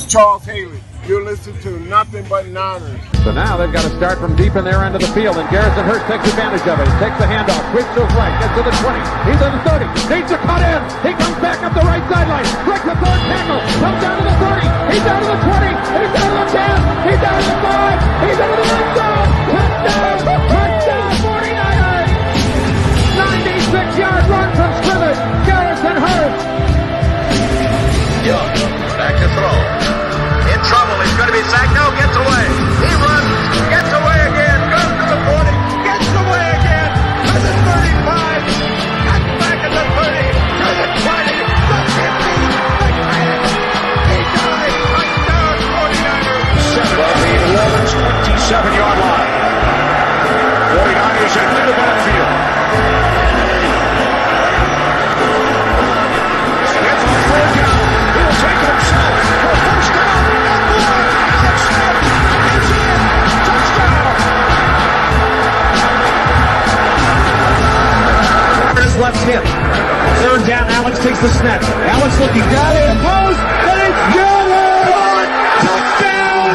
is Charles Haley. You're listening to Nothing But Niners. So now they've got to start from deep in their end of the field, and Garrison Hurst takes advantage of it. He takes the handoff, swings to his right, gets to the 20. He's at the 30, needs to cut in. He comes back up the right sideline, breaks the third tackle, comes down to the 30. He's down to the 20. He's down to the 10. He's down to the 5. He's into the end zone. Touchdown! Touchdown! 49ers! 96-yard run from scrimmage. Garrison Hurst. Young, back to throw. In trouble, he's going to be sacked. No, gets away. He runs, gets away again, goes to the 40, gets away again, to the 35, cuts back at the 30, to the 20, the 50, the 10. He dies. Touchdown, 49ers. Well, the Ravens' 27-yard line. 49ers into the backfield. Gets on third down. He'll take it himself for a first down. And more. Alex Smith is in. Touchdown. His left hip. Third down. Alex takes the snap. Alex looking down in the post. And it's good. Touchdown.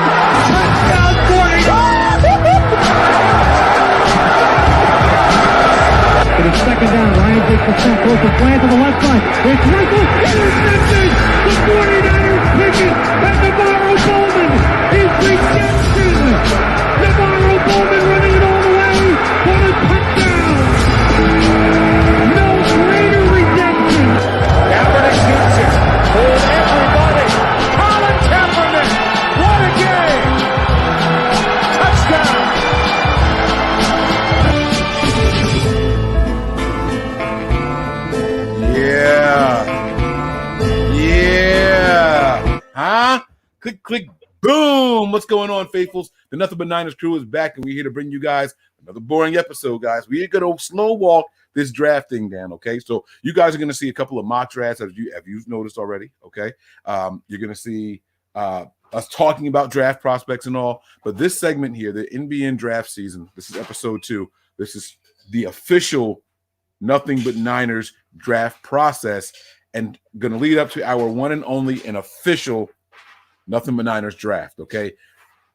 Touchdown 49. It is second down. Ryan takes the snap. Goes to slant to the left side. It's Michael. Intercepted. The 49ers pick it. And Navarro Bowman is redemption. Navarro Bowman running it all the way for a touchdown. No greater redemption. Kaepernick shoots it. Hold everybody. Colin Kaepernick. What a game. Touchdown. Yeah. Huh? Click, click, boom. What's going on, faithfuls? The Nothing But Niners crew is back, and we're here to bring you guys another boring episode, guys. We're going to slow walk this draft thing down, okay? So you guys are going to see a couple of mock drafts, as you've noticed already, okay? You're going to see us talking about draft prospects and all. But this segment here, the NBN draft season, this is episode 2. This is the official Nothing But Niners draft process, and going to lead up to our one and only and official Nothing But Niners draft, okay?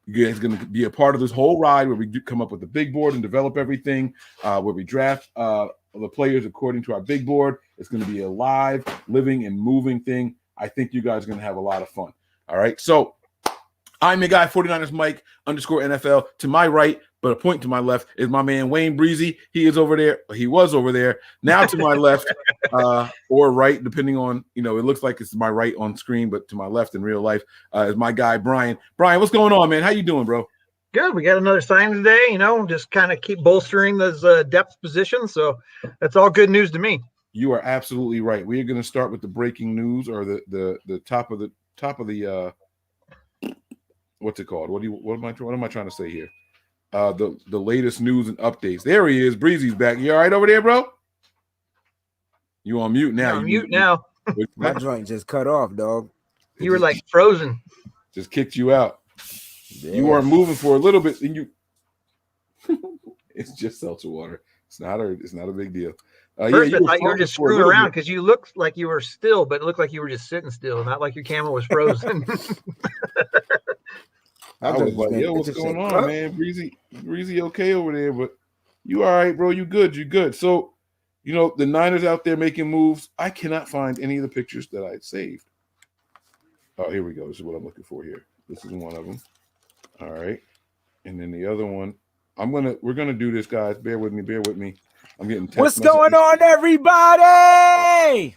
You guys are going to be a part of this whole ride where we do come up with the big board and develop everything, where we draft the players according to our big board. It's going to be a live, living, and moving thing. I think you guys are going to have a lot of fun. All right, so I'm your guy, 49ers Mike _NFL. To my right, but a point to my left, is my man Wayne Breezy. He is over there. He was over there. Now to my left or right, depending on, it looks like it's my right on screen, but to my left in real life is my guy, Brian. Brian, what's going on, man? How you doing, bro? Good. We got another sign today, just kind of keep bolstering those depth positions. So that's all good news to me. You are absolutely right. We are going to start with the breaking news, or the top of the what's it called? What am I trying to say here? The latest news and updates. There he is. Breezy's back. You all right over there, bro? You on mute now? I'm mute now. My joint just cut off, dog. You were like frozen. Just kicked you out. Yeah. You weren't moving for a little bit, and you. It's just seltzer water. It's not a big deal. First, I thought you were just screwing around because you looked like you were still, but it looked like you were just sitting still, not like your camera was frozen. I was like, yo, what's going on, man? Breezy okay over there, but you all right, bro. You good. So, the Niners out there making moves. I cannot find any of the pictures that I saved. Oh, here we go. This is what I'm looking for here. This is one of them. All right. And then the other one. We're gonna do this, guys. Bear with me. I'm getting text What's going on, everybody?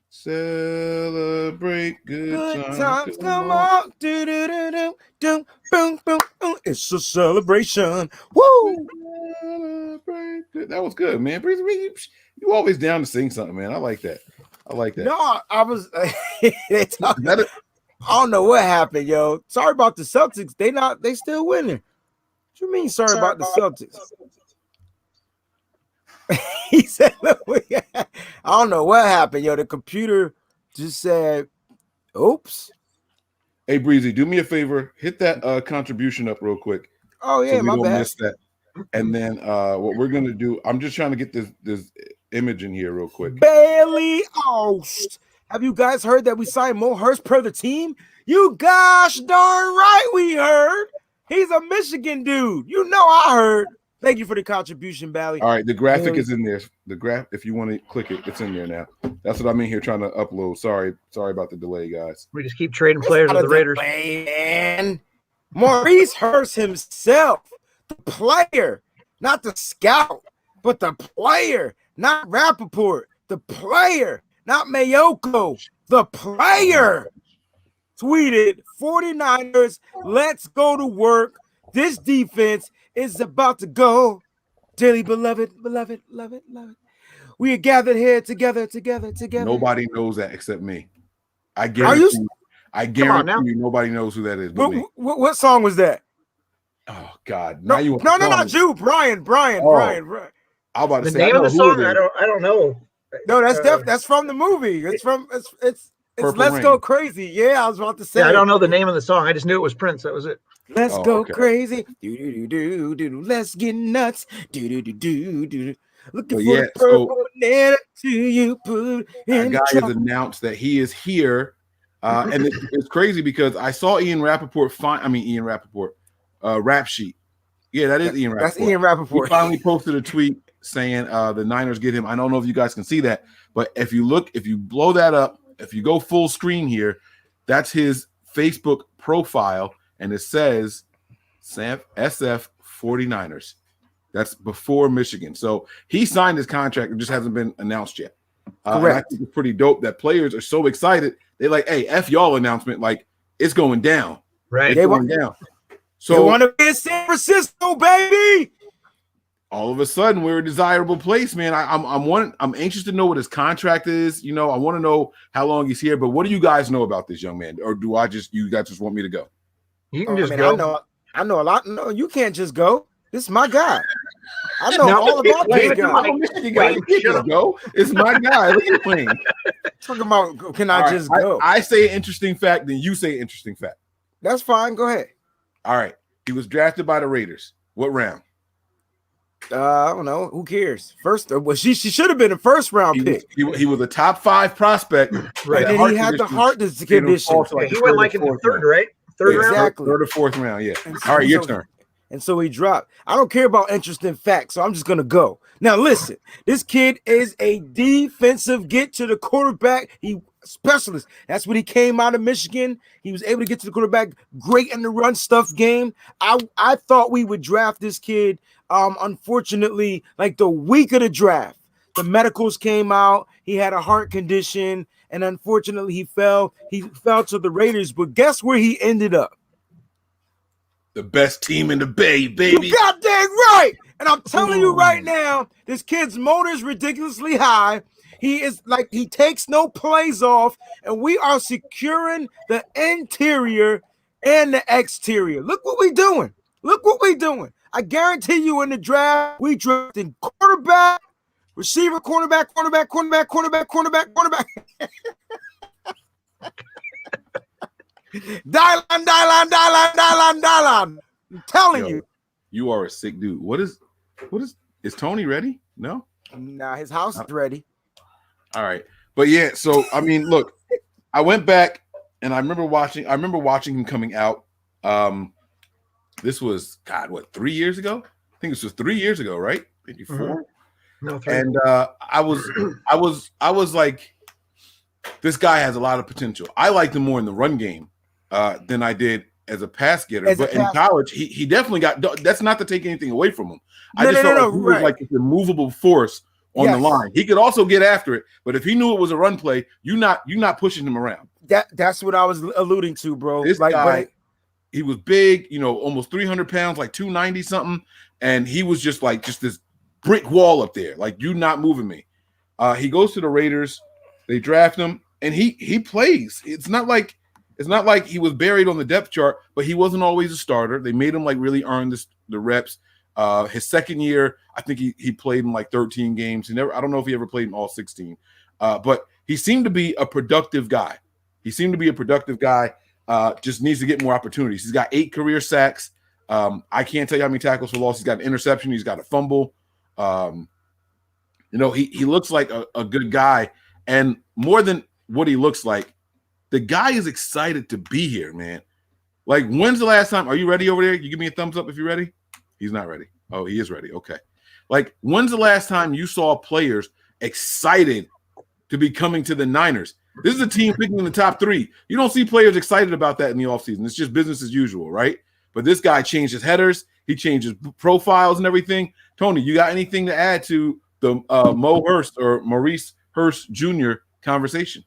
Celebrate good times. Come on. Do. Boom, boom, boom. It's a celebration. Woo! Celebrate. That was good, man. You always down to sing something, man. I like that. No, I was. I don't know what happened, yo. Sorry about the Celtics. They still winning. What you mean? Sorry about the Celtics. He said, I don't know what happened, yo. The computer just said, oops. Hey, Breezy, do me a favor. Hit that contribution up real quick. Oh, yeah, so my bad. Miss that. And then what we're going to do, I'm just trying to get this image in here real quick. Bailey Ost Have you guys heard that we signed Mo Hurst per the team? You gosh darn right we heard. He's a Michigan dude. You know I heard. Thank you for the contribution, Bally. All right, the graphic is in there. The graph, if you want to click it, it's in there now. That's what I'm in here trying to upload. Sorry about the delay, guys. We just keep trading players with the Raiders. Man. Maurice Hurst himself, the player, not the scout, but the player, not Rappaport, the player, not Mayoko, the player, tweeted 49ers, let's go to work. This defense is about to go. Dearly beloved. We are gathered here together. Nobody knows that except me. I guarantee you nobody knows who that is but me. What song was that? Oh God! No, not you, Brian. I'm about to say the name of the song. I don't know. No, that's from the movie. It's Let's Go Crazy. Yeah, I was about to say. Yeah, I don't know the name of the song. I just knew it was Prince. That was it. Let's go crazy. Do. Let's get nuts. Do. Looking for the purple banana to you. Put in that guy has announced that he is here. And it's crazy because I saw Ian Rappaport rap sheet. Yeah, that is Ian Rappaport. That's Ian Rappaport. He finally posted a tweet saying the Niners get him. I don't know if you guys can see that, but if you blow that up, if you go full screen here, that's his Facebook profile, and it says SF 49ers. That's before Michigan. So he signed his contract. It just hasn't been announced yet. And I think it's pretty dope that players are so excited. They're like, hey, F y'all announcement. Like, it's going down. Right. It's going down. So they want to be in San Francisco, baby. All of a sudden, we're a desirable place, man. I'm anxious to know what his contract is. You know, I want to know how long he's here. But what do you guys know about this young man? Or do you guys just want me to go? You can just go. I know a lot. No, you can't just go. This is my guy. I know all about this guy. You can't just go. It's my guy. Look at playing. Talking about can I just go? I say an interesting fact, then you say an interesting fact. That's fine. Go ahead. All right. He was drafted by the Raiders. What round? I don't know. Who cares? First, well, she should have been a first round pick. He was a top 5 prospect. Right. And he had the heart condition. He went like in the third, right? Third round? Exactly. Third or fourth round, yeah. All right, your turn. And so he dropped. I don't care about interesting facts, so I'm just going to go. Now, listen, this kid is a defensive get to the quarterback. He specialist. That's when he came out of Michigan. He was able to get to the quarterback, great in the run stuff game. I thought we would draft this kid. Unfortunately, like the week of the draft, the medicals came out. He had a heart condition, and unfortunately, he fell. He fell to the Raiders. But guess where he ended up? The best team in the Bay, baby. You goddamn right. And I'm telling you right now, this kid's motor is ridiculously high. He takes no plays off, and we are securing the interior and the exterior. Look what we're doing. I guarantee you in the draft, we drafted quarterback, receiver, cornerback. Dial on. I'm telling you. You are a sick dude. Is Tony ready? No? Nah, his house is ready. All right. But yeah, so I mean, look, I went back and I remember watching him coming out. This was 3 years ago? I think this was 3 years ago, right? Maybe 4. Mm-hmm. No, 3. And I was like, this guy has a lot of potential. I liked him more in the run game than I did as a pass getter. In college, he definitely got. That's not to take anything away from him. I just felt he was like this immovable force on the line. He could also get after it, but if he knew it was a run play, you're not pushing him around. That's what I was alluding to, bro. This guy, he was big, almost 300 pounds, like 290 something, and he was just this brick wall up there. Like, you not moving me. He goes to the Raiders. They draft him, and he plays. It's not like he was buried on the depth chart, but he wasn't always a starter. They made him really earn the reps. His second year, I think he played in 13 games. I don't know if he ever played in all 16, but he seemed to be a productive guy. Just needs to get more opportunities. He's got 8 career sacks. I can't tell you how many tackles for loss. He's got an interception. He's got a fumble. He looks like a good guy. And more than what he looks like, the guy is excited to be here, man. Like, when's the last time? Are you ready over there? You give me a thumbs up if you're ready. He's not ready. Oh, he is ready. Okay. Like, when's the last time you saw players excited to be coming to the Niners? This is a team picking in the top 3. You don't see players excited about that in the offseason. It's just business as usual, right? But this guy changed his headers. He changed his profiles and everything. Tony, you got anything to add to the Mo Hurst or Maurice Hurst Jr. conversation?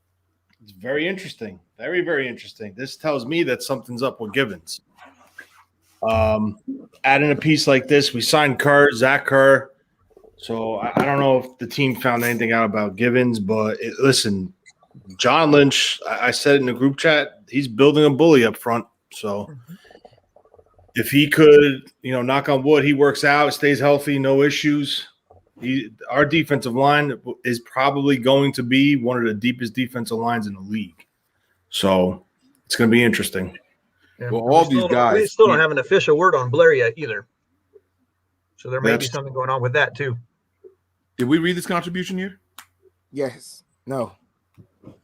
It's very interesting. Very, very interesting. This tells me that something's up with Givens. Adding a piece like this, we signed Zach Kerr. So I don't know if the team found anything out about Givens, but listen, John Lynch, I said it in the group chat, he's building a bully up front. So if he could, knock on wood, he works out, stays healthy, no issues. Our defensive line is probably going to be one of the deepest defensive lines in the league. So it's going to be interesting. Yeah. Well, all these guys. We still don't have an official word on Blair yet either. So there may be something going on with that too. Did we read this contribution here? Yes. No.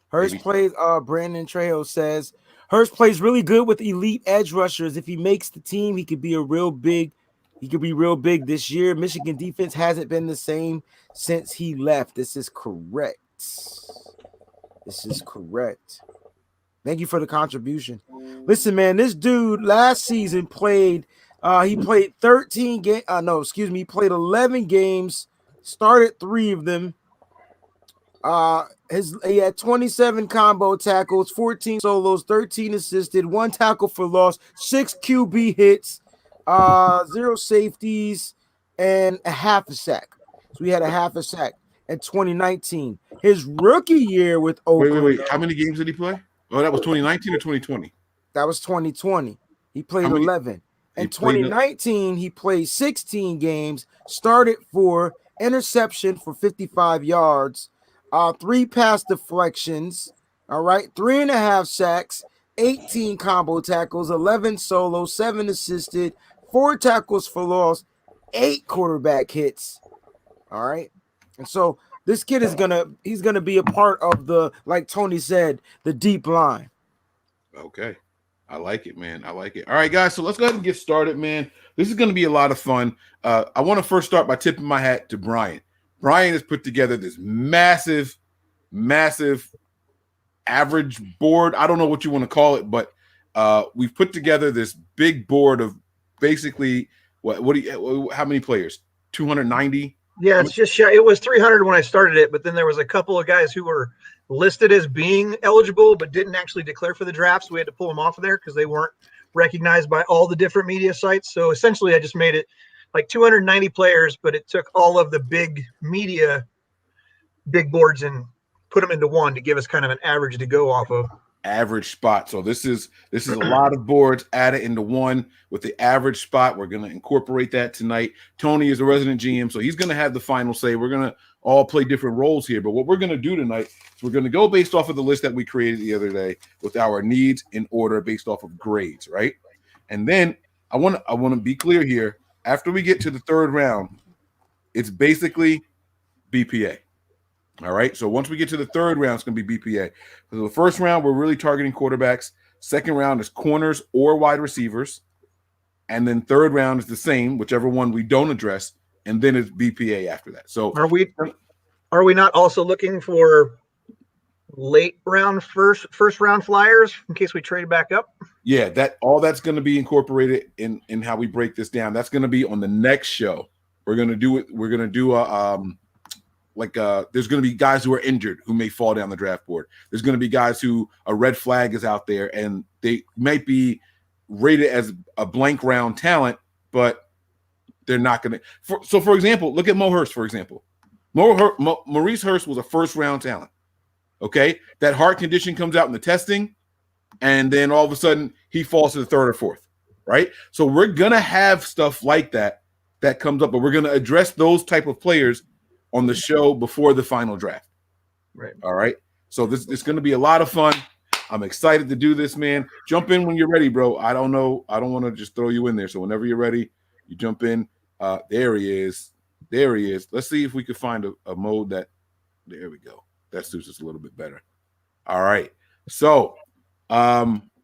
Hurst plays, Brandon Trejo says, Hurst plays really good with elite edge rushers. If he makes the team, he could be real big this year. Michigan defense hasn't been the same since he left. This is correct. Thank you for the contribution. Listen, man, this dude last season played 11 games, started 3 of them. He had 27 combo tackles, 14 solos, 13 assisted, 1 tackle for loss, 6 QB hits, 0 safeties, and a half a sack. So he had a half a sack in 2019. His rookie year with Oakland. Wait. How many games did he play? Oh, that was 2019 or 2020? That was 2020. He played 11. In 2019, he played 16 games, started 4, interception for 55 yards, 3 pass deflections, 3.5 sacks, 18 combo tackles, 11 solo, 7 assisted, 4 tackles for loss, 8 quarterback hits. All right. And so this kid is he's gonna be a part of like Tony said, the deep line. Okay. I like it, man. I like it. All right, guys. So let's go ahead and get started, man. This is going to be a lot of fun. I want to first start by tipping my hat to Brian. Brian has put together this massive average board. I don't know what you want to call it, but we've put together this big board of basically how many players? 290? Yeah, it's just shy. It was 300 when I started it, but then there was a couple of guys who were listed as being eligible but didn't actually declare for the draft, so we had to pull them off of there because they weren't recognized by all the different media sites. So essentially I just made it like 290 players, but it took all of the big boards and put them into one to give us kind of an average to go off of. Average spot. So this is a lot of boards added into one with the average spot. We're going to incorporate that tonight. Tony is a resident GM, so he's going to have the final say. We're going to all play different roles here, but what we're going to do tonight is we're going to go based off of the list that we created the other day with our needs in order based off of grades, right? And then I want to be clear here. After we get to the 3rd round, it's basically BPA. All right. So once we get to the 3rd round, it's going to be BPA. So the 1st round, we're really targeting quarterbacks. 2nd round is corners or wide receivers. And then 3rd round is the same, whichever one we don't address. And then it's BPA after that. So are we not also looking for late round first round flyers in case we trade back up? Yeah, that's going to be incorporated in how we break this down. That's going to be on the next show. We're going to do it. We're going to do there's going to be guys who are injured who may fall down the draft board. There's going to be guys who a red flag is out there and they might be rated as a blank round talent, but they're not going to. So, for example, look at Mo Hurst, for example. Maurice Hurst was a 1st round talent. Okay. That heart condition comes out in the testing, and then all of a sudden he falls to the 3rd or 4th. Right. So we're going to have stuff like that comes up, but we're going to address those type of players on the show before the final draft. Right. All right. So this is going to be a lot of fun. I'm excited to do this, man. Jump in when you're ready, bro. I don't know. I don't want to just throw you in there. So whenever you're ready, you jump in. There he is. Let's see if we could find a mode that – there we go. That suits us a little bit better. All right. So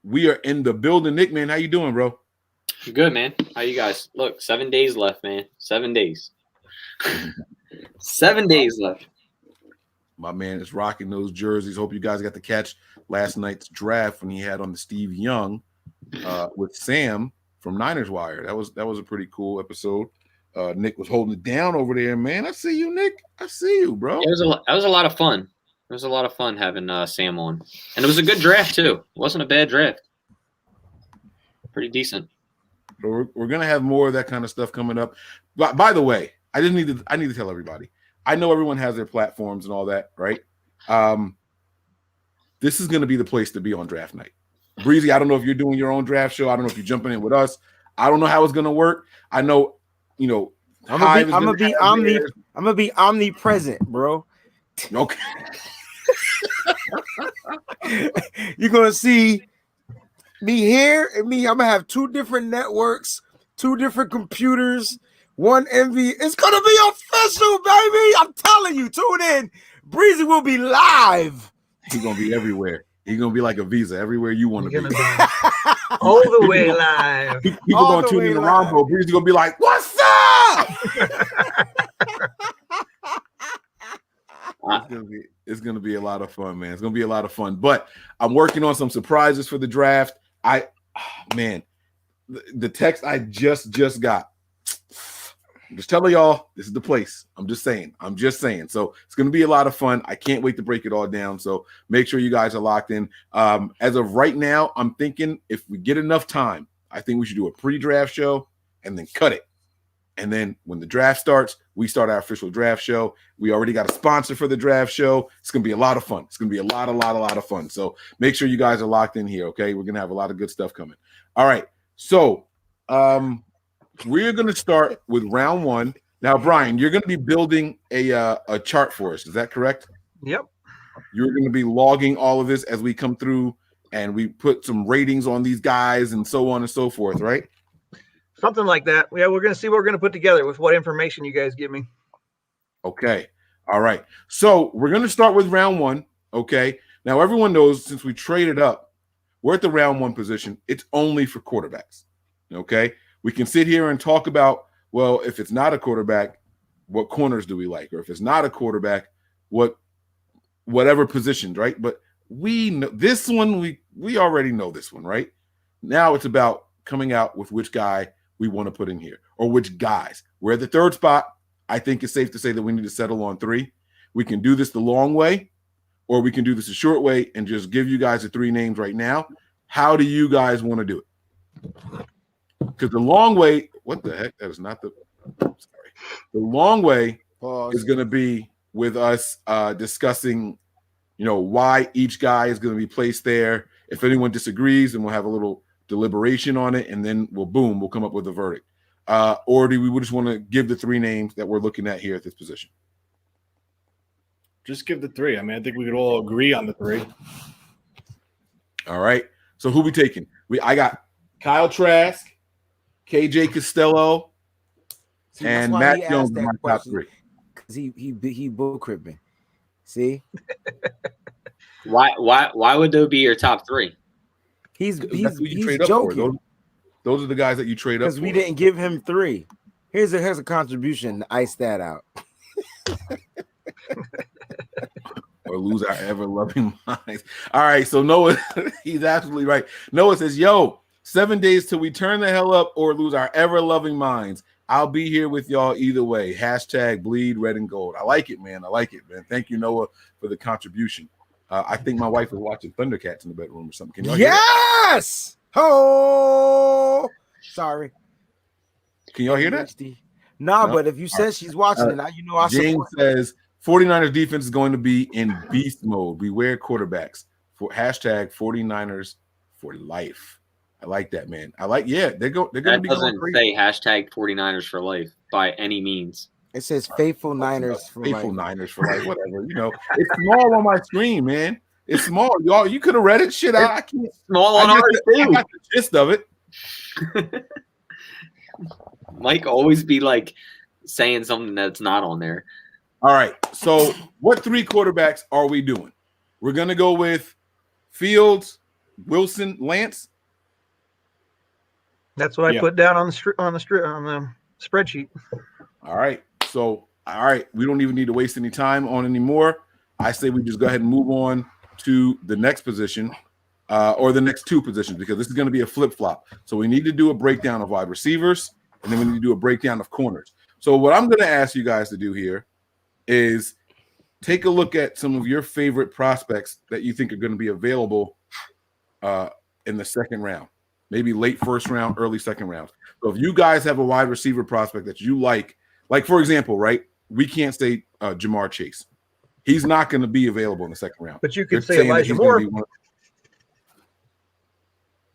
we are in the building. Nick, man, how you doing, bro? Good, man. How you guys? Look, 7 days left, man. 7 days. 7 days left. My man is rocking those jerseys. Hope you guys got to catch last night's draft when he had on the Steve Young with Sam from Niners Wire. That was a pretty cool episode. Nick was holding it down over there, man. I see you, Nick. I see you, bro. That was a lot of fun. It was a lot of fun having Sam on, and it was a good draft too. It wasn't a bad draft. Pretty decent. So we're gonna have more of that kind of stuff coming up. But by the way, I need to tell everybody. I know everyone has their platforms and all that, right? This is gonna be the place to be on draft night. Breezy, I don't know if you're doing your own draft show. I don't know if you're jumping in with us. I don't know how it's gonna work. I know, I'm gonna be omnipresent, bro. Okay. You're gonna see me here and me. I'm gonna have two different networks, two different computers, one MV. It's gonna be official, baby. I'm telling you, tune in. Breezy will be live. He's gonna be everywhere. He's gonna be like a Visa everywhere you want to be. All the way live. People All gonna the tune way in to live. Rombo. Breezy gonna be like, "What's up?" It's gonna be a lot of fun, man. It's gonna be a lot of fun. But I'm working on some surprises for the draft. The text I just got. I'm just telling y'all, this is the place. I'm just saying. So it's gonna be a lot of fun. I can't wait to break it all down. So make sure you guys are locked in. As of right now, I'm thinking if we get enough time, I think we should do a pre-draft show and then cut it. And then when the draft starts, we start our official draft show. We already got a sponsor for the draft show. It's going to be a lot of fun. It's going to be a lot of fun. So make sure you guys are locked in here, okay? We're going to have a lot of good stuff coming. All right. So we're going to start with round one. Now, Brian, you're going to be building a chart for us. Is that correct? Yep. You're going to be logging all of this as we come through, and we put some ratings on these guys and so on and so forth, right? Something like that. Yeah, we're going to see what we're going to put together with what information you guys give me. Okay. All right. So we're going to start with round one. Okay. Now, everyone knows since we traded up, we're at the round one position. It's only for quarterbacks. Okay. We can sit here and talk about, well, if it's not a quarterback, what corners do we like? Or if it's not a quarterback, whatever positions, right? But we know this one, we already know this one, right? Now it's about coming out with which guy we want to put in here, or which guys. We're at the third spot. I think it's safe to say that we need to settle on 3. We can do this the long way, or we can do this the short way and just give you guys the 3 names right now. How do you guys want to do it? Because the long way, what the heck? That is not the – sorry. The long way is going to be with us discussing, why each guy is going to be placed there. If anyone disagrees, then we'll have a little – deliberation on it, and then we'll come up with a verdict. Or do we just want to give the 3 names that we're looking at here at this position? Just give the 3. I mean, I think we could all agree on the 3. All right. So who we taking? I got Kyle Trask, KJ Costello, and Matt Jones in my top 3. Because he bull cribbing. See? Why would those be your top 3? He's joking. Those are the guys that you trade up for. Because we didn't give him 3. Here's a contribution to ice that out. Or lose our ever-loving minds. All right, so Noah, he's absolutely right. Noah says, 7 days till we turn the hell up or lose our ever-loving minds. I'll be here with y'all either way. # bleed red and gold. I like it, man. Thank you, Noah, for the contribution. I think my wife is watching Thundercats in the bedroom or something. Can y'all hear that? Yes! Oh, sorry. Can y'all hear that? No, but if you said she's watching it, now you know I James support says 49ers defense is going to be in beast mode. Beware quarterbacks. For # 49ers for life. I like that, man. They're going to be doesn't say # 49ers for life by any means. It says faithful Niners for faithful life. Niners for life. Whatever. It's small on my screen, man. It's small. Y'all, you could have read it. Shit, I can't. Small on ours too. I got the gist of it. Mike always be like saying something that's not on there. All right. So what 3 quarterbacks are we doing? we're gonna go with Fields, Wilson, Lance. That's what I put down on the spreadsheet. All right. So, all right, we don't even need to waste any time on anymore. I say we just go ahead and move on to the next position, or the next two positions, because this is going to be a flip-flop. So we need to do a breakdown of wide receivers, and then we need to do a breakdown of corners. So what I'm going to ask you guys to do here is take a look at some of your favorite prospects that you think are going to be available in the second round, maybe late first round, early second round. So if you guys have a wide receiver prospect that you like for example, right, we can't say Jamar Chase. He's not going to be available in the second round. But you could say Elijah Moore.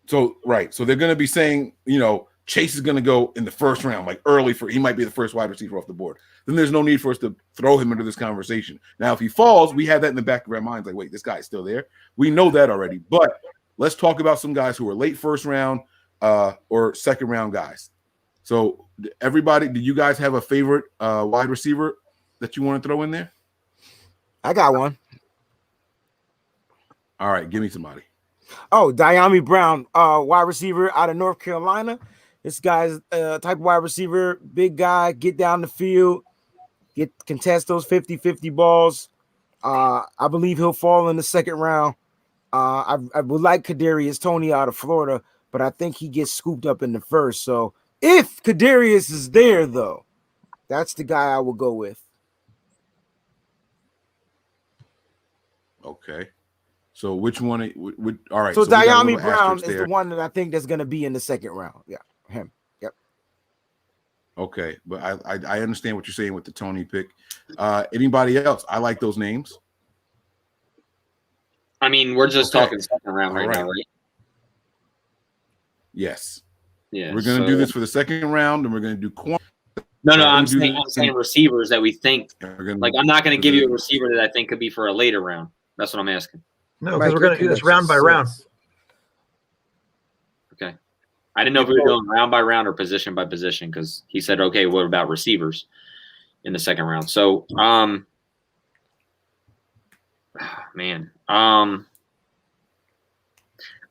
So they're going to be saying, Chase is going to go in the first round, like early he might be the first wide receiver off the board. Then there's no need for us to throw him into this conversation. Now, if he falls, we have that in the back of our minds, like, wait, this guy is still there. We know that already. But let's talk about some guys who are late first round or second round guys. So everybody, do you guys have a favorite wide receiver that you want to throw in there? I got one. All right, give me somebody. Oh, Diami Brown, wide receiver out of North Carolina. This guy's type of wide receiver, big guy, get down the field, contest those 50-50 balls. I believe he'll fall in the second round. I would like Kadarius Toney out of Florida, but I think he gets scooped up in the first. So if Kadarius is there, though, that's the guy I will go with. Okay. So which one? All right. So Diami Brown is the one that I think that's going to be in the second round. Yeah, him. Yep. Okay, but I understand what you're saying with the Tony pick. Anybody else? I like those names. I mean, we're just talking second round right now, right? Yes. Yeah. We're going to do this for the second round, and we're going to do corner. No, I'm saying receivers that we think. Like, I'm not going to give you a receiver that I think could be for a later round. That's what I'm asking. No, because we're going to do this round by round. Okay. I didn't know if we were going round by round or position by position, because he said, okay, what about receivers in the second round? So, man. I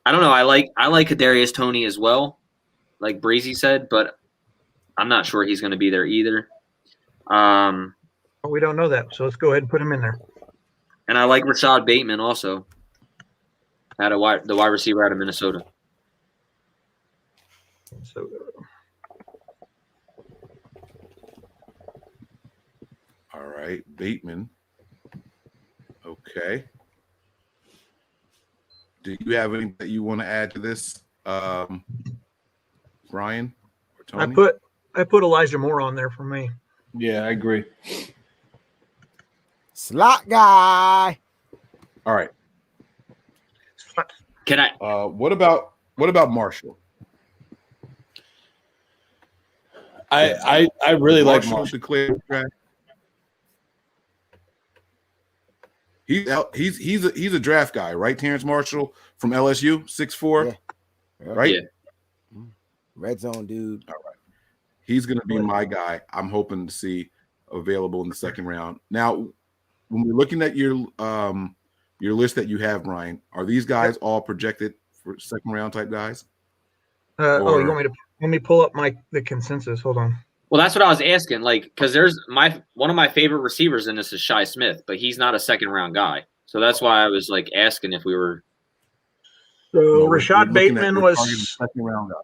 don't know. I like Kadarius Toney as well, like Breezy said, but I'm not sure he's going to be there either. We don't know that, so let's go ahead and put him in there. And I like Rashad Bateman also, the wide receiver out of Minnesota. All right, Bateman. Okay. Do you have anything that you want to add to this, Brian or Tony? I put Elijah Moore on there for me. Yeah, I agree. Slot guy. All right. Can I? What about Marshall? I really like Marshall. Declared draft. He's a draft guy, right? Terrence Marshall from LSU, 6'4", yeah. right? Yeah. Red zone dude. All right. He's going to be my guy. I'm hoping to see available in the second round. Now, when we're looking at your list that you have, Brian, are these guys all projected for second round type guys? You want me to let me pull up the consensus? Hold on. Well, that's what I was asking. Like, because there's one of my favorite receivers in this is Shi Smith, but he's not a second round guy. So that's why I was like asking if we were. So Rashad Bateman was second round guy.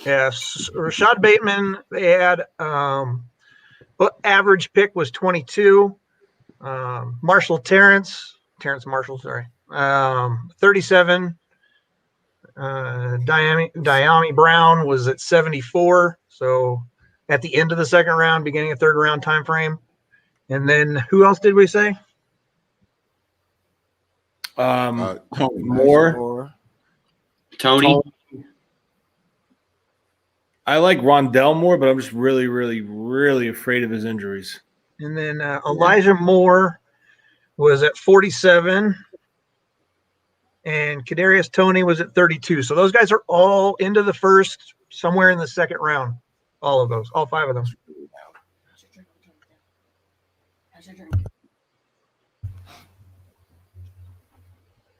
Yes, Rashad Bateman. They had average pick was 22. Terrence Marshall, sorry, 37. Diami Brown was at 74. So at the end of the second round, beginning of third round time frame. And then who else did we say? Moore. Tony. I like Rondell Moore, but I'm just really, really, really afraid of his injuries. And then Elijah Moore was at 47. And Kadarius Toney was at 32. So those guys are all into the first, somewhere in the second round. All of those, all five of them.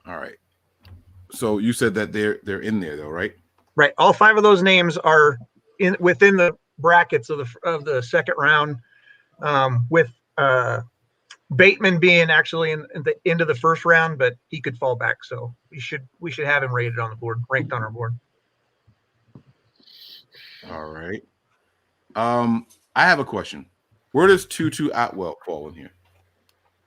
All right. So you said that they're in there though, right? Right. All 5 of those names are within the brackets of the second round, with Bateman being actually in the end of the first round, but he could fall back. So we should have him rated on the board, ranked on our board. All right. I have a question. Where does Tutu Atwell fall in here?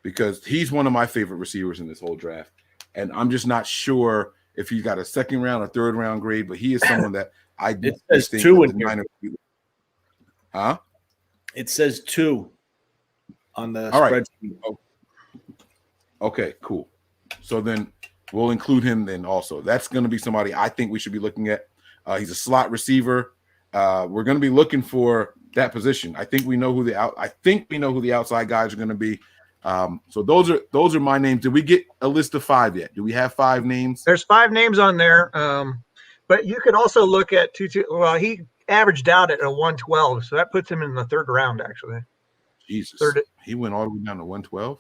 Because he's one of my favorite receivers in this whole draft, and I'm just not sure if he's got a second round or third round grade, but he is someone that I It says think 2 that in the here. Niners. Huh? It says 2 on the All right. spreadsheet. Okay, cool. So then we'll include him then also. That's going to be somebody I think we should be looking at. He's a slot receiver. We're going to be looking for that position. I think we know who the outside guys are going to be. So those are my names. Did we get a list of 5 yet? Do we have 5 names? There's 5 names on there, but you can also look at Tutu. Well, he averaged out at a 112, so that puts him in the third round actually. Jesus, he went all the way down to 112.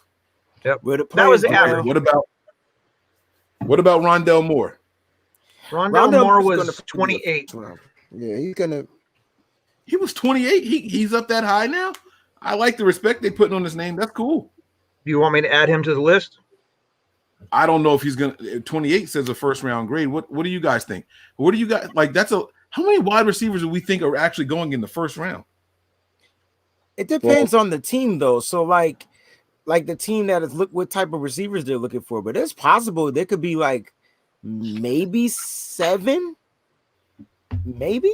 Yep, that was the average. What about Rondell Moore? Rondell Moore was 28. Yeah, he's gonna. He was 28. He's up that high now. I like the respect they putting on his name. That's cool. Do you want me to add him to the list? I don't know if he's gonna. 28 says a first round grade. What do you guys think? What do you guys like? How many wide receivers do we think are actually going in the first round? It depends on the team though. So like the team that is look what type of receivers they're looking for. But it's possible there could be like maybe 7, maybe.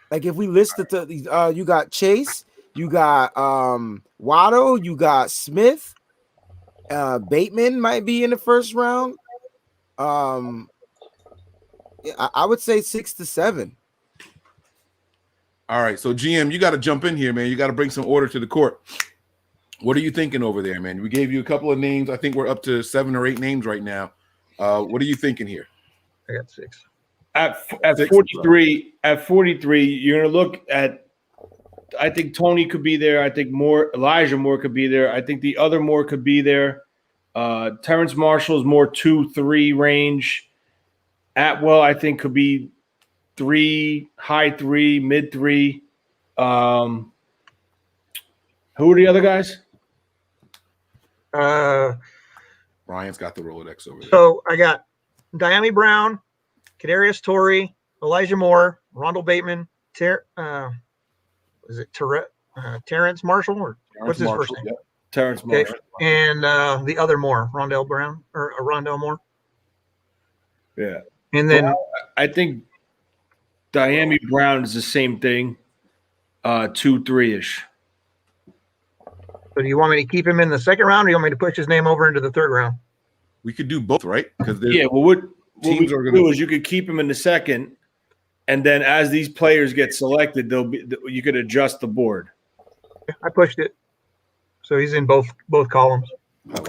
Like if we listed you got Chase, you got Waddle, you got Smith, Bateman might be in the first round. I would say 6 to 7. All right, so GM, you got to jump in here, man. You got to bring some order to the court. What are you thinking over there, man? We gave you a couple of names. I think we're up to 7 or 8 names right now. What are you thinking here? I got 6. At 43, you're gonna look at. I think Tony could be there. I think Elijah Moore could be there. I think the other Moore could be there. Terrence Marshall's more 2-3 range. Atwell, I think, could be 3, high 3, mid 3. Who are the other guys? Ryan's got the Rolodex over there. So I got Diami Brown, Kadarius Torrey, Elijah Moore, Rondell Bateman, Terrence Marshall, or what's his first name? Yeah. Terrence Marshall. And the other Moore, Rondell Brown or Rondell Moore. Yeah. And then I think Diami Brown is the same thing, 2-3-ish. So do you want me to keep him in the second round, or you want me to push his name over into the third round? We could do both, right? Because what we do is you could keep him in the second, and then as these players get selected, you could adjust the board. I pushed it, so he's in both columns. I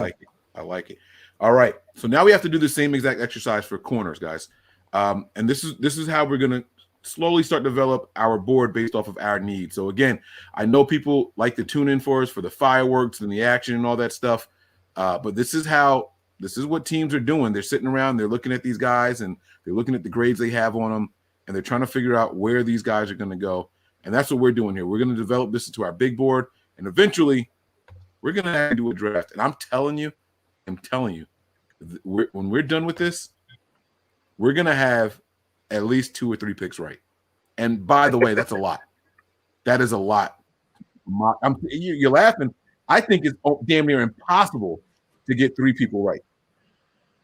like it. All right, so now we have to do the same exact exercise for corners, guys. And this is how we're gonna slowly start to develop our board based off of our needs. So again, I know people like to tune in for us for the fireworks and the action and all that stuff, but this is what teams are doing. They're sitting around, they're looking at these guys, and they're looking at the grades they have on them, and they're trying to figure out where these guys are going to go. And that's what we're doing here. We're going to develop this into our big board, and eventually we're going to have to do a draft. And I'm telling you, when we're done with this, we're going to have at least 2 or 3 picks right. And by the way, that's a lot. That is a lot. You're laughing. I think it's damn near impossible to get 3 people right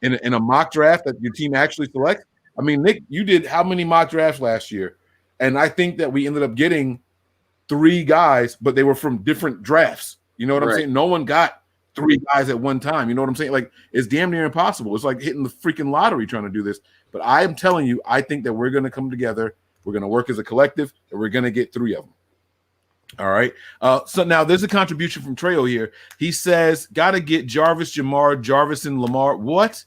in a mock draft that your team actually selects. I mean, Nick, you did how many mock drafts last year? And I think that we ended up getting 3 guys, but they were from different drafts. You know what I'm saying? No one got 3 guys at one time. You know what I'm saying? Like, it's damn near impossible. It's like hitting the freaking lottery trying to do this. But I am telling you, I think that we're going to come together. We're going to work as a collective, and we're going to get 3 of them. All right. So now there's a contribution from Trejo here. He says, got to get Jarvis, Jamar, Jarvis, and Lamar. What?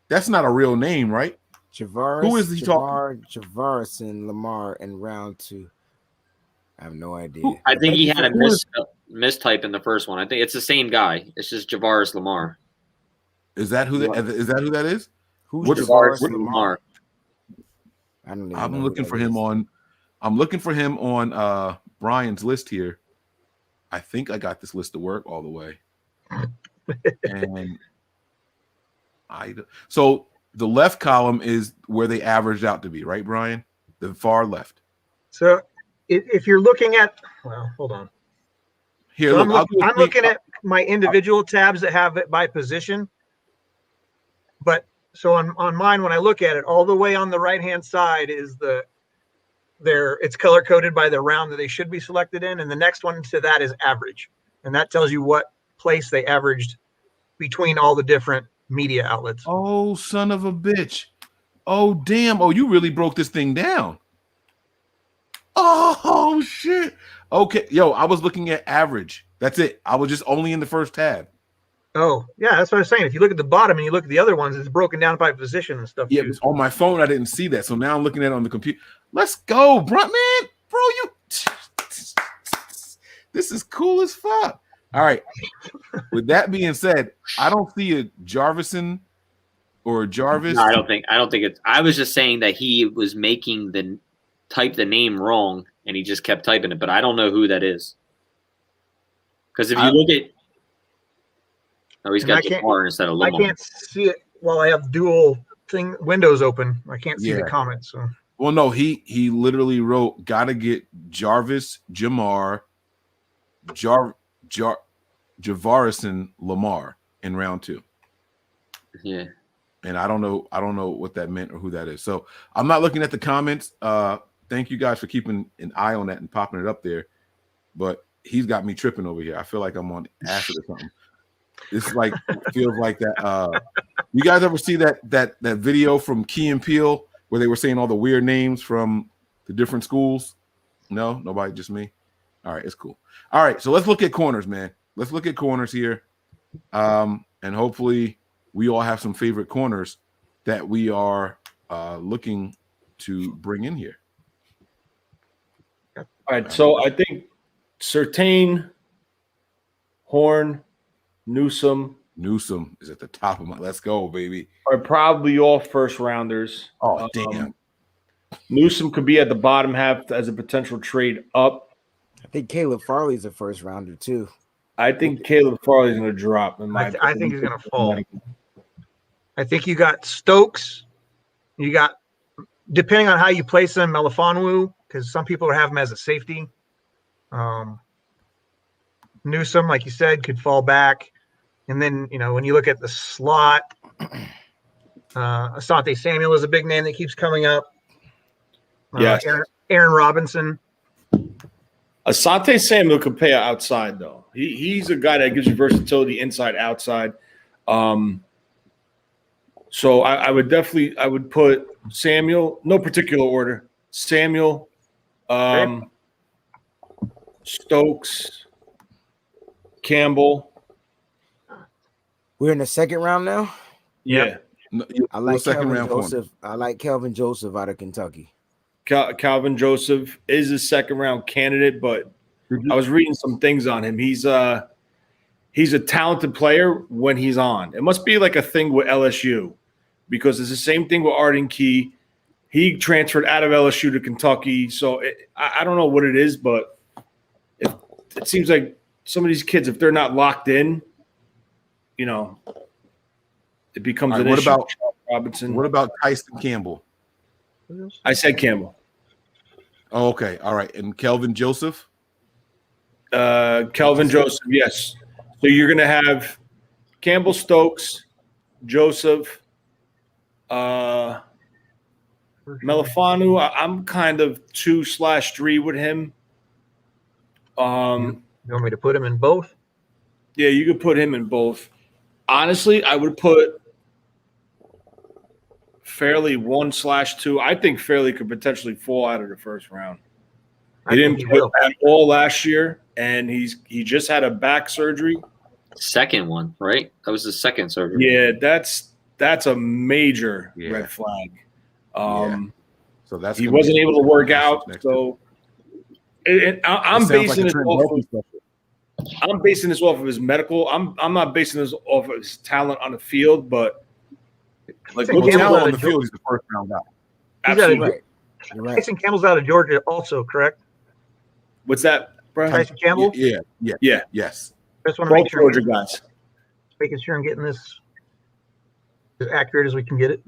That's not a real name, right? Javaris, who is he talking? Javaris and Lamar in round 2. I have no idea. I think he had a misspell. mistype in the first one. I think it's the same guy. It's just Javaris Lamar. Is that who that is? Who's What's Javaris Javaris Lamar? I don't even know I'm who looking that for him is. on. I'm looking for him on Brian's list here. I think I got this list to work all the way. And so the left column is where they averaged out to be, right, Brian? The far left. So if you're looking at, well, hold on. Here, So look, I'm looking at my individual tabs that have it by position. But so on mine, when I look at it, all the way on the right-hand side is it's color coded by the round that they should be selected in. And the next one to that is average. And that tells you what place they averaged between all the different media outlets. Oh, son of a bitch. Oh, damn. Oh, you really broke this thing down. Oh, shit. Okay. Yo, I was looking at average. That's it. I was just only in the first tab. Oh, yeah, that's what I was saying. If you look at the bottom and you look at the other ones, it's broken down by position and stuff. Yeah, too. on my phone, I didn't see that. So now I'm looking at it on the computer. Let's go, bro, man. Bro, this is cool as fuck. All right. With that being said, I don't see a Jarvison or a Jarvis. No, I don't think it's. I was just saying that he was making type the name wrong and he just kept typing it, but I don't know who that is. Because if you look at, he's got Jamar instead of Lamar. I can't see it while I have dual windows open. I can't see the comments. So. Well, no, he literally wrote, "Gotta get Jarvis, Jamar, Javarison, Lamar in round 2." Yeah. And I don't know what that meant or who that is. So I'm not looking at the comments. Thank you guys for keeping an eye on that and popping it up there. But he's got me tripping over here. I feel like I'm on acid or something. It's like feels like that. You guys ever see that video from Key and Peele where they were saying all the weird names from the different schools? No, nobody, just me. All right, it's cool. All right, so let's look at corners, man. Let's look at corners here, and hopefully we all have some favorite corners that we are looking to bring in here. All right, so I think Surtain, Horn, Newsome is at the top of my. Let's go, baby. Are probably all first rounders. Oh, damn. Newsome could be at the bottom half as a potential trade up. I think Caleb Farley's a first rounder too. I think Caleb Farley's going to drop. I think he's going to fall. I think you got Stokes. You got, depending on how you place them, Melifonwu, because some people have him as a safety. Newsome, like you said, could fall back. And then, when you look at the slot, Asante Samuel is a big name that keeps coming up. Yes. Aaron Robinson. Asante Samuel could play outside, though. He's a guy that gives you versatility inside, outside. So I would put Samuel, no particular order. Samuel, Stokes, Campbell. We're in the second round now. Yeah. I like Kelvin Joseph. I like Kelvin Joseph out of Kentucky. Calvin Joseph is a second round candidate, but I was reading some things on him. He's a talented player when he's on. It must be like a thing with LSU because it's the same thing with Arden Key. He transferred out of LSU to Kentucky. So I don't know what it is, but it seems like some of these kids, if they're not locked in, it becomes an issue. About Robinson? What about Tyson Campbell? I said Campbell. Oh, okay. All right. And Kelvin Joseph? Kelvin Joseph, yes. So you're going to have Campbell, Stokes, Joseph, Melifonwu. I'm kind of 2/3 with him. You want me to put him in both? Yeah, you could put him in both. Honestly, I would put Fairley 1/2. I think Fairley could potentially fall out of the first round. He didn't play at all last year, and he just had a back surgery. Second one, right? That was his second surgery. Yeah, that's a major red flag. So that's he wasn't able to work out. So I'm basing it off. I'm basing this off of his medical. I'm not basing this off of his talent on the field, but Like Tyson well, Campbell's talent out on of the field, he's the first round guy. absolutely. Right. You're right. Tyson Campbell's out of Georgia also, correct? What's that, Brian? Tyson Campbell? Yeah. Yes. I just want to make Both sure, Georgia guys. making sure I'm getting this as accurate as we can get it.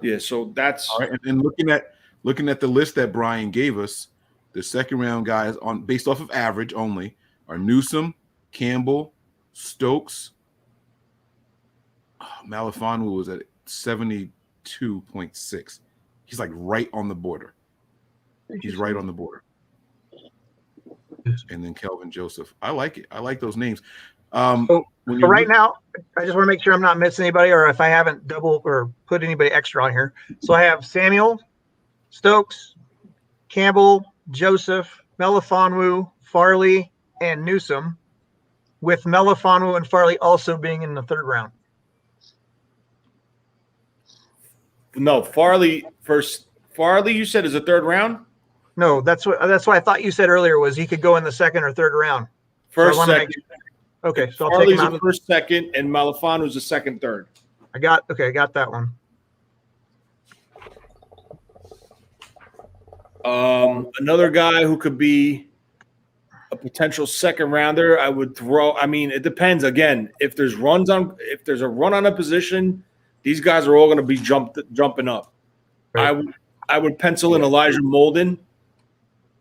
Yeah, so that's All right. And looking at the list that Brian gave us, the second round guys on based off of average only are Newsome, Campbell, Stokes. Malafanu was at 72.6. He's like right on the border. He's right on the border. And then Kelvin Joseph. I like it. I like those names. So right now, I just want to make sure I'm not missing anybody, or if I haven't double or put anybody extra on here. So I have Samuel, Stokes, Campbell, Joseph, Melifonwu, Farley, and Newsome, with Melifonwu and Farley also being in the third round. no Farley first. Farley, you said is a third round. No, that's what I thought you said earlier was he could go in the second or third round. First, So I wanna second. Okay, so I'll Farley's take him a out. first, second, and Malifanu's a second, third. I got that one. Another guy who could be a potential second rounder, I would throw. I mean, it depends. Again, if there's a run on a position, these guys are all going to be jumping up. Right. I would pencil in Elijah Molden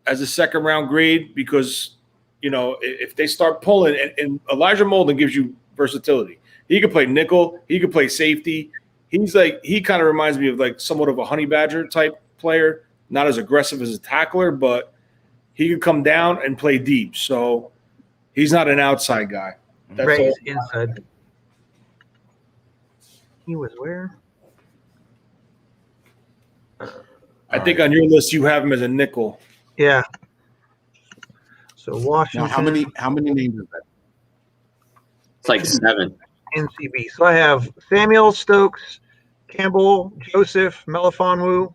as a second round grade because, you know, if they start pulling, and Elijah Molden gives you versatility. He could play nickel. He could play safety. He kind of reminds me of like somewhat of a honey badger type player, not as aggressive as a tackler, but he could come down and play deep. So he's not an outside guy. That's Right, all. he's inside. He was where? I think on your list you have him as a nickel. Yeah. So Washington. Now, how many names is that? It's like 7. NCB. So I have Samuel, Stokes, Campbell, Joseph, Melifonwu,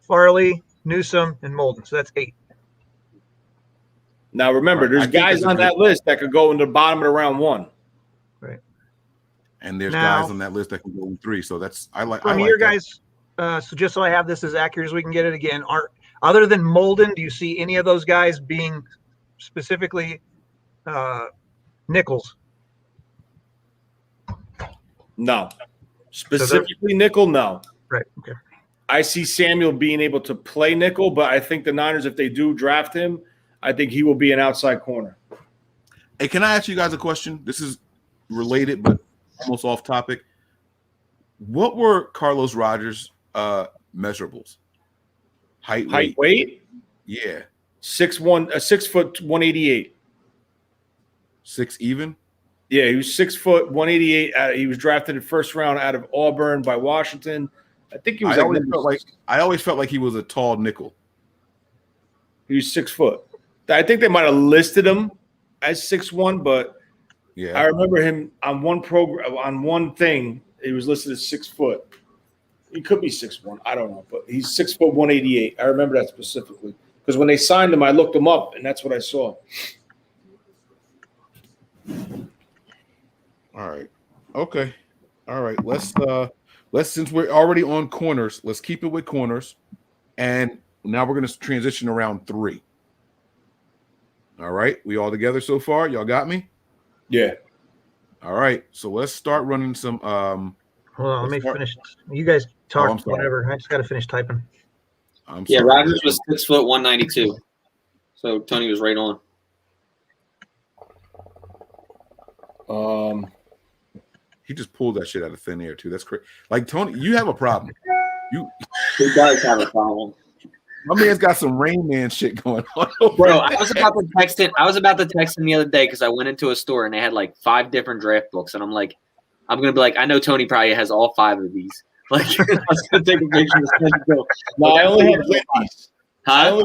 Farley, Newsome, and Molden. So that's 8. Now remember, Right. I there's think guys it's a on good- that list that could go in the bottom of the round 1. Right. And there's Now- guys on that list that can go in 3. So that's I like. From I like your that. guys, so just so I have this as accurate as we can get it again, other than Molden, do you see any of those guys being specifically nickels? No. Specifically nickel, no. Right. Okay. I see Samuel being able to play nickel, but I think the Niners, if they do draft him, I think he will be an outside corner. Hey, can I ask you guys a question? This is related, but almost off topic. What were Carlos Rogers' measurables? Height, Weight? Yeah, 6'1", 6 foot 188. 6 even. Yeah, he was 6 foot 188. He was drafted in first round out of Auburn by Washington. I think he was. I always felt like he was a tall nickel. He was 6 foot. I think they might have listed him as 6'1", but Yeah, I remember him on one program on one thing. He was listed as 6 foot. He could be 6'1". I don't know, but he's 6 foot 188. I remember that specifically because when they signed him, I looked him up, and that's what I saw. All right. Okay. All right. Let's since we're already on corners, let's keep it with corners. And now we're going to transition around 3. All right. We all together so far? Y'all got me? Yeah. All right. So let's start running some Hold on, let me start- finish. You guys talk I'm sorry. whatever. I just got to finish typing. I'm Yeah, sorry. Rogers was 6 foot 192. So Tony was right on. He just pulled that shit out of thin air too. That's crazy. Like Tony, you have a problem. He does have a problem. My man's got some Rain Man shit going on. Bro, I was about to text him the other day because I went into a store and they had like 5 different draft books, and I'm gonna be like, I know Tony probably has all 5 of these. Like, I was gonna take a picture and send it to him. No, I only have Lindy's. Huh?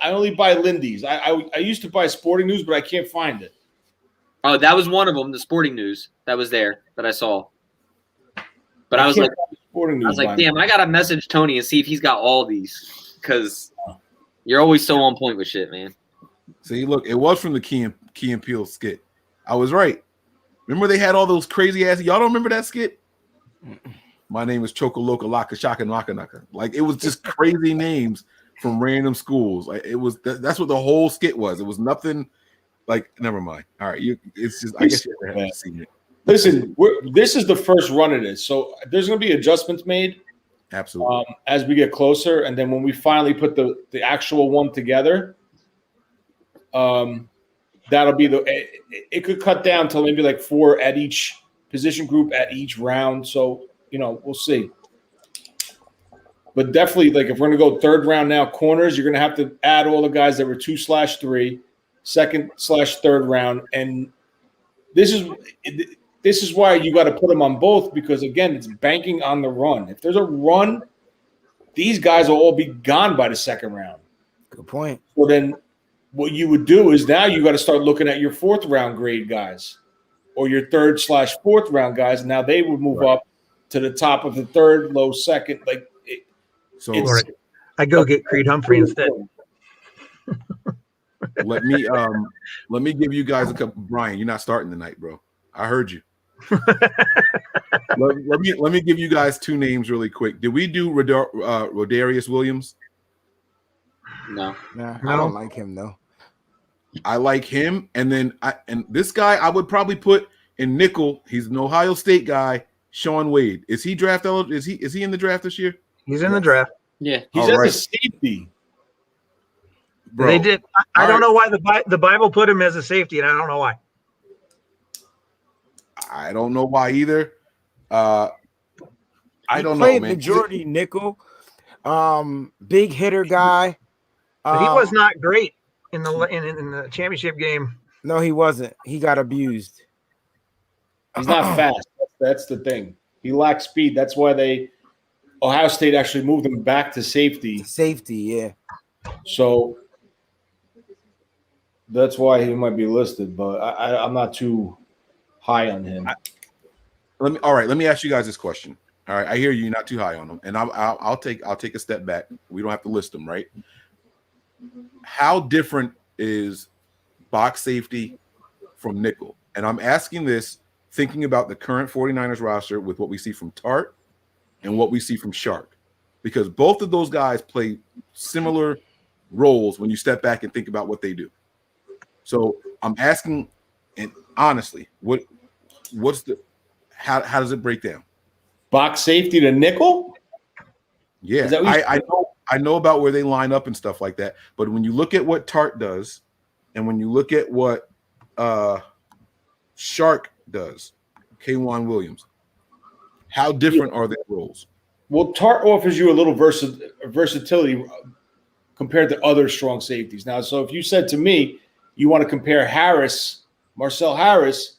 I only buy Lindy's. I used to buy Sporting News, but I can't find it. Oh, that was one of them, the Sporting News that was there that I saw. But I was can't like, find Sporting News. damn, I gotta message Tony and see if he's got all these because You're always so on point with shit, man. See, look, it was from the Key and Peele skit. I was right. Remember they had all those crazy ass. Y'all don't remember that skit? My name is Chocoloca Laka Shaka Naka Naka. Like it was just crazy names from random schools. Like it was. That's what the whole skit was. It was nothing. Like never mind. All right, it's just. I guess you haven't seen it. Listen, this is the first run of this, so there's going to be adjustments made. Absolutely. As we get closer, and then when we finally put the actual one together, that'll be it could cut down to maybe like 4 at each position group at each round. So, we'll see. But definitely, like if we're going to go third round now, corners, you're going to have to add all the guys that were 2/3, second/third round. And this is why you got to put them on both, because again, it's banking on the run. If there's a run, these guys will all be gone by the second round. Good point. So then what you would do is now you got to start looking at your 4th round grade guys or your 3rd/4th round guys. Now they would move up to the top of the 3rd, low 2nd. Like I go get Creed Humphrey instead. Let me give you guys a couple. Brian, you're not starting tonight, bro. I heard you. let me give you guys 2 names really quick. Did we do Rodarius Williams? No. Nah, I don't like him though. I like him, and then this guy I would probably put in nickel. He's an Ohio State guy, Sean Wade. Is he draft eligible? Is he in the draft this year? He's in the draft. Yeah, he's at the safety. Bro. They did. I don't know why the Bible put him as a safety, and I don't know why. I don't know why either. I don't know, man. Majority nickel, big hitter guy. But he was not great in the championship game. No, he wasn't. He got abused. He's not fast. That's the thing. He lacks speed. That's why Ohio State actually moved him back to safety. Safety, yeah. So that's why he might be listed, but I'm not too high on him. Let me ask you guys this question. All right, I hear you're not too high on him, and I'll take a step back. We don't have to list them, right? How different is box safety from nickel? And I'm asking this thinking about the current 49ers roster with what we see from Tart and what we see from Shark, because both of those guys play similar roles when you step back and think about what they do. So I'm asking, and honestly, how does it break down? Box safety to nickel? Yeah, I know about where they line up and stuff like that. But when you look at what Tart does, and when you look at what Shark does, K'Wan Williams, how different are their roles? Well, Tart offers you a little versatility compared to other strong safeties. Now, so if you said to me, you want to compare Marcel Harris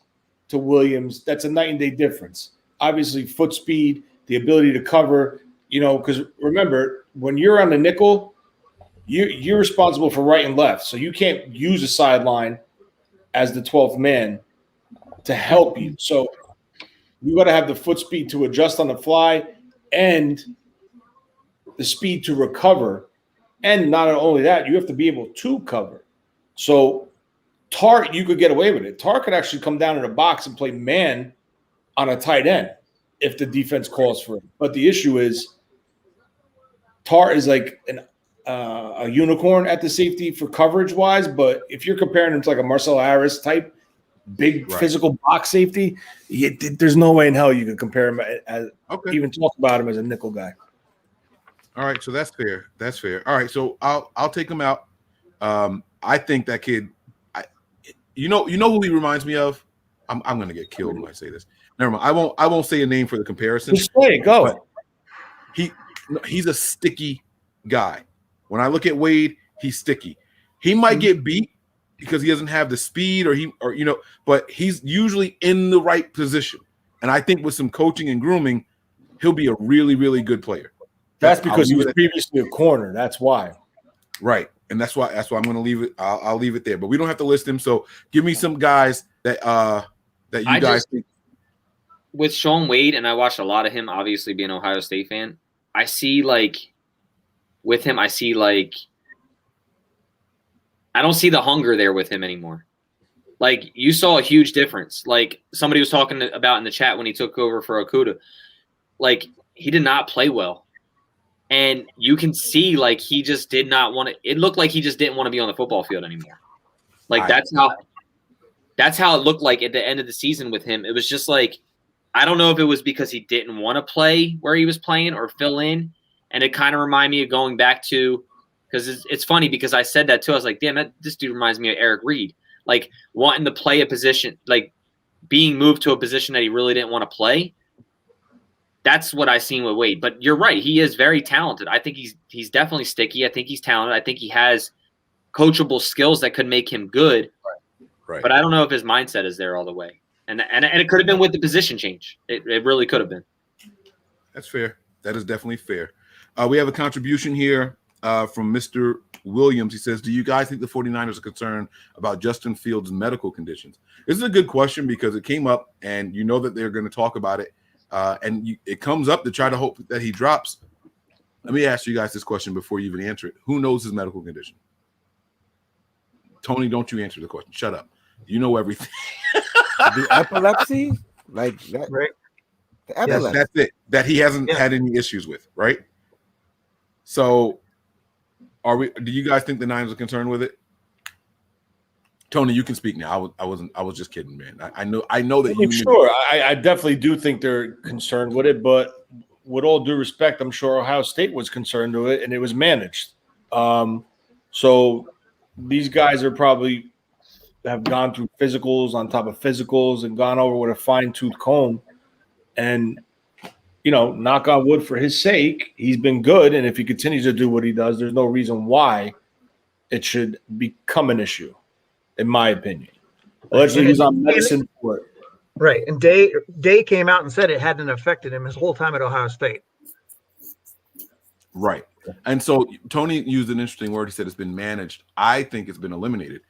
to Williams, that's a night and day difference. Obviously, foot speed, the ability to cover, because remember, when you're on the nickel, you're responsible for right and left. So you can't use a sideline as the 12th man to help you. So you got to have the foot speed to adjust on the fly and the speed to recover. And not only that, you have to be able to cover. So Tart, you could get away with it. Tart could actually come down in a box and play man on a tight end if the defense calls for it. But the issue is Tart is like a unicorn at the safety for coverage-wise, but if you're comparing him to like a Marcel Harris type, big physical box safety, there's no way in hell you could compare him even talk about him as a nickel guy. All right, so that's fair. That's fair. All right, so I'll take him out. I think that kid. You know who he reminds me of? I'm gonna get killed when I say this. Never mind. I won't say a name for the comparison. Just say it. Go. He's a sticky guy. When I look at Wade, he's sticky. He might get beat because he doesn't have the speed but he's usually in the right position. And I think with some coaching and grooming, he'll be a really, really good player. That's because he was previously a corner. That's why. Right. And that's why I'm going to leave it. I'll leave it there. But we don't have to list them. So give me some guys that you guys think. With Sean Wade, and I watched a lot of him, obviously being an Ohio State fan, I see I don't see the hunger there with him anymore. Like, you saw a huge difference. Like, somebody was talking about in the chat when he took over for Okuda. Like, he did not play well. And you can see, like, he just did not want to – it looked like he just didn't want to be on the football field anymore. Like, that's how it looked like at the end of the season with him. It was just like, I don't know if it was because he didn't want to play where he was playing or fill in. And it kind of reminded me of going back to – because it's funny because I said that too. I was like, damn, this dude reminds me of Eric Reed. Like, wanting to play a position, like being moved to a position that he really didn't want to play. That's what I seen with Wade. But you're right. He is very talented. I think he's definitely sticky. I think he's talented. I think he has coachable skills that could make him good. Right. But I don't know if his mindset is there all the way. And it could have been with the position change. It really could have been. That's fair. That is definitely fair. We have a contribution here from Mr. Williams. He says, do you guys think the 49ers are concerned about Justin Fields' medical conditions? This is a good question because it came up, and you know that they're going to talk about it, it comes up to try to hope that he drops. Let me ask you guys this question before you even answer it. Who knows his medical condition? Tony, don't you answer the question. Shut up. You know everything. The epilepsy? Like that, Right. The epilepsy. Yes, that's it. That he hasn't had any issues with, right? So do you guys think the Niners are concerned with it? Tony, you can speak now. I was just kidding, man. I know that you sure. I definitely do think they're concerned with it, but with all due respect, I'm sure Ohio State was concerned with it and it was managed. So these guys are probably have gone through physicals on top of physicals and gone over with a fine-tooth comb. And, knock on wood for his sake, he's been good. And if he continues to do what he does, there's no reason why it should become an issue, in my opinion. Allegedly, he's on medicine for it. Right. And Day came out and said it hadn't affected him his whole time at Ohio State. Right. And so Tony used an interesting word. He said it's been managed. I think it's been eliminated.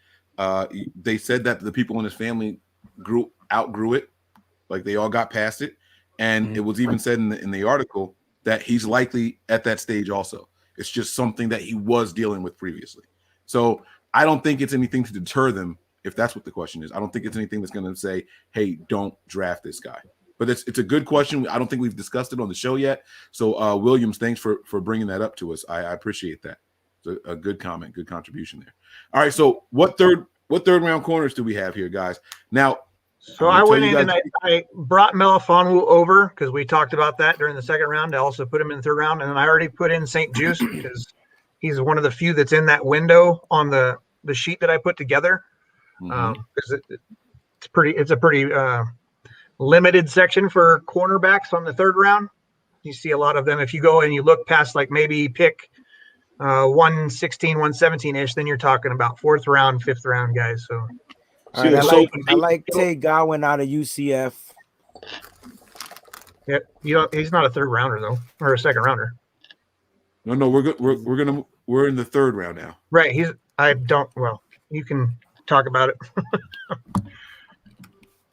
They said that the people in his family outgrew it, like they all got past it. And it was even said in the article that he's likely at that stage also. It's just something that he was dealing with previously. So I don't think it's anything to deter them, if that's what the question is. I don't think it's anything that's going to say, hey, don't draft this guy. But it's a good question. I don't think we've discussed it on the show yet. So, Williams, thanks for bringing that up to us. I appreciate that. It's a good comment, good contribution there. All right, so what third round corners do we have here, guys? Now, so I went in and I brought Melifonwu over because we talked about that during the second round. I also put him in the third round, and then I already put in St. Juice because he's one of the few that's in that window on the sheet that I put together. Because it's a pretty limited section for cornerbacks on the third round. You see a lot of them. If you go and you look past like maybe pick 116, 117-ish, then you're talking about fourth round, fifth round guys. So I like Tay Godwin out of UCF. Yeah, he's not a third rounder though, or a second rounder. No, we're good. We're in the third round now. Right. You can talk about it.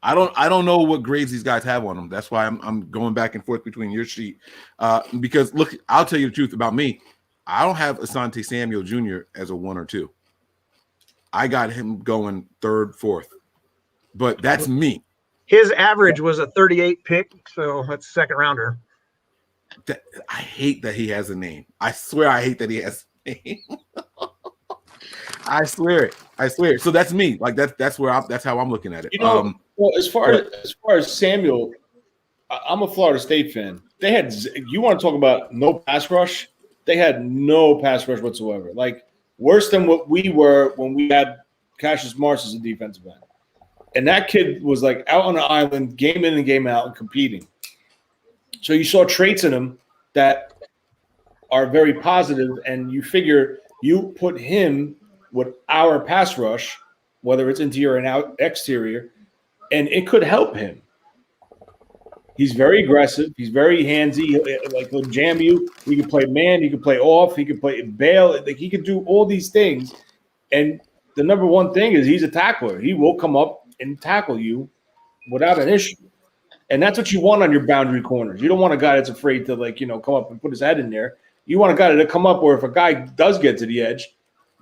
I don't know what grades these guys have on them. That's why I'm going back and forth between your sheet. Because look, I'll tell you the truth about me. I don't have Asante Samuel Jr. as a 1 or 2. I got him going third, fourth. But that's me. His average was a 38 pick, so that's a second rounder. I hate that he has a name. I swear I hate that he has a name. I swear it. So that's me. Like that's how I'm looking at it. Well, as far as Samuel, I'm a Florida State fan. They had, you want to talk about no pass rush? They had no pass rush whatsoever. Like worse than what we were when we had Cassius Marsh as a defensive end. And that kid was like out on the island, game in and game out, and competing. So you saw traits in him that are very positive, and you figure you put him with our pass rush, whether it's interior and exterior, and it could help him. He's very aggressive. He's very handsy. Like he'll jam you. He can play man. He can play off. He can play bail. Like he can do all these things. And the number one thing is he's a tackler. He will come up and tackle you without an issue. And that's what you want on your boundary corners. You don't want a guy that's afraid to come up and put his head in there. You want a guy to come up where if a guy does get to the edge,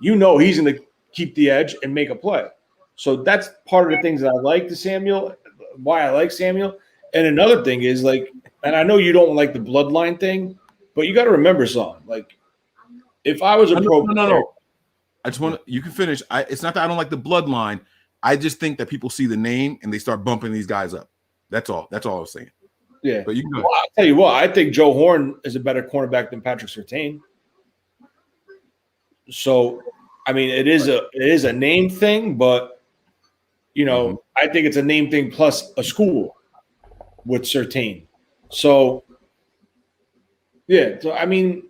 he's going to keep the edge and make a play. So that's part of the things that I like why I like Samuel. And another thing is like, and I know you don't like the bloodline thing, but you got to remember something. Like, if I was a pro player, no. I just want you can finish. It's not that I don't like the bloodline. I just think that people see the name and they start bumping these guys up. That's all. That's all I was saying. Yeah. But you can go. Well, I'll tell you what, I think Joe Horn is a better cornerback than Patrick Surtain. So, I mean, it is a name thing, but I think it's a name thing plus a school with Surtain. So, yeah. So, I mean,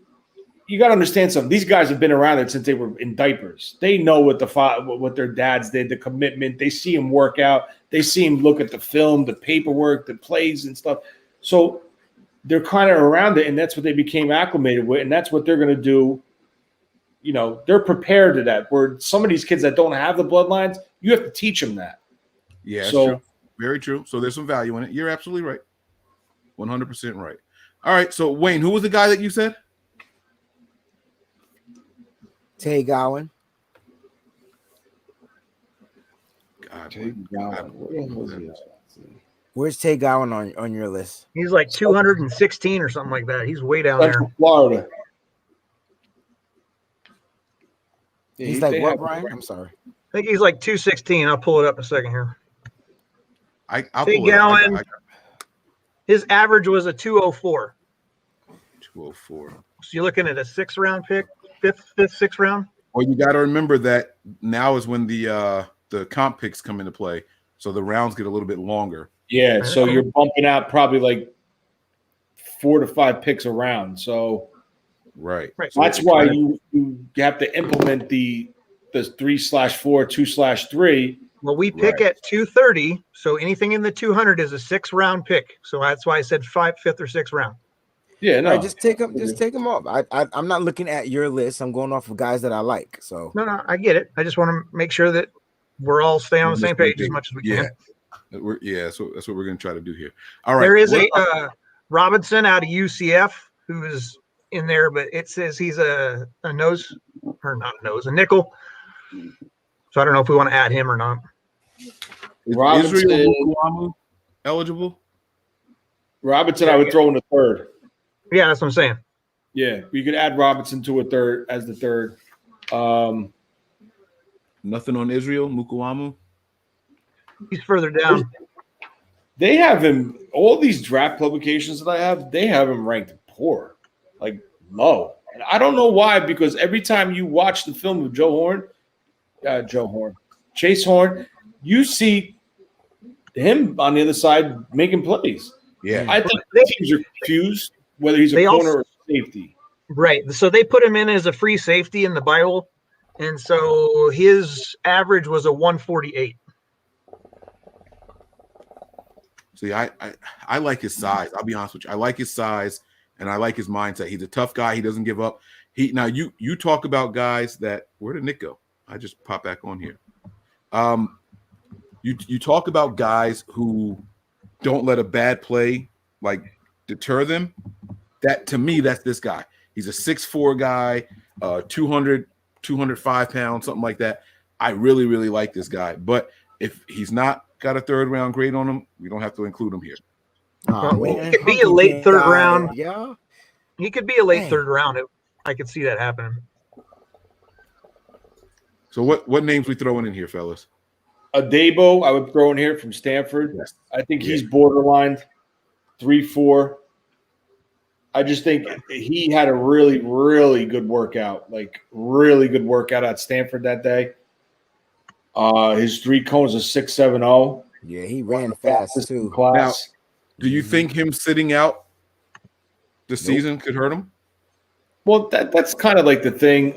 you got to understand something. These guys have been around it since they were in diapers. They know what their dads did, the commitment. They see him work out. They see him look at the film, the paperwork, the plays and stuff. So they're kind of around it, and that's what they became acclimated with, and that's what they're going to do. They're prepared to that. Where some of these kids that don't have the bloodlines, you have to teach them that. Yeah, that's true. Very true. So there's some value in it. You're absolutely right. 100% right. All right. So Wayne, who was the guy that you said? Tay Gowan. Where's Tay Gowan on your list? He's like 216 or something like that. He's way down there. Florida. Yeah, he's like what, Brian? I'm sorry. I think he's like 216. I'll pull it up in a second here. I'll Tay pull it Gowan, up. his average was a 204. 204. So you're looking at a 6th round pick, fifth, 6th round. Well, you got to remember that now is when the comp picks come into play, so the rounds get a little bit longer. Yeah, so you're bumping out probably like 4 to 5 picks a round. So right. So that's why you have to implement the 3/4, 2/3. Well, we pick at 230, so anything in the 200 is a 6th round pick. So that's why I said 5th or 6th round. Yeah, no. Right, just take them off. I'm not looking at your list. I'm going off of guys that I like. So no, I get it. I just want to make sure that we're all staying on the same page as much as we can. So that's what we're going to try to do here. All right. There is a Robinson out of UCF who is in there, but it says he's a nose, or not a nose, a nickel. So I don't know if we want to add him or not. Is Israel Mukuamu eligible? Robinson, I would throw in the 3rd. Yeah, that's what I'm saying. Yeah, you could add Robinson to a 3rd as the 3rd. Nothing on Israel Mukuamu. He's further down. They have him. All these draft publications that I have, they have him ranked poor, like low. And I don't know why, because every time you watch the film of Chase Horn, you see him on the other side making plays. Yeah, I think teams are confused whether he's a corner or safety. Right. So they put him in as a free safety in the Bible, and so his average was a 148. See, I like his size. I'll be honest with you. I like his size, and I like his mindset. He's a tough guy. He doesn't give up. Now you talk about guys that – where did Nick go? I just popped back on here. You talk about guys who don't let a bad play like deter them. That to me, that's this guy. He's a 6'4" guy, 205 pounds, something like that. I really, really like this guy. But if he's not got a 3rd round grade on him, we don't have to include him here. He could be a late 3rd round. Yeah, he could be a late 3rd round. I could see that happening. So what names we throwing in here, fellas? Adebo, I would throw in here from Stanford. Yes. I think he's borderline 3-4. I just think he had a really, really good workout, at Stanford that day. His 3 cones is 6.70. Yeah, he ran fast too. Class. Now, do you think him sitting out the season could hurt him? Well, that's kind of like the thing.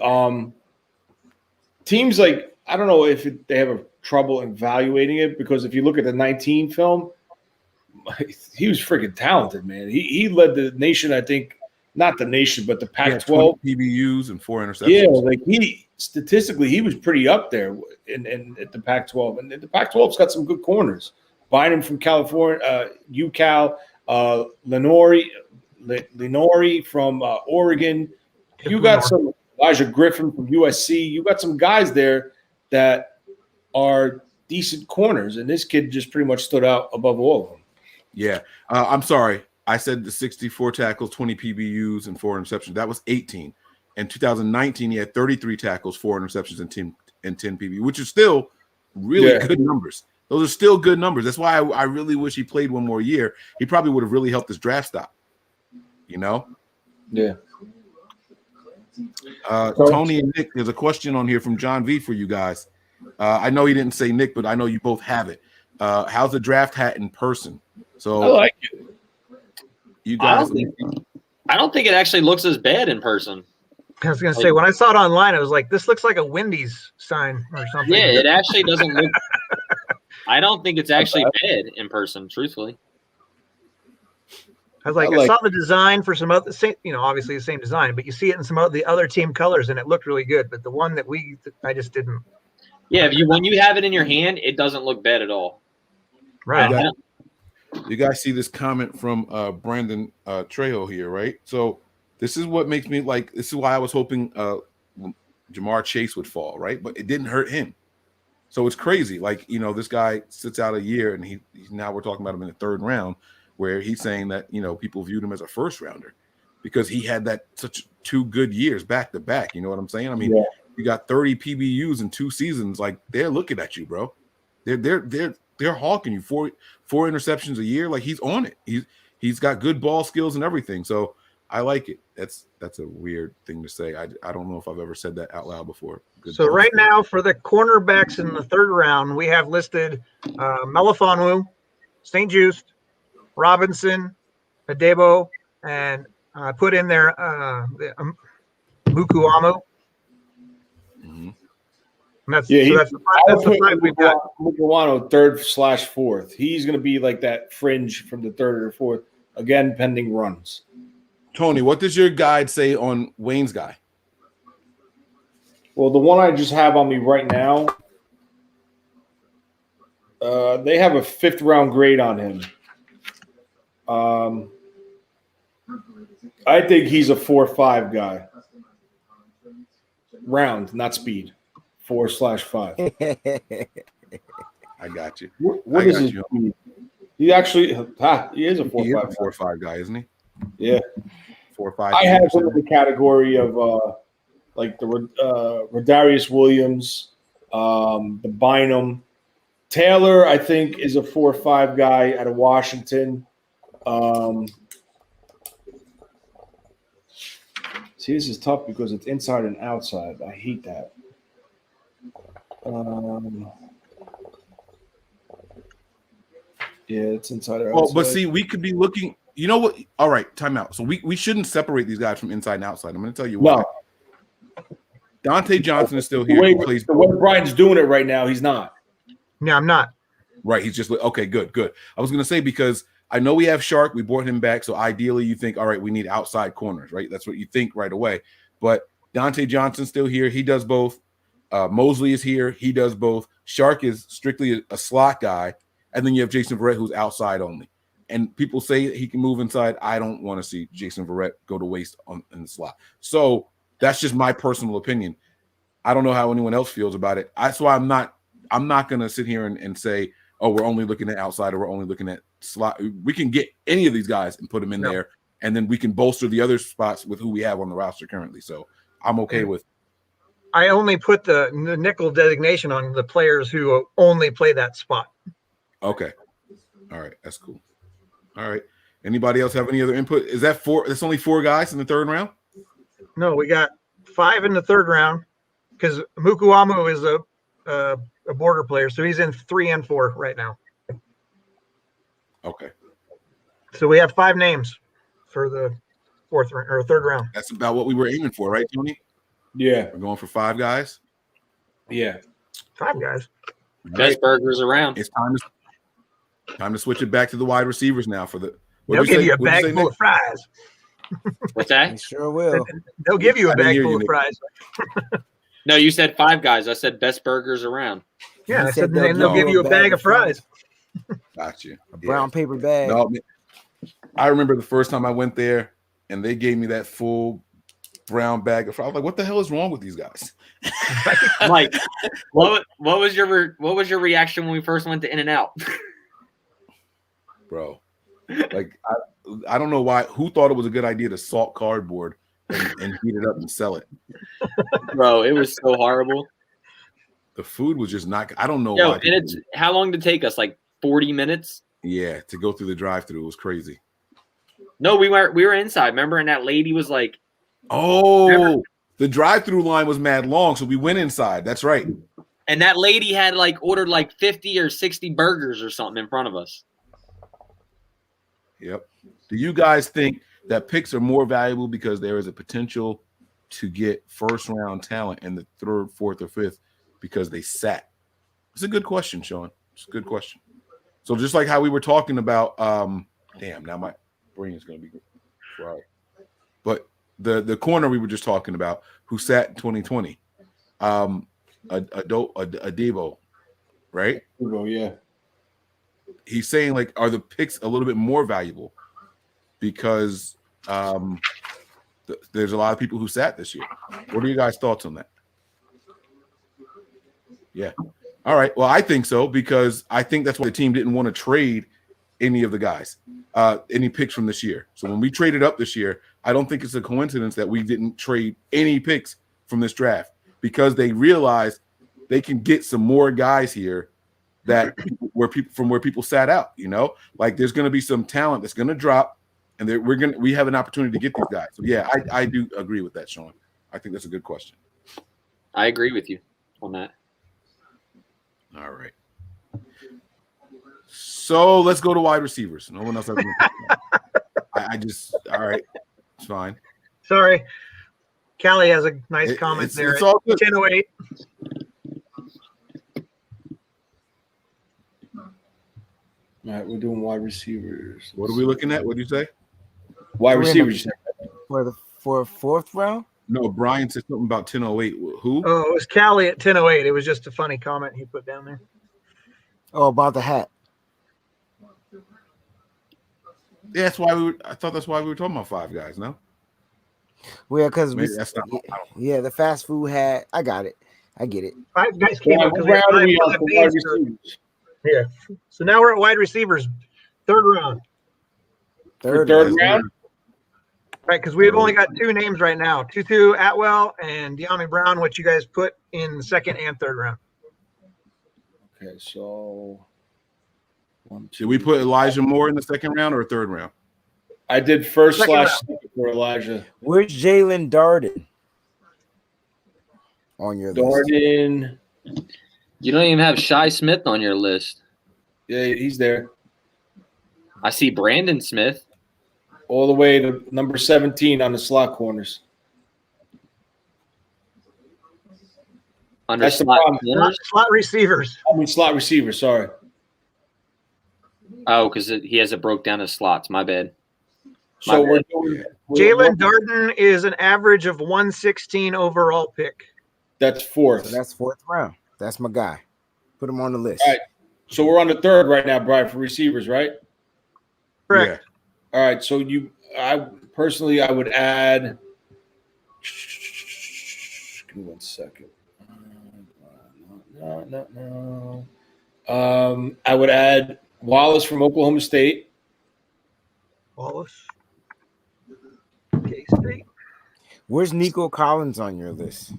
Teams like, I don't know if they have a trouble evaluating it, because if you look at the 19 film, he was freaking talented, man. He led the nation, I think, not the nation, but the Pac-12. PBUs and 4 interceptions. Yeah, like statistically, he was pretty up there in at the Pac-12. And the Pac-12's got some good corners. Bynum from California, UCal, Lenore from Oregon. You got some Elijah Griffin from USC. You got some guys there that are decent corners, and this kid just pretty much stood out above all of them. Yeah. I'm sorry. I said the 64 tackles, 20 PBUs, and 4 interceptions. That was 18. In 2019, he had 33 tackles, 4 interceptions, and 10 PBU, which is still really good numbers. Those are still good numbers. That's why I really wish he played one more year. He probably would have really helped his draft stock. You know? Yeah. Tony and Nick, there's a question on here from John V for you guys. I know he didn't say Nick, but I know you both have it. How's the draft hat in person? So I like it. You guys, I don't think it actually looks as bad in person. I was going to say, when I saw it online, I was like, this looks like a Wendy's sign or something. Yeah, it actually doesn't look – I don't think it's actually bad in person, truthfully. I was like, I saw the design for some other – obviously the same design, but you see it in some of the other team colors, and it looked really good. But the one that I just didn't. Yeah, when you have it in your hand, it doesn't look bad at all. Right. You guys see this comment from Brandon Trejo here, right? So this is what makes me like. This is why I was hoping Jamar Chase would fall, right? But it didn't hurt him. So it's crazy. Like, this guy sits out a year, and he's now we're talking about him in the 3rd round, where he's saying that people viewed him as a 1st rounder because he had such 2 good years back to back. You know what I'm saying? I mean, you got 30 PBUs in 2 seasons. Like, they're looking at you, bro. They're hawking you 4 interceptions a year. Like, he's on it. He's got good ball skills and everything. So I like it. That's a weird thing to say. I don't know if I've ever said that out loud before. So right now for the cornerbacks in the 3rd round, we have listed Melifonwu, St. Just, Robinson, Adebo, and I put in there Mukuamu. That's the 5 we got. Mukuwano 3rd/4th. He's going to be like that fringe from the 3rd or 4th, again, pending runs. Tony, what does your guide say on Wayne's guy? Well, the one I just have on me right now, they have a 5th round grade on him. I think he's a 4.5 guy. Round, not speed. 4/5. I got you. What is his speed? He actually he is a 4.5. He is a 4.5 guy, isn't he? Yeah. 4.5. I have him in the category of like the Rodarius Williams, the Bynum. Taylor, I think, is a 4.5 guy out of Washington. See, this is tough because it's inside and outside. I hate that. Yeah, it's inside or outside. Well, but see, we could be looking. You know what? All right, time out. So we shouldn't separate these guys from inside and outside. I'm going to tell you why. No. Dante Johnson is still here. The way Brian's doing it right now, he's not. No, I'm not. Right. He's just okay. Good. I was going to say because I know we have Shark. We brought him back. So ideally, you think, all right, we need outside corners, right? That's what you think right away. But Dante Johnson's still here. He does both. Mosley is here. He does both. Shark is strictly a slot guy. And then you have Jason Verrett, who's outside only. And people say he can move inside. I don't want to see Jason Verrett go to waste in the slot. So that's just my personal opinion. I don't know how anyone else feels about it. That's why I'm not going to sit here and say, oh, we're only looking at outside or we're only looking at slot. We can get any of these guys and put them in there, and then we can bolster the other spots with who we have on the roster currently. So I'm okay with. I only put the nickel designation on the players who only play that spot. Okay. All right. That's cool. All right. Anybody else have any other input? Is that 4? That's only 4 guys in the 3rd round? No, we got 5 in the 3rd round because Mukuamu is a border player, so he's in 3 and 4 right now. Okay. So we have 5 names for the 3rd round. That's about what we were aiming for, right, Tony? Yeah. We're going for 5 guys? Yeah. 5 guys. Best burgers around. It's time to switch it back to the wide receivers now for the. They'll give you a bag full of fries. What's that? They sure will. They'll give you a bag full of fries. No, you said 5 guys. I said best burgers around. Yeah, I said they'll give you a bag of fries. Got you. A brown paper bag. No, I remember the first time I went there, and they gave me that full brown bag of fries. I was like, what the hell is wrong with these guys? Mike, what was your reaction when we first went to In-N-Out? Bro, like I don't know why. Who thought it was a good idea to salt cardboard and heat it up and sell it? Bro, it was so horrible. The food was just not. I don't know Yo, why. and it's how long did it take us? Like 40 minutes? Yeah, to go through the drive-through was crazy. No, we were inside. Remember, and that lady was like, "Oh, the drive-through line was mad long, so we went inside." That's right. And that lady had like ordered like 50 or 60 burgers or something in front of us. Yep. Do you guys think that picks are more valuable because there is a potential to get first-round talent in the third, fourth, or fifth because they sat? It's a good question, Sean. It's a good question. So just like how we were talking about, damn, now my brain is going to be fried. But the corner we were just talking about, who sat in 2020, Adebo, right? Oh yeah. He's saying, like, are the picks a little bit more valuable because there's a lot of people who sat this year? What are you guys' thoughts on that? Yeah. All right. Well, I think so because I think that's why the team didn't want to trade any of the guys, any picks from this year. So when we traded up this year, I don't think it's a coincidence that we didn't trade any picks from this draft because they realized they can get some more guys here that where people sat out. You know, like there's going to be some talent that's going to drop, and we have an opportunity to get these guys. So yeah, I do agree with that, Sean. I think that's a good question. I agree with you on that. All right. So let's go to wide receivers. No one else has anything. I just all right. It's fine. Sorry. Callie has a nice comment there. It's all good. 10:08. All right, we're doing wide receivers. What are we looking at? What do you say? Wide receivers. For fourth round? No, Brian said something about 10:08. Who? Oh, it was Callie at 10:08. It was just a funny comment he put down there. Oh, about the hat. Yeah, I thought that's why we were talking about five guys. No. Well, because That's not. the fast food hat. I got it. I get it. Five guys came up because we had five wide days. receivers. Yeah. So now we're at wide receivers, third round. Third round. Right, because we've only got two names right now: Tutu Atwell and De'Ami Brown. What you guys put in the second and third round? Okay, so Should we put Elijah Moore in the second round or third round? I did first Second round. / second for Elijah. Where's Jalen Darden on your list? Darden. You don't even have Shy Smith on your list. Yeah, he's there. I see Brandon Smith. All the way to number 17 on the slot corners. Under That's the slot problem. corners. Slot receivers. I mean, slot receiver. Sorry. Oh, because he has it broke down as slots. My bad. So My we're bad. doing. Jalen Darden is an average of 116 overall pick. That's fourth. So that's fourth round. That's my guy. Put him on the list. All right. So we're on the third right now, Brian, for receivers, right? Correct. All right. So I would add. Give me 1 second. No. I would add Wallace from Oklahoma State. Wallace. K-State. Where's Nico Collins on your list?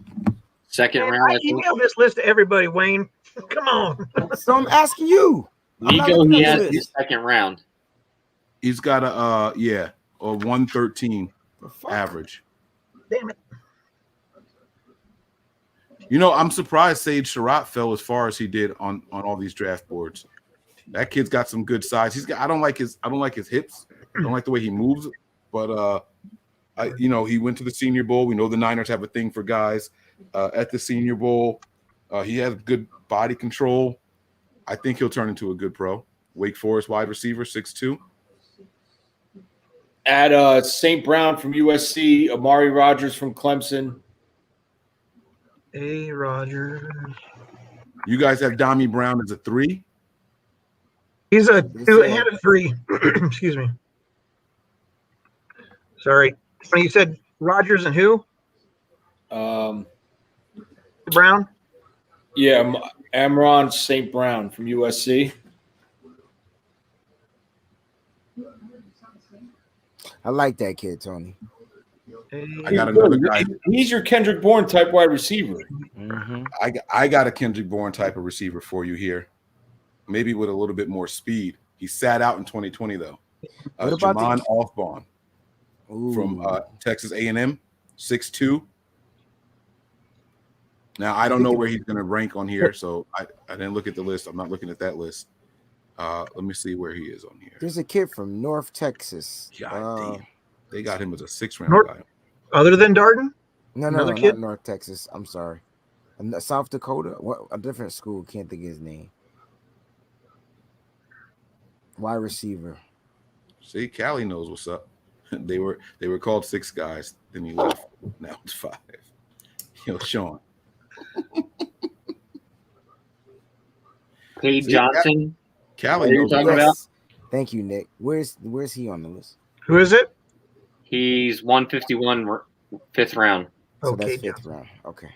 Second Man, round. I I think. emailed this list to everybody, Wayne. Come on. So I'm asking you. I'm not Nico, looking he at has this. his second round. He's got a 113 The fuck? average. Damn it. You know, I'm surprised Sage Surratt fell as far as he did on all these draft boards. That kid's got some good size. I don't like his hips. I don't like the way he moves. But he went to the Senior Bowl. We know the Niners have a thing for guys at the Senior Bowl. He has good body control. I think he'll turn into a good pro. Wake Forest wide receiver, 6'2". Add St. Brown from USC, Amari Rogers from Clemson. A. Rogers. You guys have De'Ami Brown as a 3. He's a 2 and a 3. Excuse me. Sorry. You said Rogers and who? Brown. Yeah, Amron St. Brown from USC. I like that kid, Tony. I got another guy. He's your Kendrick Bourne type wide receiver. Mm-hmm. I got a Kendrick Bourne type of receiver for you here, maybe with a little bit more speed. He sat out in 2020 though. What about Jamon Offbaugh from Texas A&M, 6'2". Now I don't know where he's going to rank on here, so I didn't look at the list. I'm not looking at that list. Let me see where he is on here. There's a kid from North Texas. God damn. They got him as a 6th-round guy. Other than Darden? No, Another kid? not North Texas. I'm sorry. South Dakota. What? A different school. Can't think of his name. Wide receiver. See, Callie knows what's up. They were called 6 guys. Then he left. Now it's 5. Yo, Sean. Cade Johnson. Callie knows talking what about? Thank you, Nick. Where's he on the list? Who is it? He's 151, 5th round. So Okay, that's 5th round. Okay.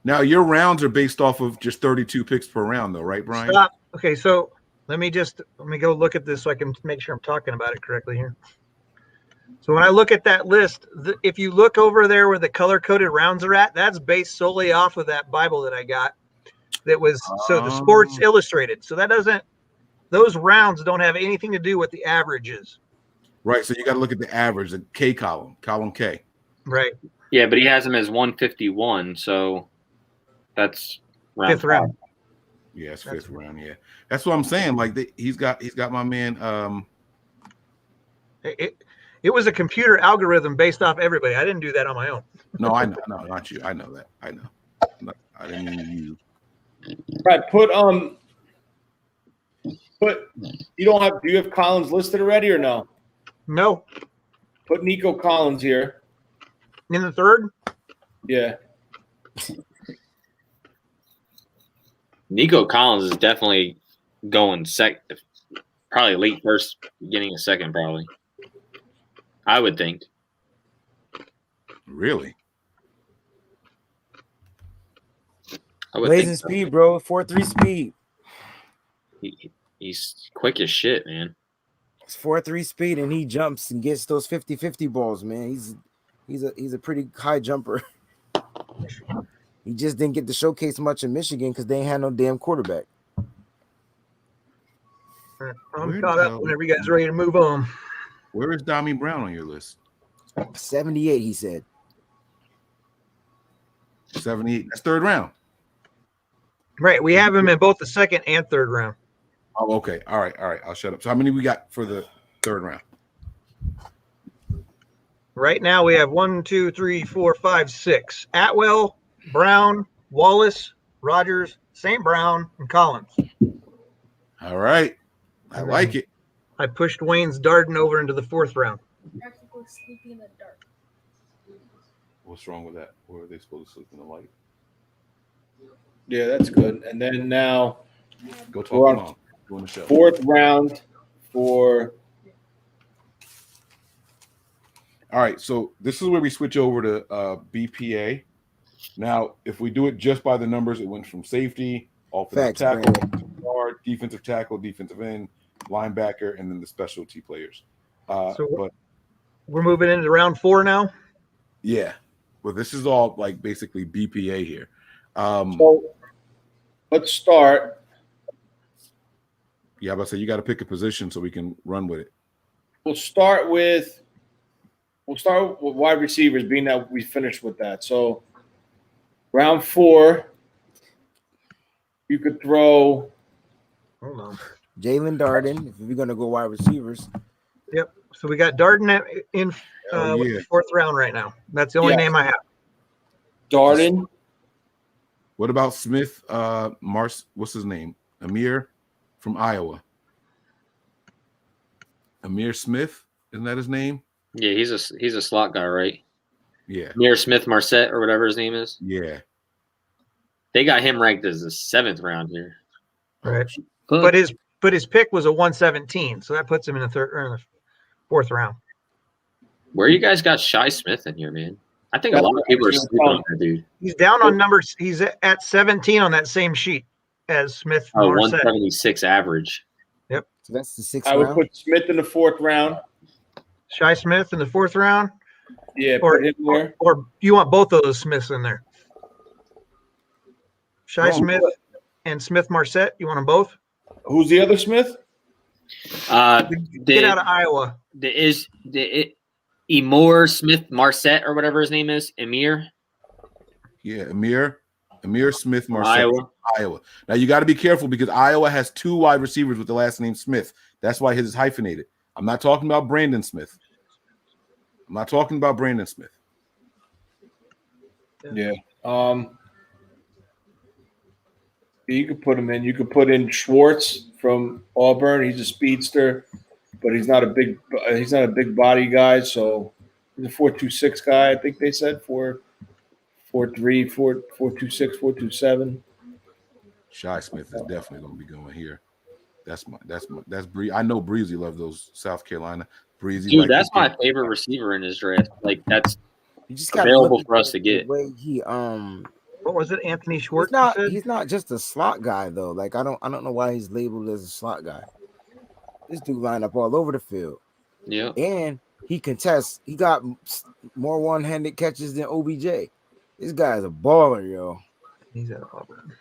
Now your rounds are based off of just 32 picks per round, though, right, Brian? Stop. Okay, so let me go look at this so I can make sure I'm talking about it correctly here. So when I look at that list, if you look over there where the color-coded rounds are at, that's based solely off of that Bible that I got. That was the Sports Illustrated. So those rounds don't have anything to do with the averages. Right. So you got to look at the average, the K column K. Right. Yeah, but he has him as 151, so that's round 5th round. Yeah, it's 5th round. Yeah, that's what I'm saying. Like he's got my man. It was a computer algorithm based off everybody. I didn't do that on my own. No, I know, no, not you. I know that. I know. I didn't mean you. Right. Put you don't have. Do you have Collins listed already or no? No. Put Nico Collins here. In the 3rd? Yeah. Nico Collins is definitely going second, probably late 1st, beginning of 2nd, probably. I would think. Really? I would Blazing think so. speed, bro. 4.3 speed. He's quick as shit, man. It's 4.3 speed, and he jumps and gets those 50-50 balls, man. He's a pretty high jumper. He just didn't get to showcase much in Michigan because they ain't had no damn quarterback. I'm caught up whenever you guys are ready to move on. Where is Dami Brown on your list? 78, he said. 78. That's 3rd round. Right. We have him in both the 2nd and 3rd round. Oh, okay. All right. I'll shut up. So how many we got for the 3rd round? Right now we have 1, 2, 3, 4, 5, 6. Atwell, Brown, Wallace, Rogers, St. Brown, and Collins. All right. I like it. I pushed Wayne's Darden over into the 4th round. What's wrong with that? Where are they supposed to sleep in the light? Yeah, that's good. And then now Go talk we're to on Mom. Go in the show. 4th round for. All right, so this is where we switch over to BPA. Now, if we do it just by the numbers, it went from safety, offensive tackle, guard, defensive tackle, defensive end, linebacker, and then the specialty players. But we're moving into round 4 now. yeah, well, this is all like basically BPA here. So let's start. Yeah, but I say you got to pick a position so we can run with it. We'll start with wide receivers, being that we finished with that. So round 4, you could throw. Hold on. Jalen Darden, if we're gonna go wide receivers. Yep. So we got Darden in with the 4th round right now. That's the only name I have. Darden. What about Smith? What's his name? Amir from Iowa. Amir Smith, isn't that his name? Yeah, he's a slot guy, right? Yeah. Amir Smith Marset or whatever his name is. Yeah. They got him ranked as the 7th round here. Right. But his pick was a 117, so that puts him in the 3rd or in the 4th round. Where you guys got Shy Smith in here, man? I think a lot of people are sleeping on that dude. He's down on numbers. He's at 17 on that same sheet as Smith. Oh, Marset. 176 average. Yep. So that's the 6th I would round. put Smith in the 4th round. Shy Smith in the 4th round. Yeah, Or, put him there. or you want both of those Smiths in there? Shy Smith and Smith Marset. You want them both? Who's the other Smith? Get out of Iowa. Emor Smith Marset or whatever his name is. Emir. Yeah, Amir Smith Marset, Iowa. Now you got to be careful because Iowa has 2 wide receivers with the last name Smith. That's why his is hyphenated. I'm not talking about Brandon Smith. Yeah. You could put him in. You could put in Schwartz from Auburn. He's a speedster, but he's not a big body guy. So he's a 4.26 guy. I think they said 4.3, 4.26, 4.27. Shy Smith is definitely going to be going here. That's Bree. I know Breezy loves those South Carolina. Breezy, dude, that's my favorite receiver in his draft. Like that's You just got available for us to get. The way he What was it? Anthony Schwartz. he's not just a slot guy though. Like I don't know why he's labeled as a slot guy. This dude lined up all over the field. Yeah. And he contests. He got more one-handed catches than OBJ. This guy's a baller, yo. He's at Auburn.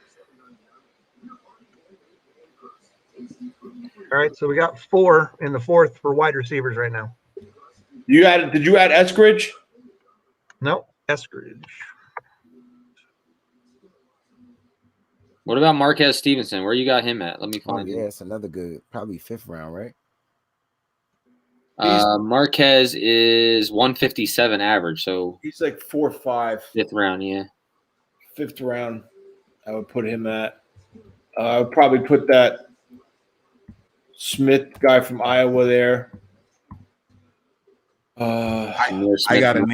All right, so we got 4 in the 4th for wide receivers right now. Did you add Eskridge? No, Eskridge. What about Marquez Stevenson? Where you got him at? Let me find him. Yeah, it's another good, probably 5th round, right? Marquez is 157 average, so He's like 4.5. 5th round, yeah. 5th round. I would put him at. I would probably put that Smith guy from Iowa there. I got a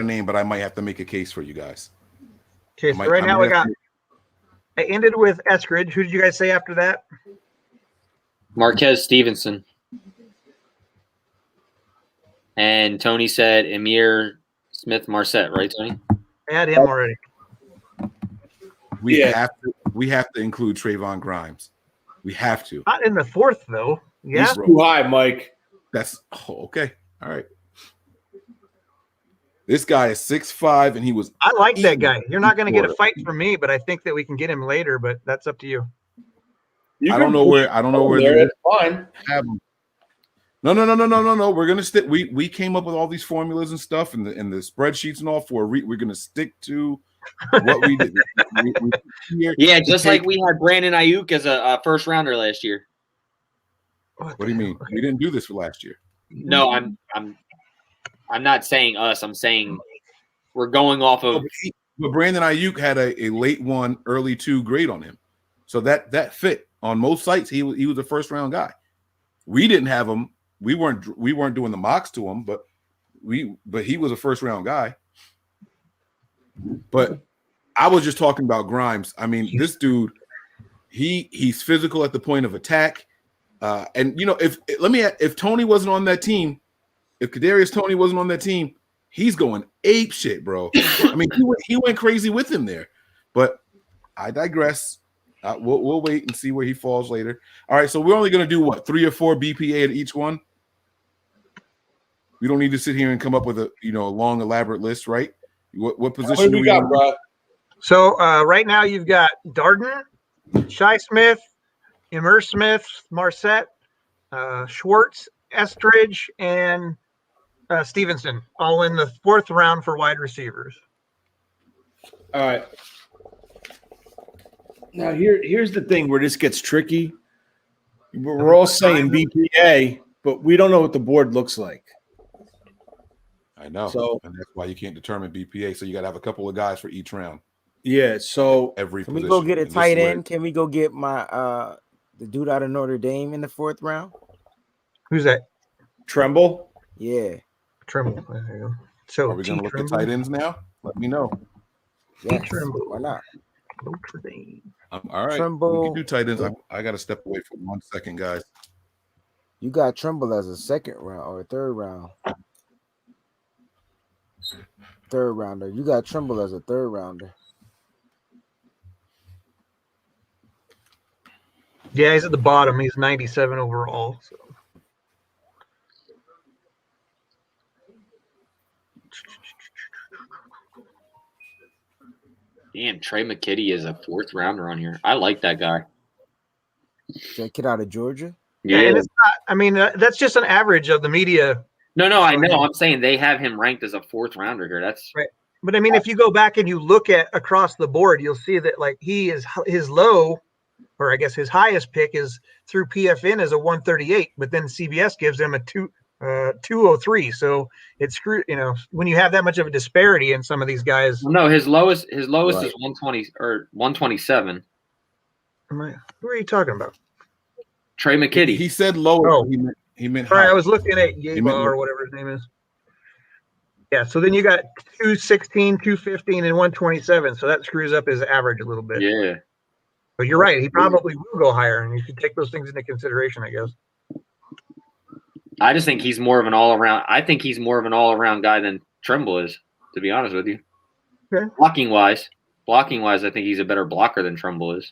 name. But I might have to make a case for you guys. Okay, so right now I ended with Eskridge. Who did you guys say after that? Marquez Stevenson. And Tony said Emir Smith Marset, right, Tony? I had him already. We have to include Trayvon Grimes. We have to. Not in the 4th though. Yeah. He's too high, Mike. Okay. All right. This guy is 6'5", and he was. I like that guy. You're not going to get a fight from me, but I think that we can get him later. But that's up to you. I don't know where. That's fine. Have him. No. We're gonna stick. We came up with all these formulas and stuff, and the spreadsheets and all for a we're gonna stick to what we did. Yeah, just like we had Brandon Ayuk as a 1st rounder last year. What do you mean? We didn't do this for last year. No, I'm not saying us. I'm saying we're going off of. But Brandon Ayuk had a late 1, early 2 grade on him, so that fit on most sites. He was a 1st round guy. We didn't have him. We weren't doing the mocks to him, but he was a 1st round guy. But I was just talking about Grimes. I mean, this dude, he's physical at the point of attack. And if Tony wasn't on that team, if Kadarius Toney wasn't on that team, he's going ape shit, bro. I mean, he went crazy with him there. But I digress. We'll wait and see where he falls later. All right, so we're only going to do what, 3 or 4 BPA at each one. We don't need to sit here and come up with a long, elaborate list, right? What position do we got, bro? So right now you've got Darden, Shy Smith, Emir Smith, Marset, Schwartz, Estridge, and Stevenson, all in the 4th round for wide receivers. All right. Now here's the thing where this gets tricky. We're all saying BPA, but we don't know what the board looks like. I know. So, and that's why you can't determine BPA. So you got to have a couple of guys for each round. Yeah. So every can we go get a tight end? Can we go get my the dude out of Notre Dame in the 4th round? Who's that? Tremble. Yeah. Tremble. So are we going to look at tight ends now? Let me know. Yeah. Tremble. Why not? Notre Dame. All right. Tremble. We can do tight ends. I got to step away for 1 second, guys. You got Tremble as a 2nd round or a 3rd round. Third rounder. You got Trimble as a third rounder. Yeah, he's at the bottom. He's 97 overall. So. Man, Trey McKitty is a 4th rounder on here. I like that guy. That kid out of Georgia. Yeah, and it's not. I mean, that's just an average of the media. No, I know. I'm saying they have him ranked as a 4th rounder here. That's right. But I mean, if you go back and you look at across the board, you'll see that like he is his low, or I guess his highest pick is through PFN as a 138, but then CBS gives him a 203. So it's screwed. You know, when you have that much of a disparity in some of these guys. No, his lowest is 120 or 127. Who are you talking about? Trey McKitty. He said lower. Oh. He meant Sorry, high. I was looking at Yeba or whatever his name is. Yeah, so then you got 216, 215, and 127. So that screws up his average a little bit. Yeah. But you're right. He probably will go higher, and you should take those things into consideration, I guess. I just think he's more of an all-around. I think he's more of an all-around guy than Trimble is, to be honest with you. Okay. Blocking wise, I think he's a better blocker than Trimble is.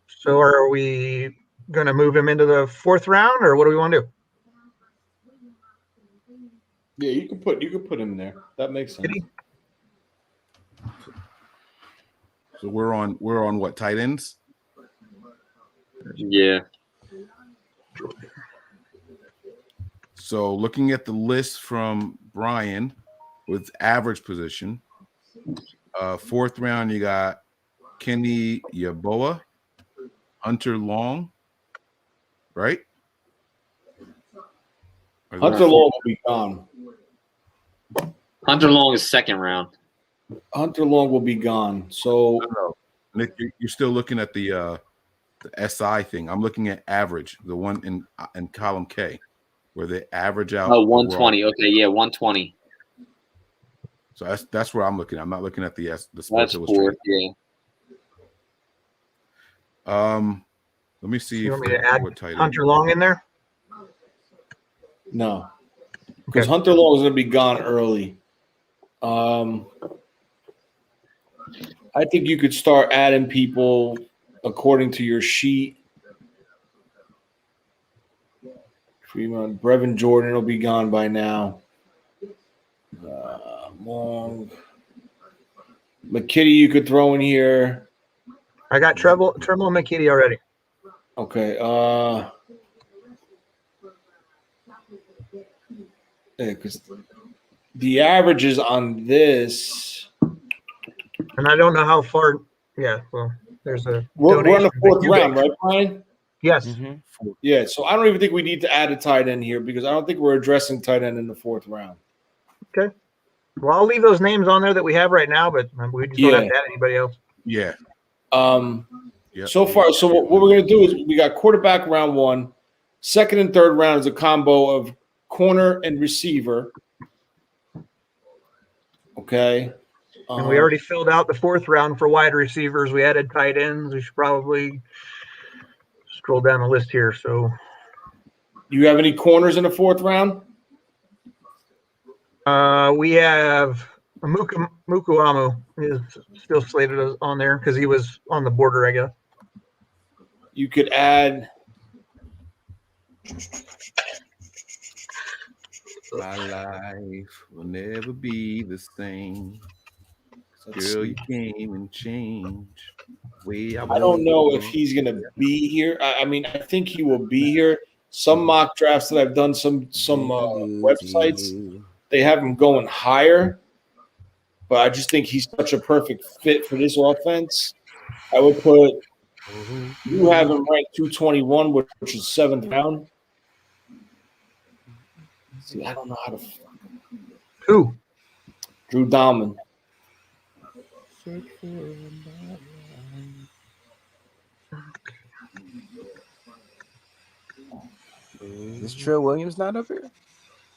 So are we going to move him into the 4th round, or what do we want to do? Yeah, you can put him there. That makes sense. So we're on what, tight ends? Yeah. So looking at the list from Brian with average position, 4th round you got Kenny Yeboah, Hunter Long, right? Hunter Long will be gone. Hunter Long is 2nd round. Hunter Long will be gone. So Nick, you're still looking at the SI thing. I'm looking at average, the one in column K, where they average out. Oh, 120. Okay, yeah, 120. So that's where I'm looking. I'm not looking at the Sports That's Illustrated. 4th, yeah. Let me see. You if want me to add what tight Hunter Long in there? no, because Hunter Long is going to be gone early. I think you could start adding people according to your sheet. Fremont, Brevin Jordan will be gone by now. Long. McKitty you could throw in here. I got Trimble and McKitty already. Okay. Because the averages on this. And I don't know how far. Yeah, well, there's a. We're on the 4th round, right, right, Brian? Yes. Mm-hmm. Yeah, so I don't even think we need to add a tight end here because I don't think we're addressing tight end in the 4th round. Okay. Well, I'll leave those names on there that we have right now, but we just don't have to add anybody else. Yeah. Yep. So far, so what we're going to do is we got quarterback round 1. 2nd and 3rd round is a combo of corner and receiver. Okay. And we already filled out the 4th round for wide receivers. We added tight ends. We should probably scroll down the list here. So, you have any corners in the 4th round? we have Mukuamu is still slated on there because he was on the border, I guess. You could add. My life will never be the same. Girl, you came and changed. I don't know if he's going to be here. I mean, I think he will be here. Some mock drafts that I've done, some websites, they have him going higher. But I just think he's such a perfect fit for this offense. I would put you have him ranked 221, which is 7th round. See, I don't know how to. Who? Drew Dahlman. Is Trill Williams not up here?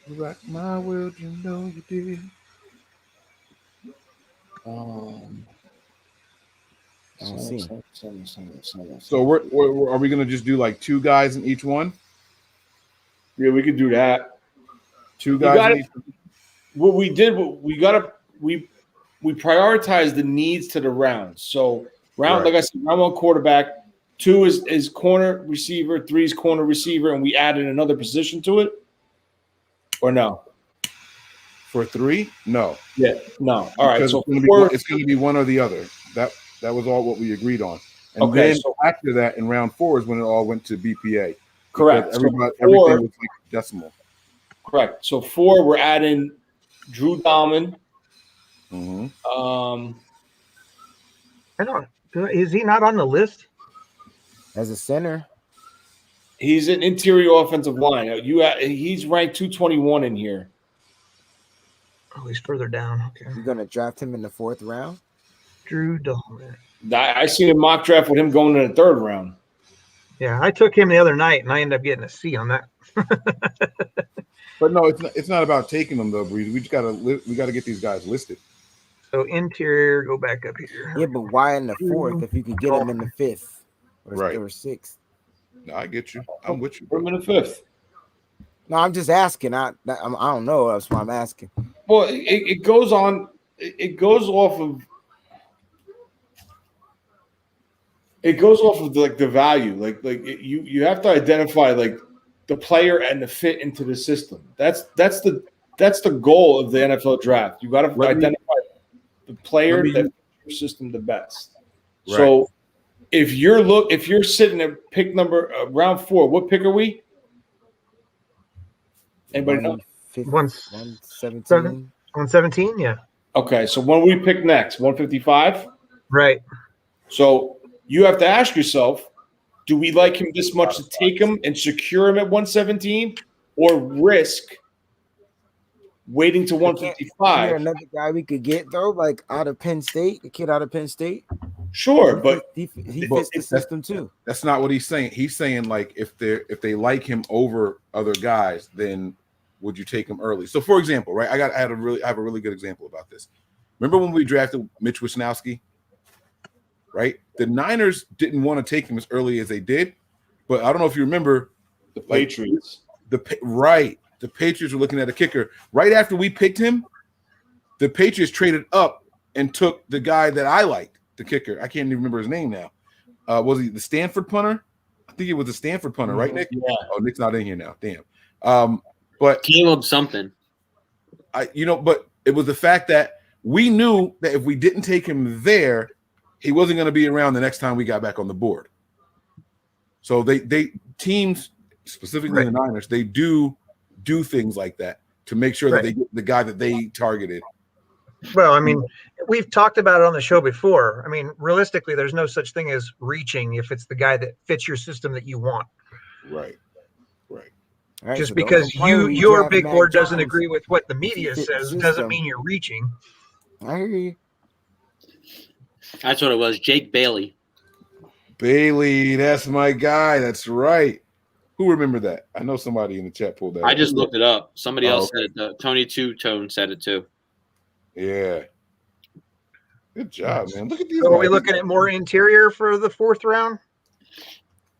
You rock my world, you know you did. I don't see him. So are we gonna just do like 2 guys in each one? Yeah, we could do that. 2 guys in each. what we did, we prioritized the needs to the rounds. So Right. like I said, round 1 quarterback, 2 is corner receiver, 3 is corner receiver, and we added another position to it. Or no? For 3, no. Yeah, no. All right, Because so it's going to be one or the other. That was all what we agreed on. And Okay, then so- after that, in round 4 is when it all went to BPA. Correct. Because So everything 4 was like decimal. Correct. So 4, we're adding Drew Dahlman. Mm-hmm. I don't. Is he not on the list? As a center, He's an interior offensive line. He's ranked 221 in here. Oh, he's further down. Okay. you're gonna draft him in the 4th round. Drew Dahlman. I seen a mock draft with him going in the 3rd round. Yeah, I took him the other night, and I ended up getting a C on that. But no, it's not about taking them though, Breeze. We gotta get these guys listed. So interior, go back up here. Yeah, but why in the 4th if you could get him in the 5th or, Right. or 6th? No, I get you. I'm with you, Put bro. him in the 5th. No, I'm just asking. I don't know. That's why I'm asking. Well, it goes on. It goes off of. It goes off of like the value. You have to identify like the player and the fit into the system. That's the goal of the NFL draft. You got to identify the player that fits your system the best. Right. So if you're sitting at pick number round 4, what pick are we? Anybody know? 117. 117, yeah. Okay, so when we pick next, 155? Right. So you have to ask yourself, do we like him this much to take him and secure him at 117 or risk waiting to 155? Is there another guy we could get though, like out of Penn State, the kid out of Penn State? Sure, but he fits the system too. That's not what he's saying. He's saying like if they like him over other guys, then would you take him early? So for example, right? I have a really good example about this. Remember when we drafted Mitch Wisnowski? Right? The Niners didn't want to take him as early as they did, but I don't know if you remember the Patriots. The Patriots were looking at a kicker. Right after we picked him, the Patriots traded up and took the guy that I liked, the kicker. I can't even remember his name now. Was he the Stanford punter? I think it was the Stanford punter, right, Nick? Yeah. Oh, Nick's not in here now. Damn. But Caleb something. But it was the fact that we knew that if we didn't take him there, he wasn't going to be around the next time we got back on the board. So they teams, specifically the Niners, they do things like that to make sure that they get the guy that they targeted. Well, I mean, we've talked about it on the show before. I mean, realistically, there's no such thing as reaching if it's the guy that fits your system that you want. Right. Right, Just so because don't your draft big Mac board doesn't Jones agree with what the if he media fits the says doesn't system. mean you're reaching. I hear you. That's what it was. Jake Bailey. Bailey, that's my guy. That's right. Who remembered that? I know somebody in the chat pulled that. I just looked it up. Somebody else okay. said it. Tony Two-Tone said it too. Yeah. Good job, man. Look at these So guys. are we looking at more interior for the 4th round?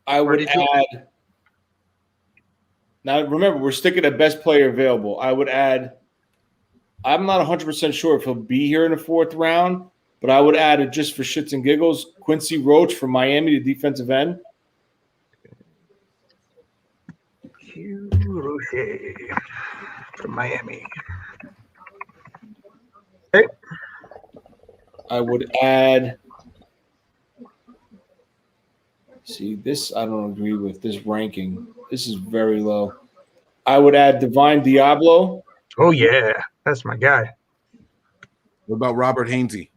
I would add. Now, remember, we're sticking at best player available. I would add. I'm not 100% sure if he'll be here in the 4th round, but I would add it just for shits and giggles. Quincy Roach from Miami, the defensive end. Q Roche from Miami. Okay. I would add. See, this I don't agree with this ranking. This is very low. I would add Divine Diablo. Oh, yeah. That's my guy. What about Robert Hainsey?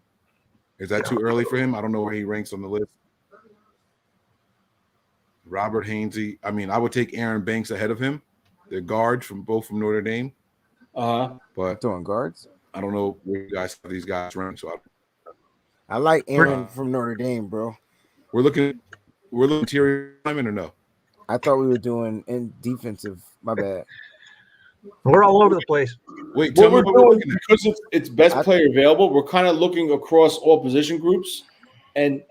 Is that too early for him? I don't know where he ranks on the list. Robert Hainsey. I mean, I would take Aaron Banks ahead of him. They're guards from Notre Dame. But throwing guards. I don't know where you guys have these guys ranked. So I like Aaron from Notre Dame, bro. We're looking interior alignment or no? I thought we were doing in defensive. My bad. We're all over the place. Wait, what we're doing because it's best player available. We're kind of looking across all position groups and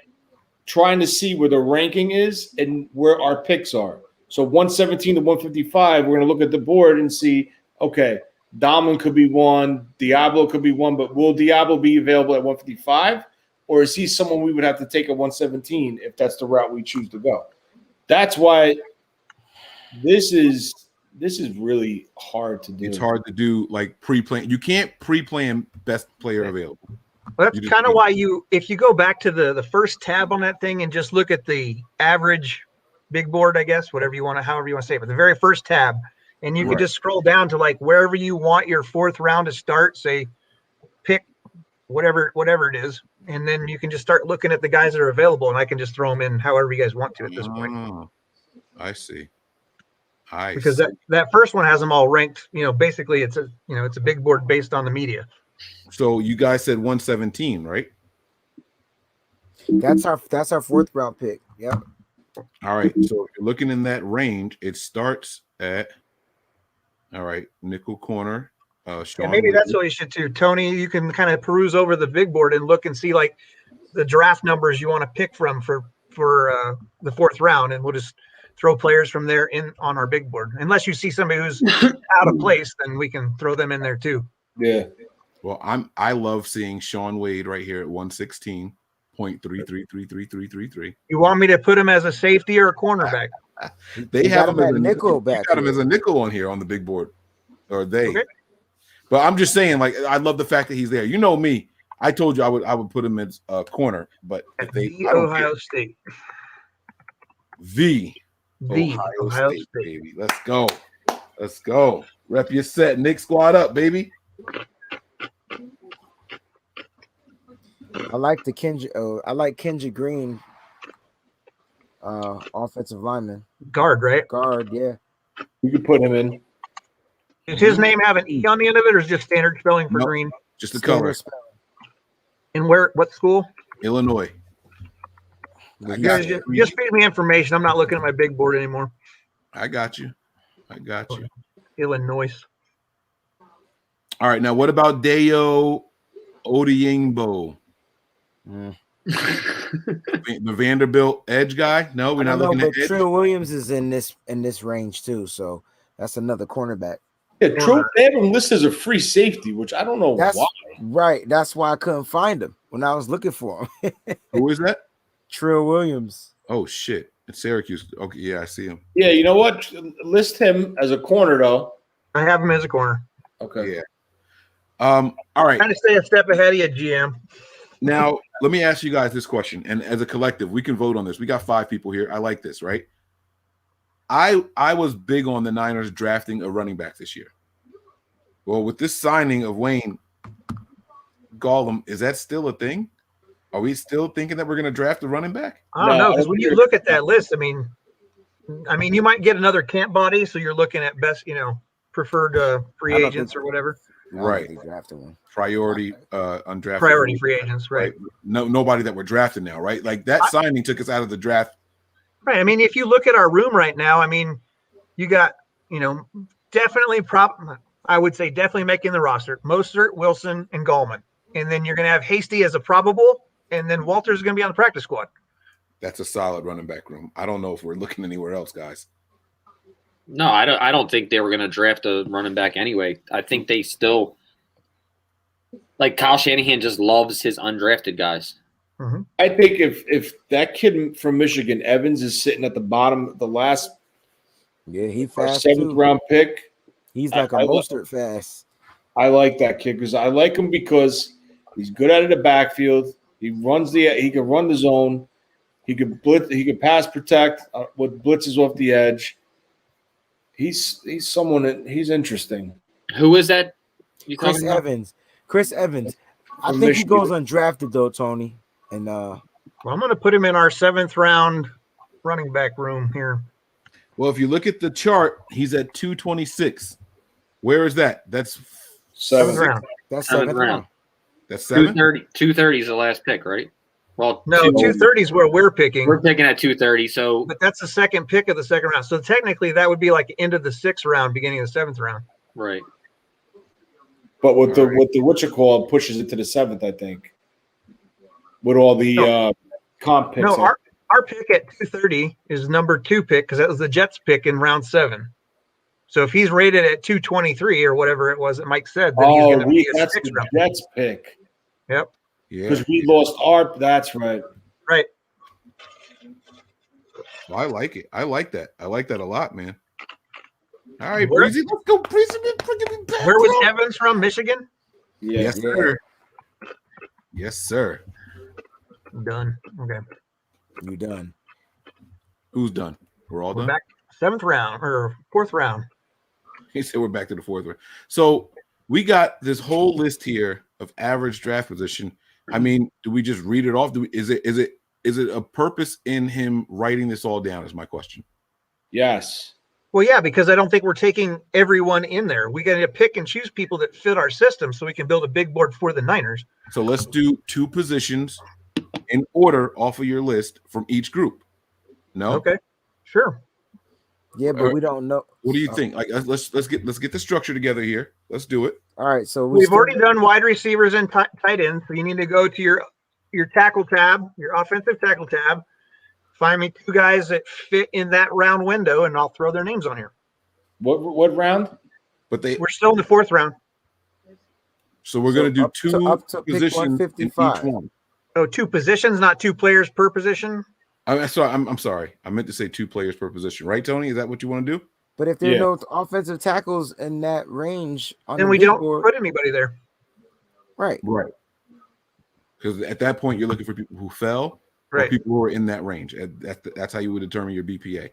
trying to see where the ranking is and where our picks are. So 117 to 155, we're going to look at the board and see, okay, Dahlman could be one. Diablo could be one. But will Diablo be available at 155? Or is he someone we would have to take at 117 if that's the route we choose to go? That's why this is really hard to do. It's hard to do like pre-plan. You can't pre-plan best player available. Well, that's kind of why if you go back to the first tab on that thing and just look at the average big board, I guess, however you want to say it, but the very first tab, and you can just scroll down to like wherever you want your fourth round to start, say pick whatever it is, and then you can just start looking at the guys that are available, and I can just throw them in however you guys want to at this point. I see. Because that first one has them all ranked, basically it's a big board based on the media. So you guys said 117, right? That's our fourth round pick. Yep. All right. So if you're looking in that range, it starts at nickel corner. Sean maybe that's what you should do, Tony. You can kind of peruse over the big board and look and see like the draft numbers you want to pick from for the fourth round, and we'll just throw players from there in on our big board. Unless you see somebody who's out of place, then we can throw them in there too. Yeah. Well, I love seeing Sean Wade right here at 116.33333333. You want me to put him as a safety or a cornerback? They have him as a nickel back. Got him as a nickel on here on the big board, or they. Okay. But I'm just saying, like, I love the fact that he's there. You know me. I told you I would put him as a corner, but if they Ohio State. The Ohio State, baby. Let's go. Rep your set. Nick squad up, baby. I like Kendra Green, offensive lineman. Guard, right? Guard, yeah. You could put him in. Does his name have an E on the end of it, or is it just standard spelling for Green? Just the color. And what school? Illinois. Just feed me information. I'm not looking at my big board anymore. I got you. Illinois. All right, now what about Dayo Odeyingbo? The Vanderbilt edge guy? No, we're not looking at edge. Trill Williams is in this range too, so that's another cornerback. Yeah, Trill, they have him listed as a free safety, which I don't know why. Right, that's why I couldn't find him when I was looking for him. Who is that? Trill Williams. Oh shit, it's Syracuse. Okay, yeah, I see him. Yeah, you know what? List him as a corner though. I have him as a corner. Okay. Yeah. All right. Trying to stay a step ahead of you, GM. Now, let me ask you guys this question, and as a collective, we can vote on this. We got 5 people here. I like this, right? I was big on the Niners drafting a running back this year. Well, with this signing of Wayne Gollum, is that still a thing? Are we still thinking that we're going to draft a running back? I don't know, because when you look at that list, I mean, you might get another camp body, so you're looking at best, preferred free agents or whatever. Right. Priority undrafted. Priority free agents, right? Nobody that we're drafting now, right? Like that signing took us out of the draft. Right. I mean, if you look at our room right now, I mean, you got, definitely I would say definitely making the roster. Mostert, Wilson, and Gallman. And then you're going to have Hasty as a probable, and then Walter's going to be on the practice squad. That's a solid running back room. I don't know if we're looking anywhere else, guys. No, I don't think they were going to draft a running back anyway. I think they still – like Kyle Shanahan just loves his undrafted guys. Mm-hmm. I think if that kid from Michigan, Evans, is sitting at the bottom, the last he fast 7th round pick. He's like a Mostert fast. I like that kid because I like him because he's good out of the backfield. He can run the zone. He could blitz. He could pass protect with blitzes off the edge. He's someone that he's interesting. Who is that? Chris Evans. I think he goes undrafted though, Tony. And well, I'm going to put him in our 7th round running back room here. Well, if you look at the chart, he's at 226. Where is that? That's 7th round. That's 7th round. That's 7. 230 is the last pick, right? Well, no, 230 is where we're picking. We're picking at 230, but that's the second pick of the 2nd round. So technically, that would be like end of the 6th round, beginning of the 7th round. Right. But with the pushes it to the 7th, I think. With all the comp picks. No, our pick at 230 is number 2 pick because that was the Jets pick in round 7. So if he's rated at 223 or whatever it was that Mike said, then he's going to be a that's sixth the round. Jets pick. Yep. Yeah, Because we lost our. That's right. Right. well, I like it. I like that. I like that a lot, man. All right, Where- Breezy, let's go, Breezy. Bring me back, Where was bro. Evans from? Michigan? Yeah. Yes, sir. Yes, sir. Done. Okay. You done? Who's done? We're all We're done. back 7th round or 4th round. He said we're back to the 4th round. So we got this whole list here of average draft position. I mean, do we just read it off? Is it a purpose in him writing this all down? Is my question. Yes. Well, yeah, because I don't think we're taking everyone in there. We got to pick and choose people that fit our system so we can build a big board for the Niners. So let's do 2 positions in order off of your list from each group. No? Okay. Sure. Yeah, but we don't know. What do you think? Like, let's get the structure together here. Let's do it. All right, so We've already done wide receivers and tight ends, so you need to go to your tackle tab, your offensive tackle tab. Find me 2 guys that fit in that round window, and I'll throw their names on here. What round? But We're still in the 4th round. So we're going to do up 2 to pick positions in each 155. one. Oh, 2 positions, not 2 players per position. I'm sorry. I meant to say 2 players per position, right, Tony? Is that what you want to do? But if there are no offensive tackles in that range, on then the we big don't board, put anybody there. right? Right. Because at that point, you're looking for people who fell, or Right. people who are in that range. That's how you would determine your BPA.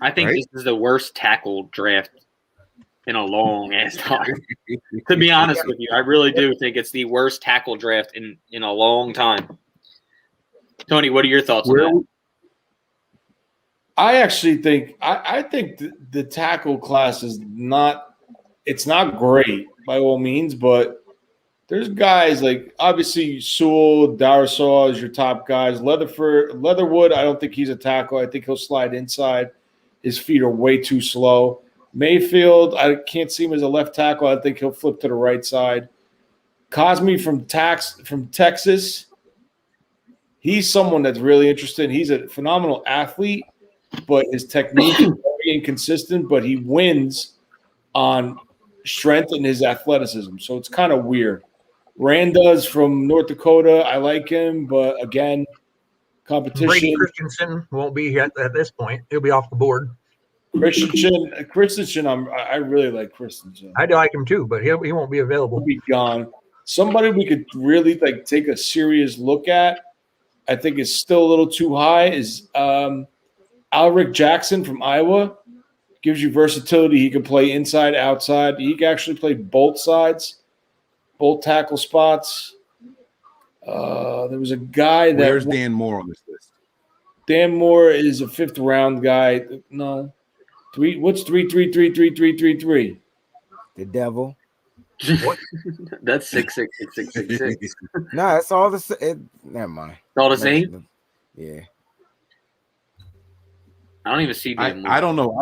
I think Right? this is the worst tackle draft in a long ass time. To be honest with you, I really do think it's the worst tackle draft in a long time. Tony, what are your thoughts on that? I actually think I think the tackle class is not great by all means, but there's guys like obviously Sewell, Darasaw is your top guys. Leatherwood, I don't think he's a tackle. I think he'll slide inside. His feet are way too slow. Mayfield, I can't see him as a left tackle. I think he'll flip to the right side. Cosme from Texas, he's someone that's really interested. He's a phenomenal athlete, but his technique is very inconsistent, but he wins on strength and his athleticism. So it's kind of weird. Randa's from North Dakota. I like him, but again, competition. Brady Christensen won't be here at this point. He'll be off the board. Christensen, I really like Christensen. I like him too, but he won't be available. He'll be gone. Somebody we could really take a serious look at, I think is still a little too high, is Alric Jackson from Iowa. Gives you versatility. He can play inside, outside. He can actually play both sides, both tackle spots. There was a guy that. Where's Dan Moore on this list? Dan Moore is a 5th round guy. No, 3. What's 3? The devil. That's 66666. No, that's all never mind. All the same? Yeah. I don't even see Dan Moore. I don't know.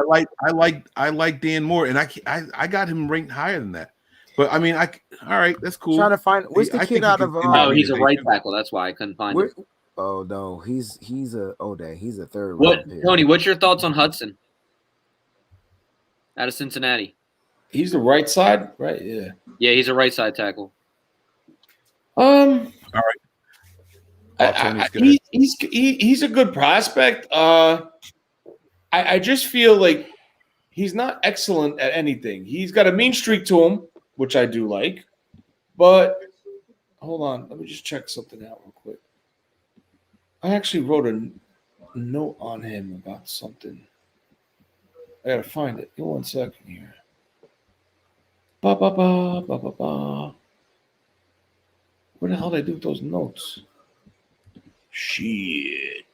I like Dan Moore, and I got him ranked higher than that. But I mean, all right, that's cool. Trying to find where's the kid out of? Oh, he's a right tackle. That's why I couldn't find him. Oh no, he's a 3rd. What, Tony? What's your thoughts on Hudson out of Cincinnati? He's the right side, right? Yeah. Yeah, he's a right side tackle. All right. He's a good prospect. I just feel like he's not excellent at anything. He's got a mean streak to him, which I do like. But hold on, let me just check something out real quick. I actually wrote a note on him about something. I gotta find it. Give me 1 second here. Ba ba ba ba ba ba. Where the hell did I do with those notes? Shit.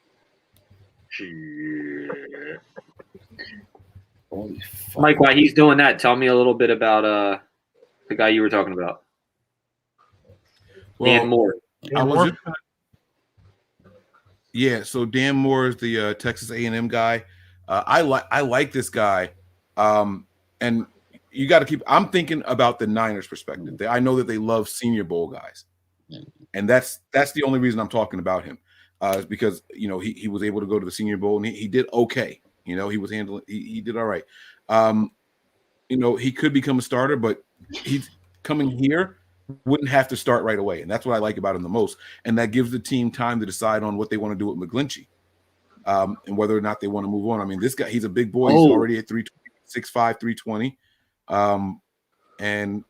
Holy fuck. Mike, while he's doing that, tell me a little bit about the guy you were talking about. Dan Moore. Yeah, so Dan Moore is the Texas A&M guy. I like this guy, and you got to keep. I'm thinking about the Niners' perspective. I know that they love Senior Bowl guys, and that's the only reason I'm talking about him, is because he was able to go to the Senior Bowl and he did okay. He was handling. He did all right. You know, he could become a starter, but he's coming here, wouldn't have to start right away. And that's what I like about him the most. And that gives the team time to decide on what they want to do with McGlinchey, and whether or not they want to move on. I mean, this guy, he's a big boy. He's already at 6'5", 320. And,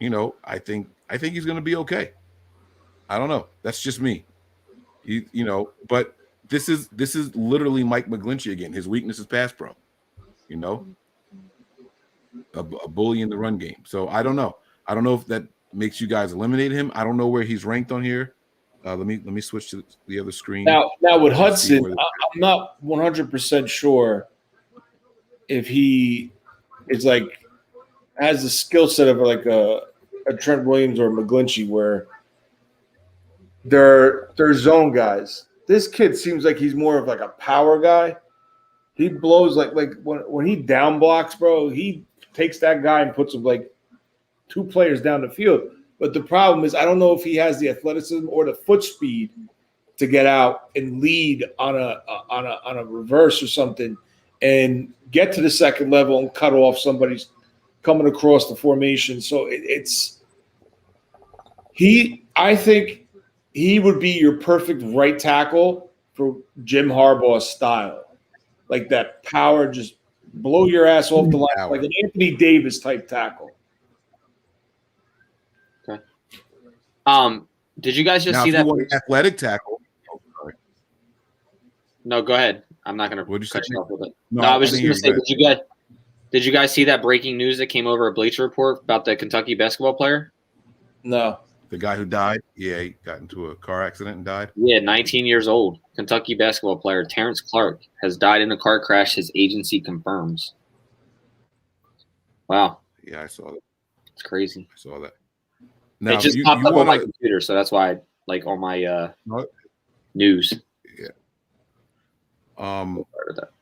you know, I think he's going to be okay. I don't know. That's just me. You know, but this is literally Mike McGlinchey again. His weakness is pass pro, you know, a bully in the run game. So I don't know. I don't know if that makes you guys eliminate him. I don't know where he's ranked on here. Let me switch to the other screen. Now with Hudson, I'm not 100% sure if he is like has the skill set of like a Trent Williams or McGlinchey where they're zone guys. This kid seems like he's more of like a power guy. He blows like when he down blocks, bro, he takes that guy and puts him like 2 players down the field. But the problem is I don't know if he has the athleticism or the foot speed to get out and lead on a reverse or something and get to the second level and cut off somebody's coming across the formation. So I think he would be your perfect right tackle for Jim Harbaugh's style. Like that power, just blow your ass off the line, like an Anthony Davis type tackle. Okay. Did you guys just see that? Athletic tackle. Oh, sorry. No, go ahead. I'm not going to cut you off with it. No, I was just going to say, did you guys see that breaking news that came over at Bleacher Report about the Kentucky basketball player? No. The guy who died? Yeah, he got into a car accident and died. Yeah, 19 years old. Kentucky basketball player Terrence Clark has died in a car crash, his agency confirms. Wow. Yeah, I saw that. It's crazy. I saw that. Now, it just popped up on my computer, so that's why like on my news. Yeah.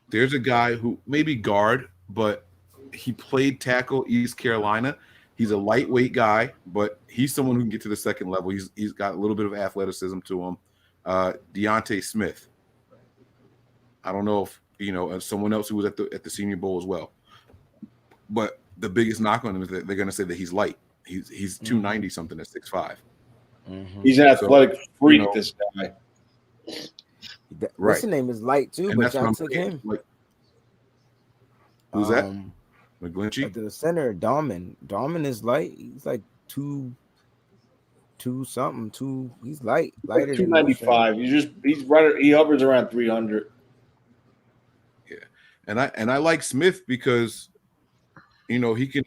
There's a guy who maybe guard, but he played tackle East Carolina. He's a lightweight guy, but he's someone who can get to the second level. He's got a little bit of athleticism to him. Deontay Smith. I don't know if you know someone else who was at the Senior Bowl as well. But the biggest knock on him is that they're going to say that he's light. He's 290 something at 6'5". Mm-hmm. He's an athletic freak. You know, this guy. Right. His name is light too, and but that's y'all took him. Like, who's that? McGlinchey? The center, Dahman. Dahman is light. He's like two something. He's lighter. 295. He's right. He hovers around 300. Yeah, and I like Smith because, you know, he can.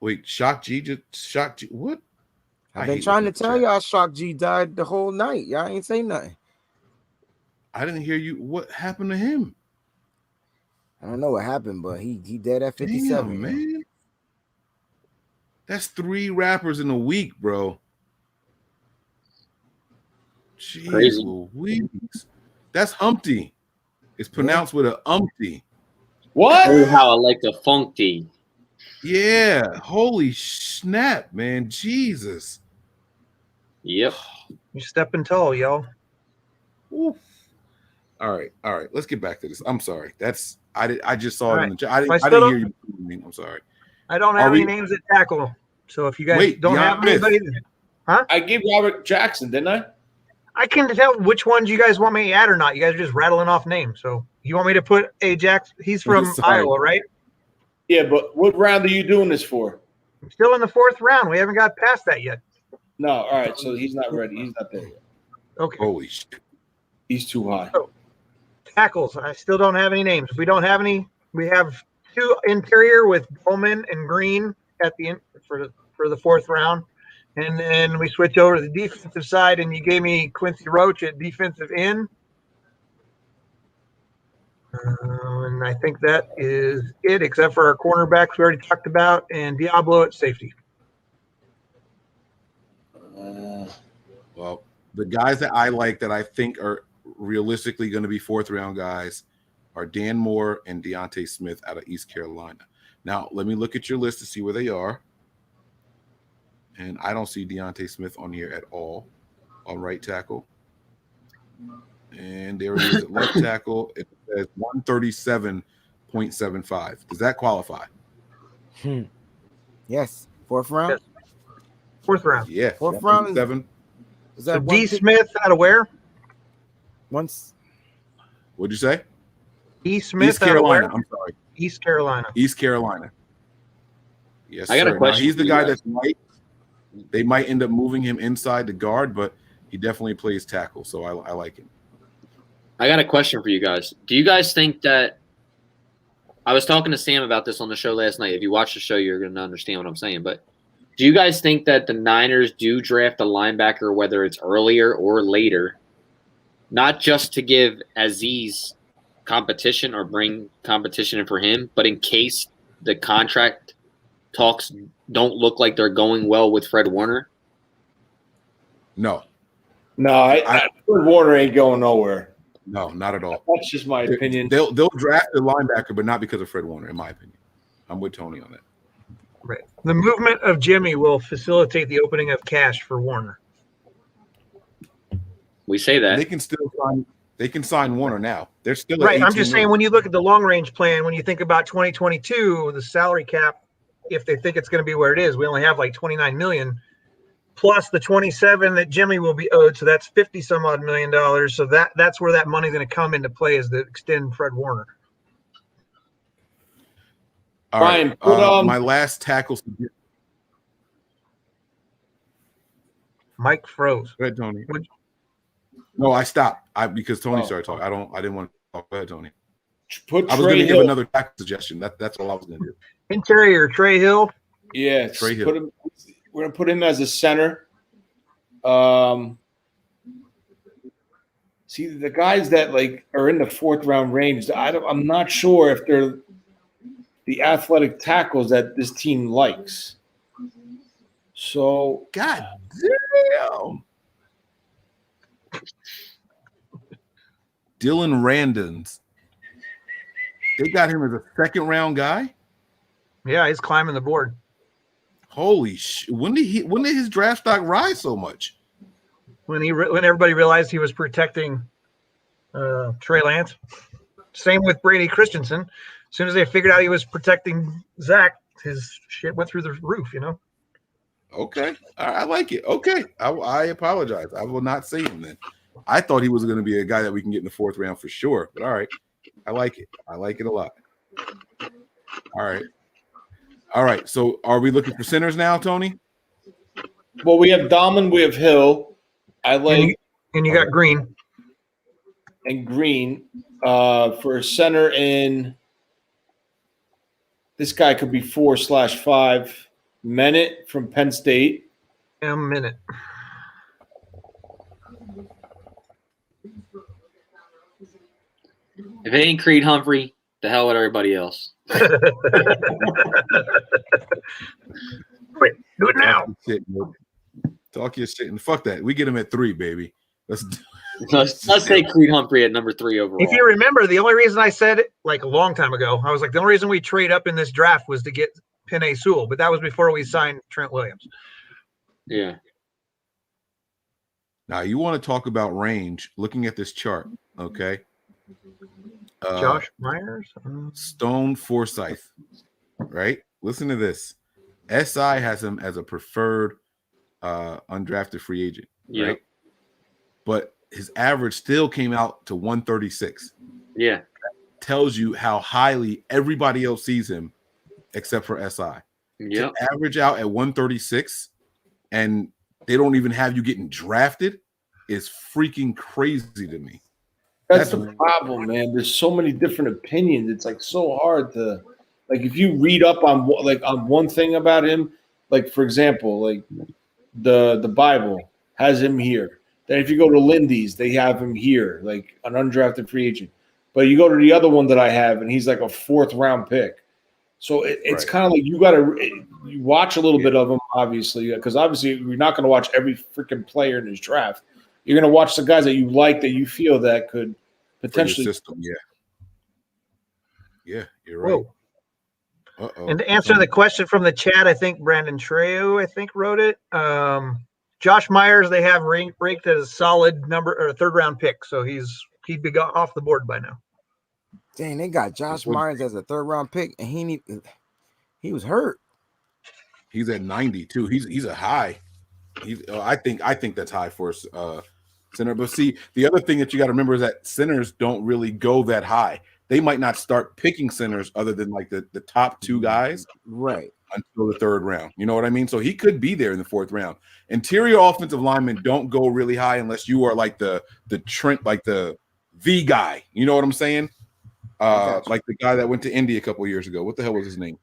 Wait, Shock G. What? I've been trying to tell y'all Shock G died the whole night. Y'all ain't say nothing. I didn't hear you. What happened to him? I don't know what happened, but he dead at 57. Damn, man. That's 3 rappers in a week, bro. Jeez Louise. That's Humpty. It's pronounced with a umpty. What? Oh, how I like the funky. Yeah. Holy snap, man. Jesus. Yep. You're stepping tall, y'all. Oof. All right. Let's get back to this. I'm sorry. I just saw it in the chat. I didn't hear you. I'm sorry. I don't have any names at tackle. So if you guys don't have anybody, I gave Robert Jackson, didn't I? I can tell which ones you guys want me to add or not. You guys are just rattling off names. So you want me to put a Jackson? He's from Iowa, right? Yeah, but what round are you doing this for? I'm still in the 4th round. We haven't got past that yet. No, all right. So he's not ready. He's not there yet. Okay. Holy shit. He's too high. So, tackles. I still don't have any names. If we don't have any, we have 2 interior with Bowman and Green at the end for the 4th round. And then we switch over to the defensive side, and you gave me Quincy Roach at defensive end. And I think that is it, except for our cornerbacks we already talked about, and Diablo at safety. Well, the guys that I like that I think are realistically going to be 4th round guys are Dan Moore and Deontay Smith out of East Carolina. Now, let me look at your list to see where they are. And I don't see Deontay Smith on here at all on right tackle. And there it is at left tackle. It says 137 0.75. Does that qualify? Yes. Fourth round. Yes. Fourth round. Yeah. Fourth round is 7. Is So that D. Smith out of where? Once. What'd you say? D. Smith East out of Carolina. where? I'm sorry. East Carolina. East Carolina. Yes, I got a sir. Now, question he's for the you guy guys. they might end up moving him inside the guard, but he definitely plays tackle, so I like him. I got a question for you guys. Do you guys think that I was talking to Sam about this on the show last night. If you watch the show, you're going to understand what I'm saying. But do you guys think that the Niners do draft a linebacker, whether it's earlier or later, not just to give Aziz competition or bring competition in for him, but in case the contract talks don't look like they're going well with Fred Warner? No. No, Fred Warner ain't going nowhere. No, not at all. That's just my opinion. They'll draft the linebacker, but not because of Fred Warner, in my opinion. I'm with Tony on that. Right. The movement of Jimmy will facilitate the opening of cash for Warner. We say that. They can still sign Warner now. They're still Right. At I'm just saying, when you look at the long range plan, when you think about 2022, the salary cap, if they think it's going to be where it is, we only have like 29 million plus the 27 that Jimmy will be owed. So that's 50 some odd $1 million. So that's where that money's going to come into play, is to extend Fred Warner. All right. My last tackle. Mike froze. Go ahead, Tony. No, I stopped. Because Tony started talking. I didn't want to talk. Go ahead, Tony. I was going to give another tackle suggestion. That's all I was going to do. Interior, Trey Hill. Yeah, Trey Hill. We're going to put him as a center. See, the guys that are in the fourth round range, I'm not sure if they're the athletic tackles that this team likes. So, God damn. Dylan Randons. They got him as a second round guy? Yeah, he's climbing the board. Holy shit. When did his draft stock rise so much? When everybody realized he was protecting Trey Lance. Same with Brady Christensen. As soon as they figured out he was protecting Zach, his shit went through the roof, Okay. I like it. Okay. I apologize. I will not say him then. I thought he was going to be a guy that we can get in the fourth round for sure. But all right. I like it. I like it a lot. All right. So are we looking for centers now, Tony? Well, we have Dahlman, we have Hill. I like, and you got Green. And Green for a center in. This guy could be 4/5. Menet from Penn State. Menet. If it ain't Creed Humphrey, the hell with everybody else. Wait, do it now. Talk your shit and fuck that. We get him at 3, baby. Let's say Creed Humphrey at number 3 overall. If you remember, the only reason I said it a long time ago, I was like, the only reason we trade up in this draft was to get Penei Sewell, but that was before we signed Trent Williams. Yeah. Now you want to talk about range? Looking at this chart, okay? Josh Myers, Stone Forsyth, right? Listen to this. SI has him as a preferred undrafted free agent, right? But his average still came out to 136. Yeah. That tells you how highly everybody else sees him except for SI. Yeah. Average out at 136 and they don't even have you getting drafted is freaking crazy to me. That's the problem, man. There's so many different opinions. It's so hard to if you read up on one thing about him, for example, the Bible has him here. Then if you go to Lindy's, they have him here, an undrafted free agent. But you go to the other one that I have, and he's a 4th round pick. So it's kind of you got to watch a little bit of him, obviously, because obviously you're not going to watch every freaking player in his draft. You're going to watch the guys that you like, that you feel that could potentially system. Yeah, you're right. Uh-oh. And to answer the question from the chat, I think Brandon Trejo, wrote it. Josh Myers, they have ranked as a solid number or 3rd round pick, so he'd be off the board by now. Dang, they got Josh Myers as a 3rd-round pick, and he was hurt. He's at 90 too. He's a high. I think that's high for center. But see, the other thing that you got to remember is that centers don't really go that high. They might not start picking centers other than like the top 2 guys, right, until the 3rd round. You know what I mean? So he could be there in the 4th round. Interior offensive linemen don't go really high unless you are like the Trent, like the guy. You know what I'm saying? Like the guy that went to Indy a couple years ago. What the hell was his name?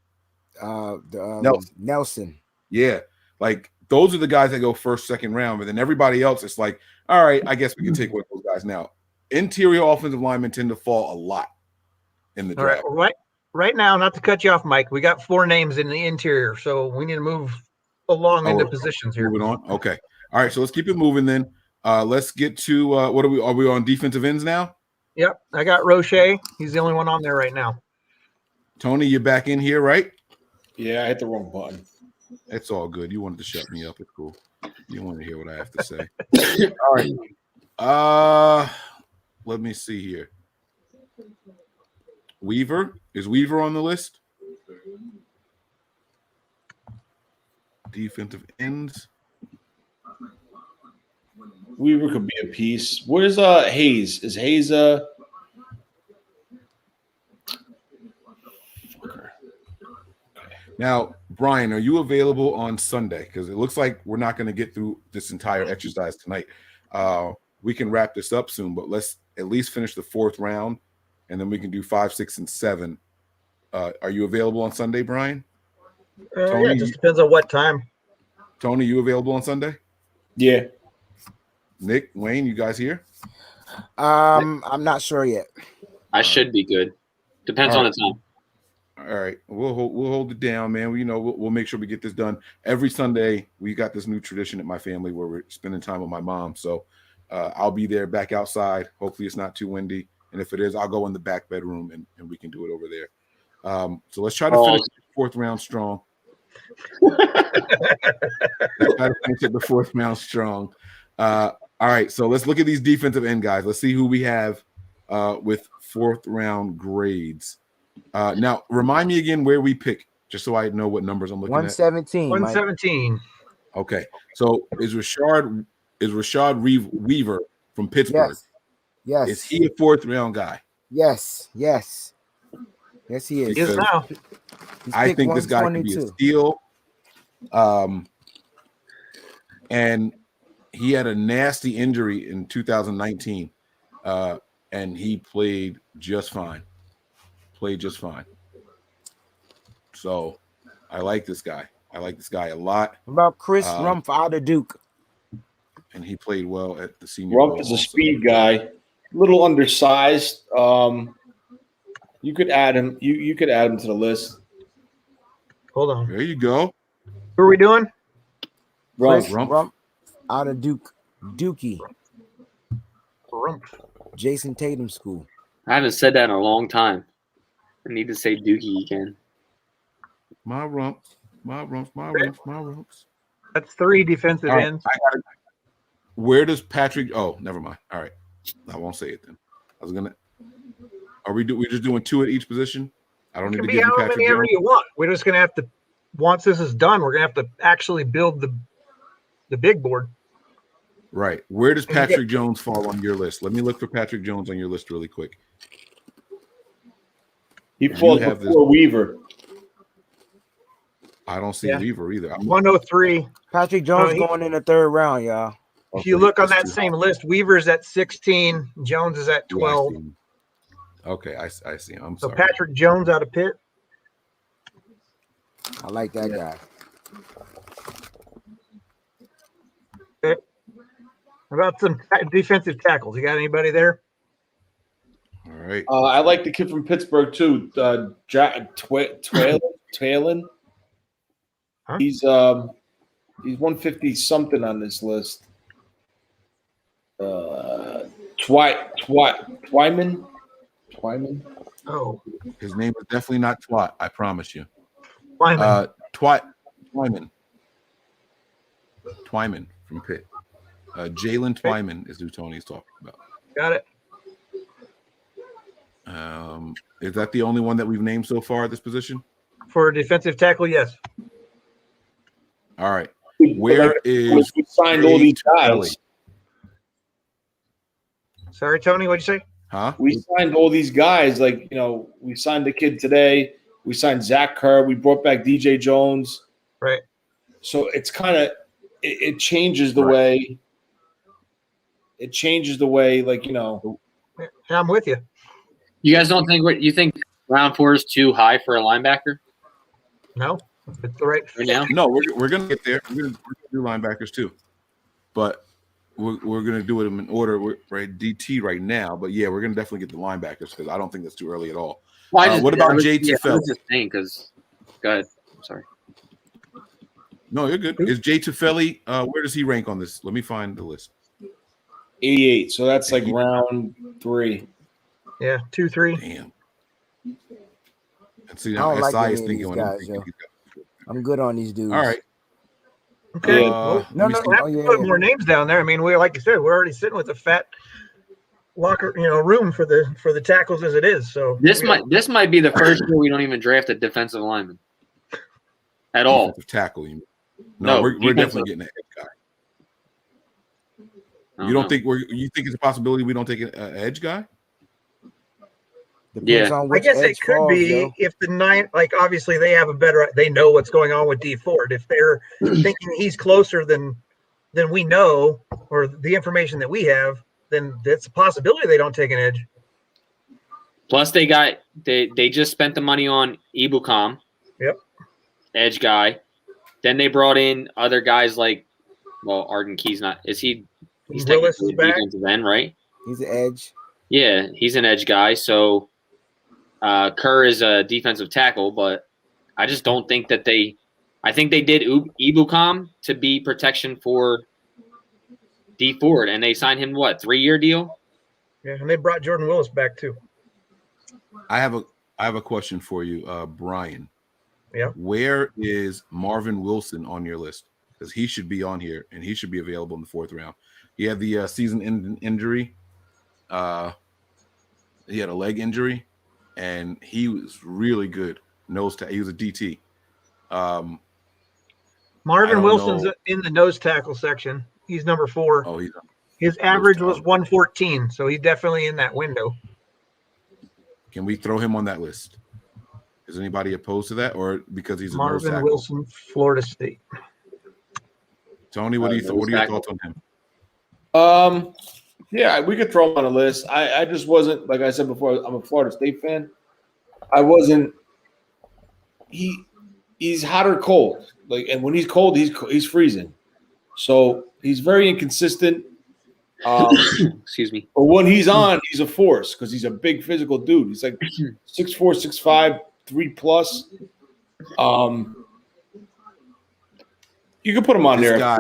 Nelson. Yeah, like those are the guys that go 1st, 2nd round, but then everybody else, it's like, all right, I guess we can take one of those guys now. Interior offensive linemen tend to fall a lot in the draft. Right now, not to cut you off, Mike, we got 4 names in the interior, so we need to move along into positions here. Moving on. Okay. All right, so let's keep it moving then. Let's get to what are we on defensive ends now? Yep, I got Roche. He's the only one on there right now. Tony, you're back in here, right? Yeah, I hit the wrong button. It's all good. You wanted to shut me up. It's cool. You want to hear what I have to say. All right. Let me see here. Weaver. Is Weaver on the list? Defensive ends. Weaver could be a piece. Where's Hayes? Is Hayes Now, Brian, are you available on Sunday? Because it looks like we're not going to get through this entire exercise tonight. We can wrap this up soon, but let's at least finish the 4th round, and then we can do 5, 6, and 7. Are you available on Sunday, Brian? Tony, yeah, it just depends on what time. Tony, you available on Sunday? Yeah. Nick, Wayne, you guys here? I'm not sure yet. I should be good. Depends on the time. All right, we'll hold it down, man. We'll make sure we get this done every Sunday. We got this new tradition at my family where we're spending time with my mom. So I'll be there back outside. Hopefully, it's not too windy, and if it is, I'll go in the back bedroom and we can do it over there. So let's try to finish the 4th round strong. Let's try to finish it the 4th round strong. All right, so let's look at these defensive end guys. Let's see who we have with 4th round grades. Now, remind me again where we pick, just so I know what numbers I'm looking 117, at. 117. Okay. So is Rashad Weaver from Pittsburgh? Yes. Is he a 4th round guy? Yes, he is. He is now. I think this guy could be a steal. And he had a nasty injury in 2019, and he played just fine. So I like this guy. I like this guy a lot. What about Chris Rumpf out of Duke? And he played well at the Senior Rumpf Bowl is a also. speed guy, a little undersized. You could add him. You could add him to the list. Hold on. There you go. Who are we doing? Rumpf out of Dookie. Rumpf. Jason Tatum School. I haven't said that in a long time. I need to say Dookie again. My rumps. That's 3 defensive ends. Where does Patrick? Oh, never mind. All right, I won't say it then. I was gonna. Are we just doing 2 at each position? I don't need to give you Patrick many ever Jones. you want. We're just gonna have to. Once this is done, we're gonna have to actually build the big board. Right. Where does Patrick Jones fall on your list? Let me look for Patrick Jones on your list really quick. He falls before Weaver. I don't see Weaver either. 103. Patrick Jones going in the 3rd round, y'all. If you look on that same list, Weaver's at 16. Jones is at 12. Okay, I see him. I'm So sorry. Patrick Jones out of Pitt. I like that guy. Okay. How about some defensive tackles? You got anybody there? All right. I like the kid from Pittsburgh too, Twalen. Huh? He's 150 something on this list. Twyman. Oh, His name is definitely not Twat. I promise you. Twyman. Twyman from Pitt. Jalen Twyman is who Tony's talking about. Got it. Is that the only one that we've named so far at this position? For defensive tackle, yes. All right. Where is we signed all these guys? Sorry, Tony, what'd you say? Huh? We signed all these guys. Like, we signed the kid today. We signed Zach Kerr. We brought back DJ Jones. Right. So it's kind of it changes the way. It changes the way, Yeah, I'm with you. You guys don't think you think round 4 is too high for a linebacker? No, it's the right now. No, we're gonna get there. We're gonna do linebackers too, but we're gonna do it in order. We're right DT right now, but yeah, we're gonna definitely get the linebackers because I don't think that's too early at all. Well, what about Jay Tufele? I was just saying because go ahead. I'm sorry. No, you're good. Is Jay Tufele? Where does he rank on this? Let me find the list. 88. So that's like round 3. Yeah, 2, 3. Damn. And see, I don't like SI any is of thinking these when guys, yo. I'm good on these dudes. All right. Okay. No. We have to put more names down there. I mean, like you said, we're already sitting with a fat locker, room for the tackles as it is. So this might be the first year we don't even draft a defensive lineman at all. Defensive tackle. No, we're definitely getting an edge guy. You don't think you think it's a possibility we don't take an edge guy? Depends on I which guess edge it could falls, be yo. if the 9, like obviously they have they know what's going on with D Ford. If they're thinking he's closer than we know, or the information that we have, then it's a possibility they don't take an edge. Plus they just spent the money on Ibukam. Yep. Edge guy. Then they brought in other guys like, Arden Key's not. Is he? He's Willis technically is back. defensive end, right? He's an edge. Yeah, he's an edge guy. So Kerr is a defensive tackle, but I just don't think that I think they did Ibukam to be protection for D Ford, and they signed him 3-year deal? Yeah, and they brought Jordan Willis back too. I have a question for you, Brian. Yeah. Where is Marvin Wilson on your list? Because he should be on here, and he should be available in the 4th round. He had the season injury. He had a leg injury, and he was really good. He was a DT. Marvin Wilson's in the nose tackle section. He's number 4. Oh, his average was 114, so he's definitely in that window. Can we throw him on that list? Is anybody opposed to that, or because he's a nose Marvin tackle? Wilson, Florida State. Tony, what do you what are your thoughts on him? Yeah, we could throw him on a list. I just wasn't, like I said before, I'm a Florida State fan. I wasn't. He's hot or cold. And when he's cold, he's freezing. So he's very inconsistent. Excuse me. But when he's on, he's a force because he's a big physical dude. He's like 6'4", 6'5", 3+. You can put him on there. Guy,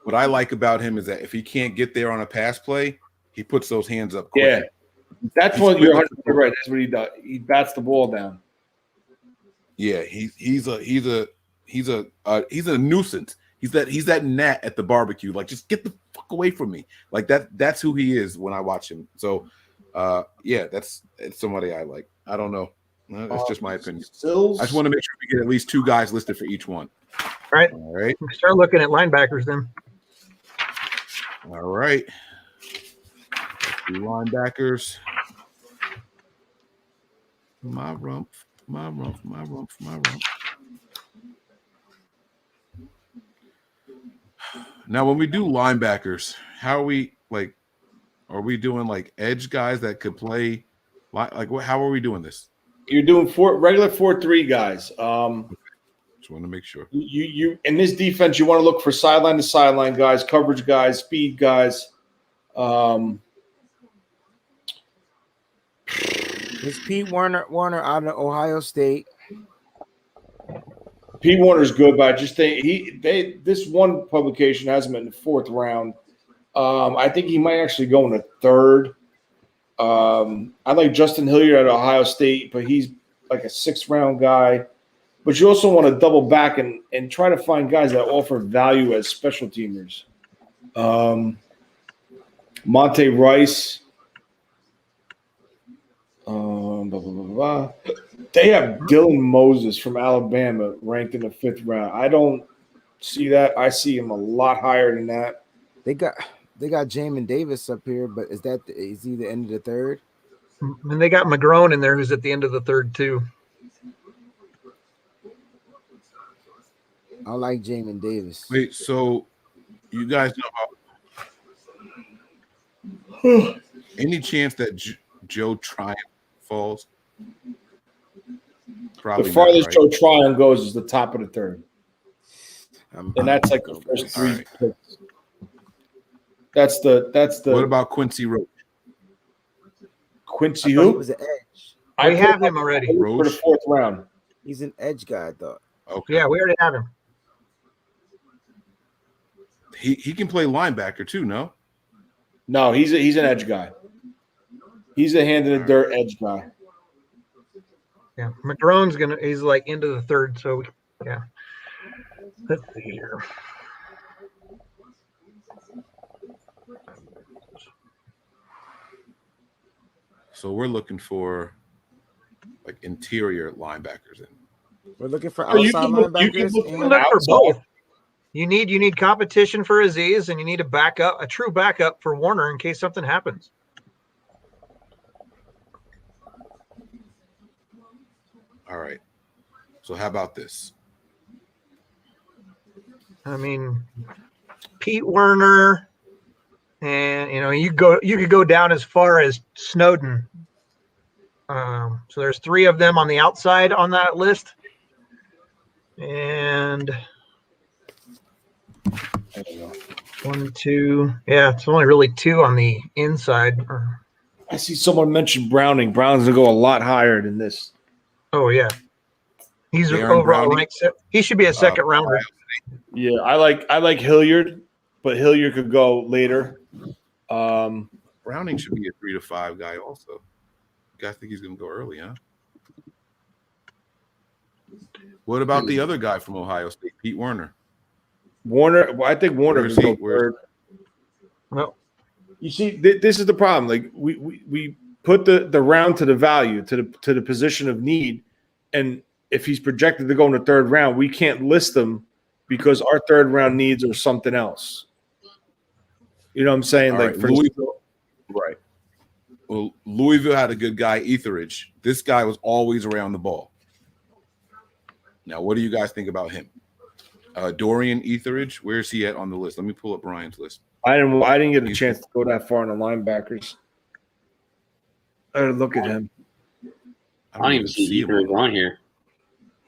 what I like about him is that if he can't get there on a pass play, he puts those hands up quick. Yeah, that's what you're 100% right. That's what he does. He bats the ball down. Yeah, he's a nuisance. He's that gnat at the barbecue. Like, just get the fuck away from me. Like that's who he is when I watch him. So, it's somebody I like. I don't know. That's just my opinion. Sills? I just want to make sure we get at least 2 guys listed for each one. All right. Start looking at linebackers then. All right. 2 linebackers. My rump. Now, when we do linebackers, how are we are we doing edge guys that could play? How are we doing this? You're doing regular 4-3 guys. Just want to make sure. You in this defense, you want to look for sideline to sideline guys, coverage guys, speed guys. It's Pete Warner out of Ohio State. Pete Warner's good, but I just think this one publication has him in the 4th round. I think he might actually go in the 3rd. I like Justin Hilliard at Ohio State, but he's like a 6th round guy. But you also want to double back and try to find guys that offer value as special teamers. Monte Rice. Blah, blah, blah, blah. They have Dylan Moses from Alabama ranked in the 5th round. I don't see that. I see him a lot higher than that. They got Jamin Davis up here, but is he the end of the 3rd? And they got McGrone in there, who's at the end of the 3rd too. I like Jamin Davis. Wait, so you guys know any chance that Joe Tryon falls? Probably The farthest not, right? Joe Tryon goes is the top of the 3rd. And that's like the first 3 right. picks. That's the. What about Quincy Roach? Quincy I thought he who? was an edge. We have him already. For the 4th round. He's an edge guy, I thought. Okay. Yeah, we already have him. He can play linebacker too, no? No, he's an edge guy. He's a hand in the dirt edge guy. Yeah, McGrone's he's like into the 3rd, so yeah. Let's see here. So we're looking for like interior linebackers in. We're looking for Oh, you outside can look- you linebackers. can look You and- look for outside. both. You need competition for Aziz, and you need a true backup for Warner in case something happens. All right. So how about this? I mean, Pete Werner, and you could go down as far as Snowden. So there's 3 of them on the outside on that list, and 1, 2. Yeah, it's only really 2 on the inside. I see someone mention Browning. Browning's gonna go a lot higher than this. Oh yeah, he's Darren overall Browning? ranked. He should be a second rounder. Yeah, I like Hilliard, but Hilliard could go later. Browning should be a 3 to 5 guy also. You guys think he's going to go early, huh? What about the other guy from Ohio State, Pete Werner? I think Warner Where's could he? go third. Well, You see, this is the problem. Like we put the round to the value to the position of need, and if he's projected to go in the 3rd round, we can't list him because our 3rd round needs are something else. You know what I'm saying? All like right, for Louisville, right? Well, Louisville had a good guy, Etheridge. This guy was always around the ball. Now, what do you guys think about him? Dorian Etheridge, where's he at on the list? Let me pull up Brian's list. I didn't get a chance to go that far in the linebackers. I gotta look at him. I don't even see Etheridge on here.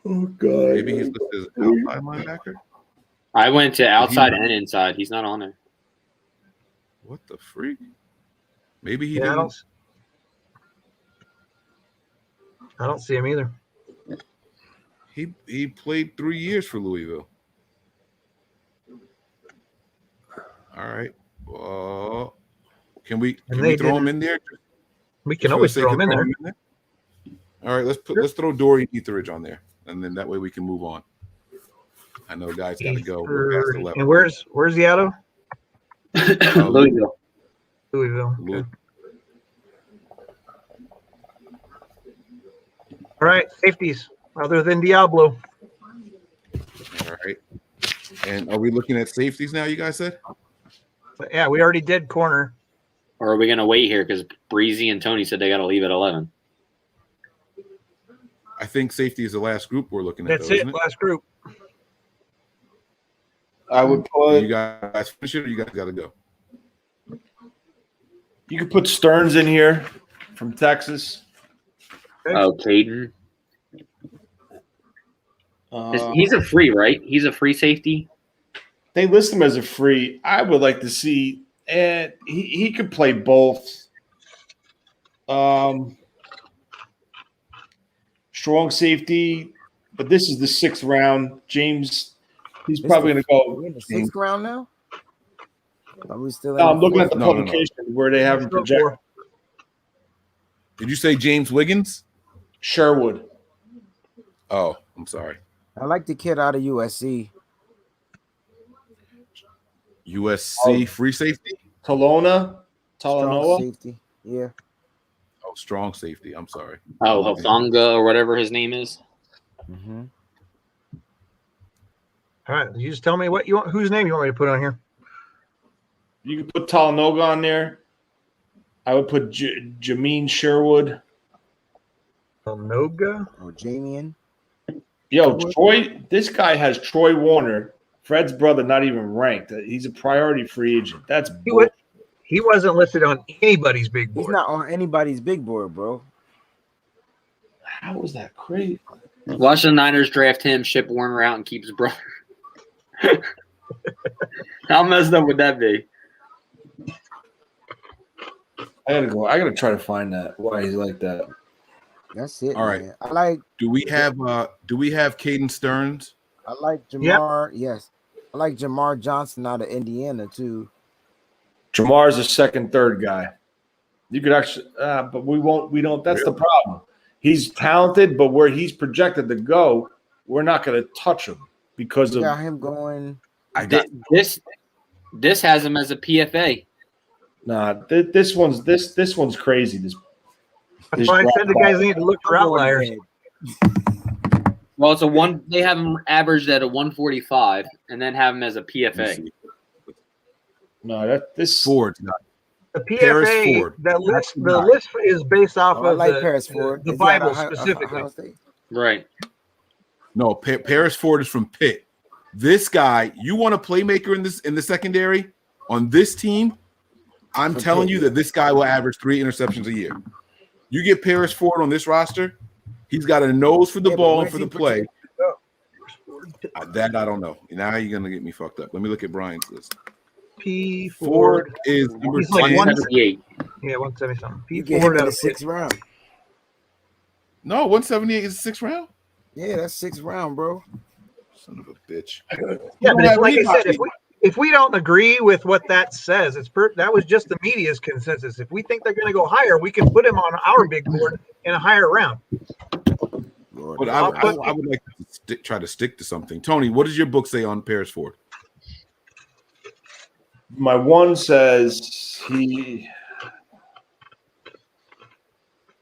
Oh god. Maybe he's listed as an outside linebacker. I went to outside and inside. He's not on there. What the freak? Maybe he yeah, didn't. I don't see him either. He played 3 years for Louisville. All right. Can we throw him in there? We can always throw him in there. All right, let's throw Dorian Etheridge on there, and then that way we can move on. I know guys got to go. We're past 11. And where's he out of? Louisville. Louisville. Okay. All right, safeties other than Diablo. All right. And are we looking at safeties now, you guys said? But yeah, we already did corner. Or are we going to wait here because Breezy and Tony said they got to leave at 11? I think safety is the last group we're looking at. That's it, last group. I would put. You guys finish it, or you guys got to go? You could put Stearns in here from Texas. Oh, Caden. He's a free, right? He's a free safety. They list him as a free. I would like to see, and he could play both. Strong safety, but this is the 6th round. James, he's probably going to go. We're in the 6th round now. Are we still? No, I'm looking at the No. publication where they have him projected. Did you say James Wiggins? Sherwood. Oh, I'm sorry. I like the kid out of USC. USC free safety? Talanoa. Strong safety. Yeah. strong safety. I'm sorry. Oh, Hafanga or whatever his name is. Mm-hmm. All right, you just tell me what you want. Whose name you want me to put on here? You can put Talanoga on there. I would put Jameen Sherwood. Noga. Or Jamian. Yo, Troy, this guy has Troy Warner, Fred's brother, not even ranked. He's a priority free agent. That's bullshit. He wasn't listed on anybody's big board. He's not on anybody's big board, bro. How is that crazy? Watch the Niners draft him, ship Warner out, and keep his brother. How messed up would that be? I gotta try to find that. Why he's like that. That's it. All right. Man. I like. Do we have Caden Stearns? I like Jamar. Yep. Yes, I like Jamar Johnson out of Indiana too. Jamar's a second, third guy. You could actually, but we won't. We don't. That's the problem. He's talented, but where he's projected to go, we're not going to touch him because of got him going. This has him as a PFA. Nah, this one's crazy. That's why I said the guys need to look for outliers. Well, it's a one. They have him averaged at a 145, and then have him as a PFA. No, this Ford. The PFA, the list is based off of Paris Ford. The Bible specifically. Right. No, Paris Ford is from Pitt. This guy, you want a playmaker in the secondary on this team? I'm telling you that this guy will average 3 interceptions a year. You get Paris Ford on this roster, he's got a nose for the ball and for the play. That I don't know. Now you're gonna get me fucked up. Let me look at Brian's list. P Ford is number he's like 178. Yeah, 170 something. You get him in the 6th round. No, 178 is the 6th round. Yeah, that's 6th round, bro. Son of a bitch. Yeah, but it's like I said, if we don't agree with what that says, that was just the media's consensus. If we think they're going to go higher, we can put him on our big board in a higher round. But I would like to try to stick to something. Tony, what does your book say on Paris Ford? My one says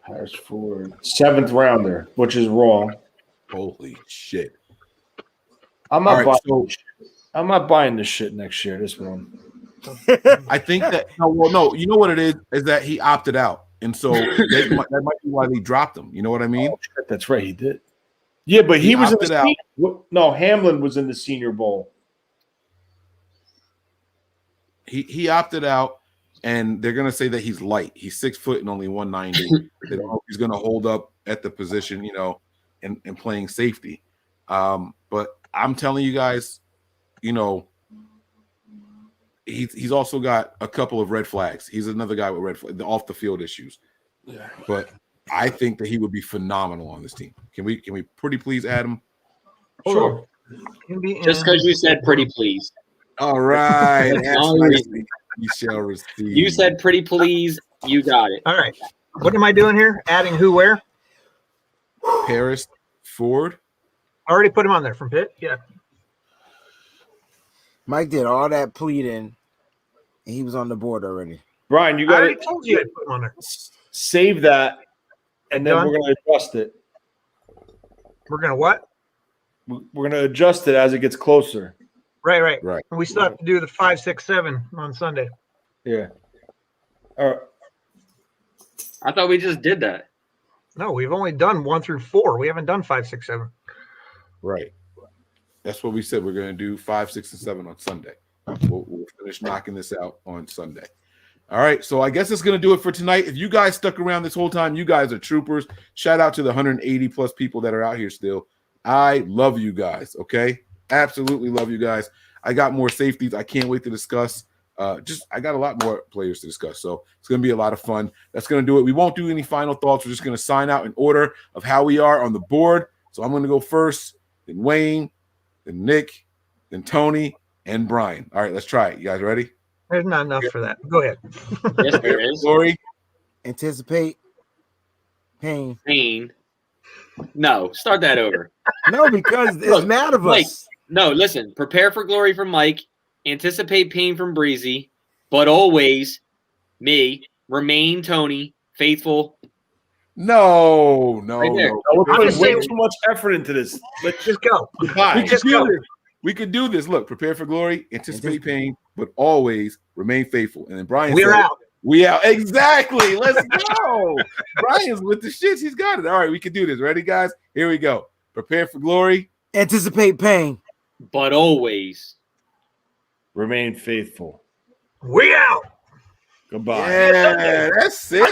Paris Ford 7th rounder, which is wrong. Holy shit! I'm not buying this shit next year. This one. I think that no. You know what it is that he opted out, and so that might be why they dropped him. You know what I mean? Oh, shit, that's right. He did. Yeah, but he was in the no. Hamlin was in the Senior Bowl. He opted out, and they're gonna say that he's light. He's 6 foot and only 190. They don't know if he's gonna hold up at the position, and playing safety. But I'm telling you guys, he's also got a couple of red flags. He's another guy with red flags, the off the field issues. Yeah. But I think that he would be phenomenal on this team. Can we pretty please add him? Sure. Just because you said pretty please. All right. You shall receive. You said pretty please. You got it. All right. What am I doing here? Adding who where? Paris Ford. I already put him on there from Pitt. Yeah. Mike did all that pleading, and he was on the board already. Brian, you I got already to told you I put him on there. save that, and then we're going to adjust it. We're going to what? We're going to adjust it as it gets closer. Right. And we still have to do the 5, 6, 7 on Sunday. Yeah. All right. I thought we just did that. No, we've only done 1 through 4. We haven't done 5, 6, 7. Right. That's what we said. We're going to do 5, 6, and 7 on Sunday. We'll finish knocking this out on Sunday. All right. So I guess that's going to do it for tonight. If you guys stuck around this whole time, you guys are troopers. Shout out to the 180 plus people that are out here still. I love you guys. Okay. Absolutely love you guys. I got more safeties. I can't wait to discuss. I got a lot more players to discuss. So it's going to be a lot of fun. That's going to do it. We won't do any final thoughts. We're just going to sign out in order of how we are on the board. So I'm going to go first, then Wayne, then Nick, then Tony, and Brian. All right, let's try it. You guys ready? There's not enough for that. Go ahead. Yes, there is. Glory. Anticipate. Pain. No, start that over. No, because it's mad of us. No, listen. Prepare for glory from Mike. Anticipate pain from Breezy. But always, me, remain Tony, faithful, No. Right there. We're I'm putting just way saying- too much effort into this. Let's just go. Goodbye. Just go. We could do this. Look, prepare for glory, anticipate pain, but always remain faithful. And then Brian We're said, out. We out. Exactly. Let's go. Brian's with the shits. He's got it. All right, we can do this. Ready, guys? Here we go. Prepare for glory. Anticipate pain. But always. Remain faithful. We out. Goodbye. Yeah, that's it.